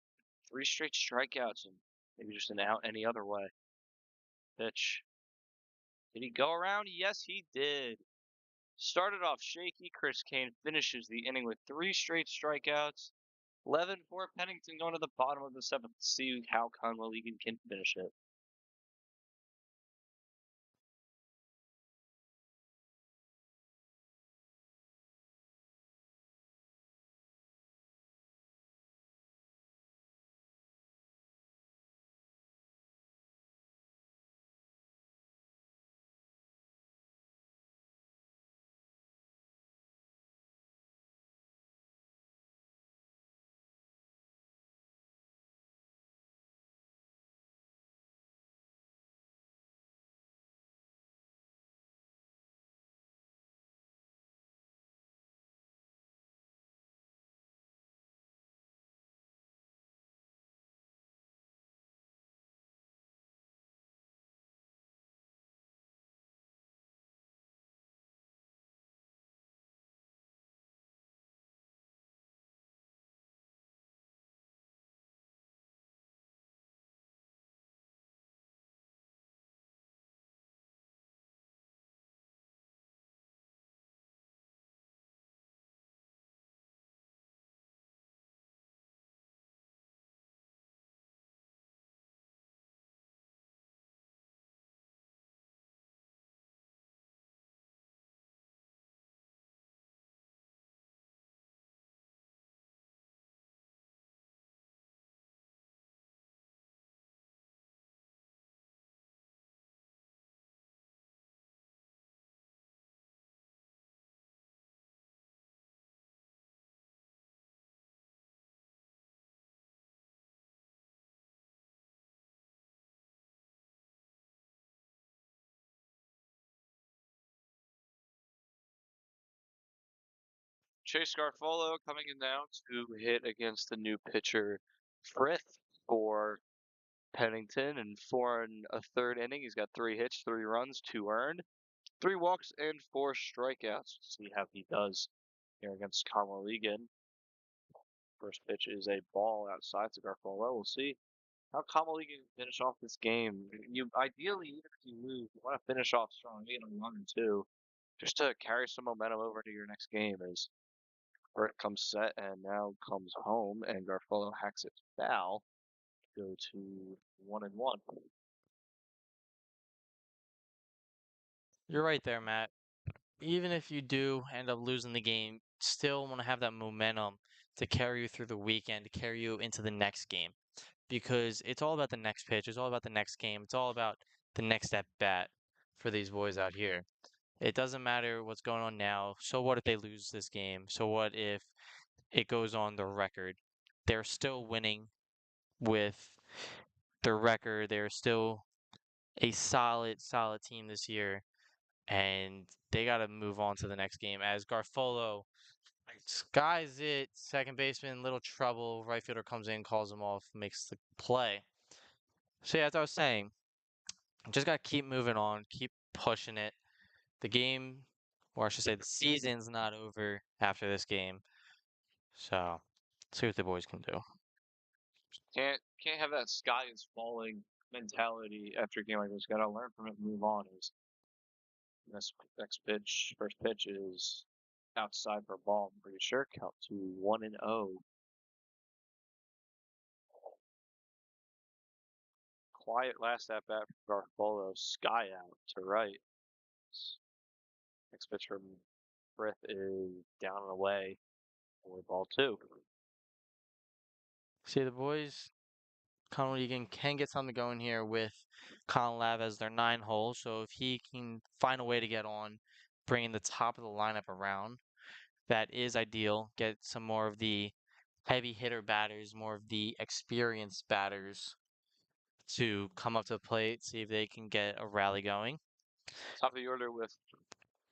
Speaker 1: 3 straight strikeouts and maybe just an out any other way. Pitch. Did he go around? Yes, he did. Started off shaky. Chris Kane finishes the inning with 3 straight strikeouts. 11 for Pennington going to the bottom of the 7th. See how Conwell-Egan can finish it. Chase Garfolo coming in now to hit against the new pitcher Frith for Pennington, and 4 1/3 inning. He's got 3 hits, 3 runs, 2 earned, 3 walks, and 4 strikeouts. See how he does here against Conwell-Egan. First pitch is a ball outside to Garfolo. We'll see how Conwell-Egan can finish off this game. You ideally, even if you lose, you want to finish off strong, maybe in a 1 or 2, just to carry some momentum over to your next game. As Burt comes set and now comes home, and Garfolo hacks it foul. Go to 1-1.
Speaker 2: You're right there, Matt. Even if you do end up losing the game, still want to have that momentum to carry you through the weekend, to carry you into the next game. Because it's all about the next pitch, it's all about the next game, it's all about the next at bat for these boys out here. It doesn't matter what's going on now. So what if they lose this game? So what if it goes on the record? They're still winning with their record. They're still a solid team this year, and they got to move on to the next game. As Garfolo skies it, second baseman, little trouble. Right fielder comes in, calls him off, makes the play. So yeah, as I was saying, just gotta keep moving on, keep pushing it. The game, or I should say, the season's not over after this game. So, see what the boys can do.
Speaker 1: Can't have that sky is falling mentality after a game like this. Got to learn from it and move on. Is next pitch, first pitch is outside for a ball. I'm pretty sure. Count to 1-0. Quiet last at bat for Garfolo. Sky out to right. Next pitch from Frith is down and away for ball two.
Speaker 2: See the boys, Conwell-Egan can get something going here with Colin Lav as their 9 hole. So if he can find a way to get on, bringing the top of the lineup around, that is ideal. Get some more of the heavy hitter batters, more of the experienced batters to come up to the plate, see if they can get a rally going.
Speaker 1: Top of the order with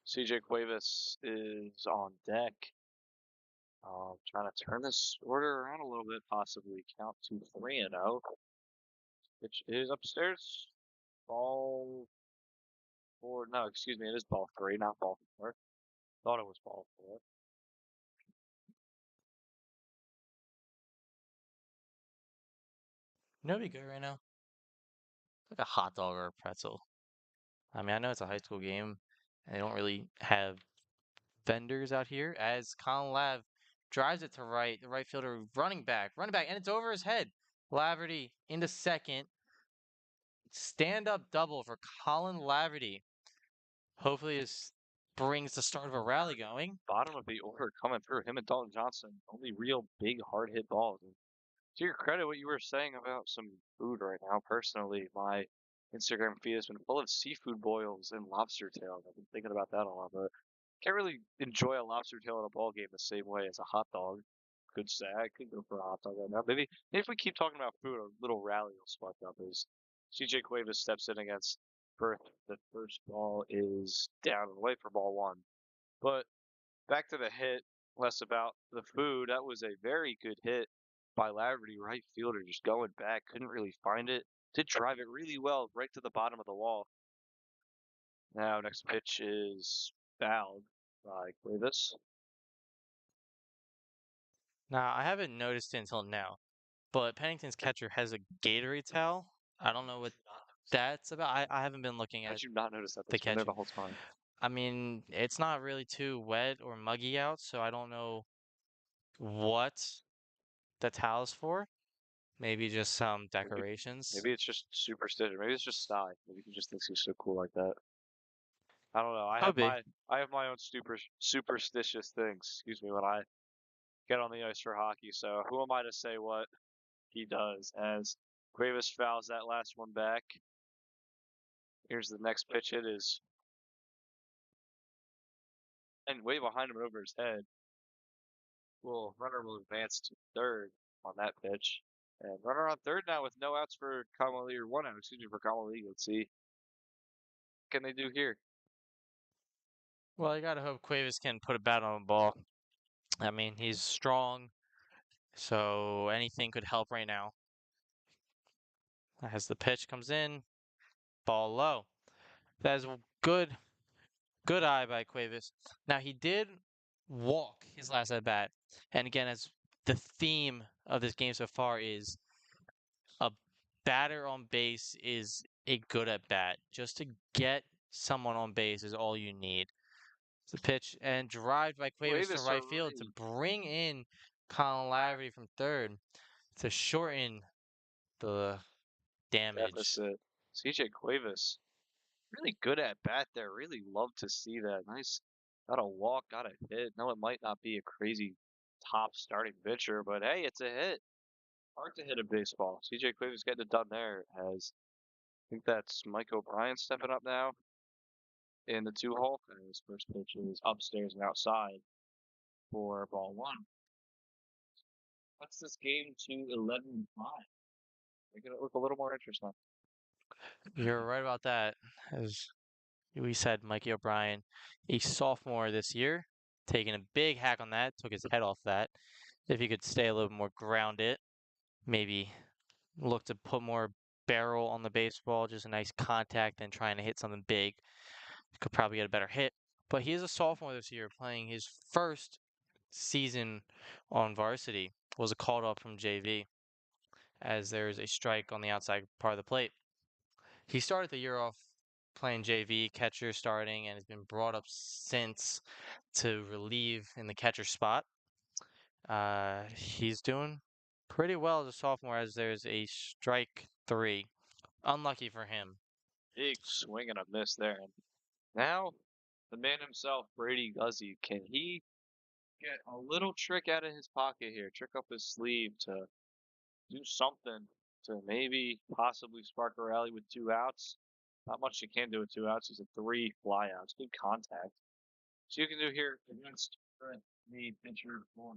Speaker 1: CJ Cuevas is on deck. Trying to turn this order around a little bit, possibly. Count to 3-0. Which is upstairs. Ball four. No, excuse me. It is ball three, not ball four. Thought it was ball four.
Speaker 2: You know what'd be good right now? Like a hot dog or a pretzel. I mean, I know it's a high school game, and they don't really have vendors out here. As Colin Lav drives it to right, the right fielder running back, and it's over his head. Laverty into second. Stand up double for Colin Laverty. Hopefully, this brings the start of a rally going.
Speaker 1: Bottom of the order coming through. Him and Dalton Johnson. Only real big hard hit balls. And to your credit, what you were saying about some food right now, personally, my Instagram feed has been full of seafood boils and lobster tails. I've been thinking about that a lot, but can't really enjoy a lobster tail at a ball game the same way as a hot dog. Could say I could go for a hot dog right now. Maybe if we keep talking about food, a little rally will spark up as CJ Cuevas steps in against Perth. The first ball is down and away for ball one. But back to the hit, less about the food. That was a very good hit by Laverty, right fielder, just going back, couldn't really find it. Did drive it really well right to the bottom of the wall. Now, next pitch is fouled by Cuevas.
Speaker 2: Now, I haven't noticed it until now, but Pennington's catcher has a Gatorade towel. I don't know what that's about. I haven't been looking
Speaker 1: How
Speaker 2: at
Speaker 1: did you not notice that?
Speaker 2: the
Speaker 1: That's been there
Speaker 2: catcher.
Speaker 1: the whole time.
Speaker 2: I mean, it's not really too wet or muggy out, so I don't know what the towel's for. Maybe just some
Speaker 1: Maybe,
Speaker 2: decorations.
Speaker 1: maybe it's just superstition. Maybe it's just Sty. Maybe he just thinks he's so cool like that. I don't know.
Speaker 2: Could be.
Speaker 1: I have my own superstitious things. Excuse me when I get on the ice for hockey. So who am I to say what he does? As Cuevas fouls that last one back. Here's the next pitch. It is and way behind him and over his head. Well, runner will advance to third on that pitch. And runner on third now with no outs for Conwell-Egan, or 1 out, excuse me, for Conwell-Egan. Let's see. What can they do here?
Speaker 2: Well, you gotta hope Cuevas can put a bat on the ball. I mean, he's strong, so anything could help right now. As the pitch comes in, ball low. That is good eye by Cuevas. Now he did walk his last at bat, and again, as the theme of this game so far is a batter on base is a good at bat. Just to get someone on base is all you need. It's a pitch and drive by Cuevas to
Speaker 1: Cuevas
Speaker 2: right field to bring in Colin Laverty from third to shorten the damage.
Speaker 1: deficit. CJ Cuevas, really good at bat there. Really love to see that. Nice. Got a walk, got a hit. No, it might not be a crazy top starting pitcher, but hey, it's a hit. Hard to hit a baseball. CJ Cuevas getting it done there as I think that's Mike O'Brien stepping up now. in the 2-hole. And his first pitch is upstairs and outside for ball one. What's this game to 11-5? Making it look a little more interesting.
Speaker 2: You're right about that. As we said, Mikey O'Brien, a sophomore this year, taking a big hack on that, took his head off that. If he could stay a little more grounded, maybe look to put more barrel on the baseball, just a nice contact and trying to hit something big. Could probably get a better hit. But he is a sophomore this year, playing his first season on varsity. Was a called up from JV, as there's a strike on the outside part of the plate. He started the year off playing JV, catcher starting, and has been brought up since to relieve in the catcher spot. He's doing pretty well as a sophomore, as there's a strike three. Unlucky for him.
Speaker 1: Big swing and a miss there. And now, the man himself, Brady Guzzi, can he get a little trick out of his pocket here? Trick up his sleeve to do something to maybe possibly spark a rally with 2 outs. Not much you can do with 2 outs. He's a 3 flyouts. Good contact. So you can do here against the pitcher for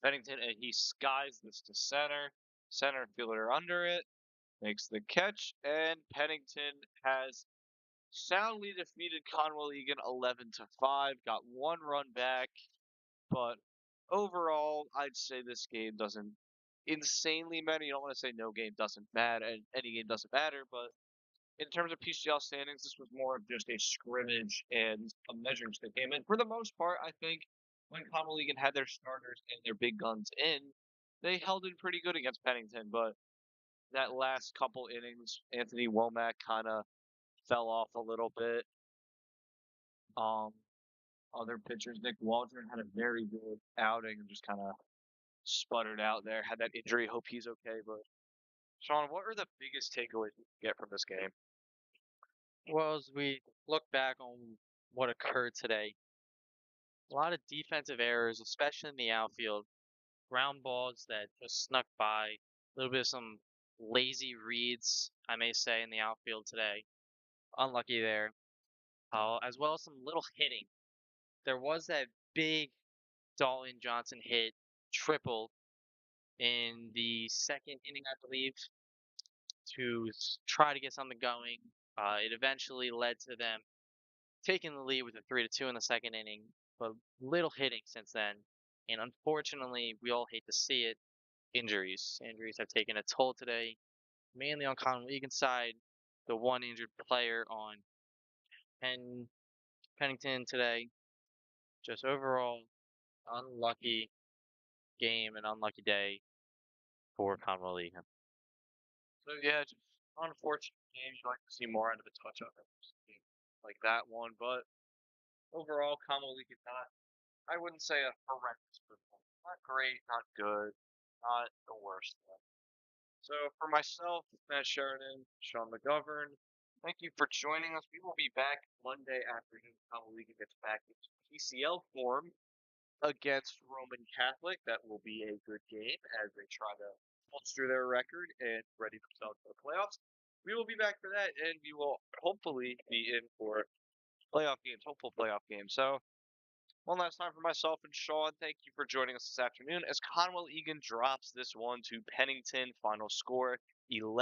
Speaker 1: Bennington, and he skies this to center. Center fielder under it, makes the catch, and Pennington has soundly defeated Conwell-Egan 11-5. Got 1 run back, but overall, I'd say this game doesn't insanely matter. You don't want to say no game doesn't matter, and any game doesn't matter, but in terms of PCL standings, this was more of just a scrimmage and a measuring stick game. And for the most part, I think when Conwell-Egan had their starters and their big guns in, they held in pretty good against Pennington. But that last couple innings, Anthony Womack kind of fell off a little bit. Other pitchers, Nick Waldron had a very good outing and just kind of sputtered out there. Had that injury. Hope he's okay. But Sean, what are the biggest takeaways you can get from this game?
Speaker 2: Well, as we look back on what occurred today, a lot of defensive errors, especially in the outfield, ground balls that just snuck by, a little bit of some lazy reads, I may say, in the outfield today. Unlucky there. As well as some little hitting. There was that big Dalton Johnson hit, triple, in the second inning, I believe, to try to get something going. It eventually led to them taking the lead with a 3-2 in the second inning, but little hitting since then. And unfortunately, we all hate to see it. Injuries. Injuries have taken a toll today, mainly on Conwell-Egan's side. The one injured player on Pennington today. Just overall, unlucky game and unlucky day for Conwell-Egan.
Speaker 1: So yeah, just unfortunate games. You like to see more out of the touch-up like that one, but overall, Conwell-Egan not. I wouldn't say a horrendous performance. Not great, not good, not the worst. So for myself, Matt Sheridan, Sean McGovern, thank you for joining us. We will be back Monday afternoon. Conwell-Egan gets back into PCL form against Roman Catholic. That will be a good game as they try to bolster their record and ready themselves for the playoffs. We will be back for that, and we will hopefully be in for playoff games, hopeful playoff games. So one last time for myself and Sean, thank you for joining us this afternoon as Conwell-Egan drops this one to Pennington. Final score 11.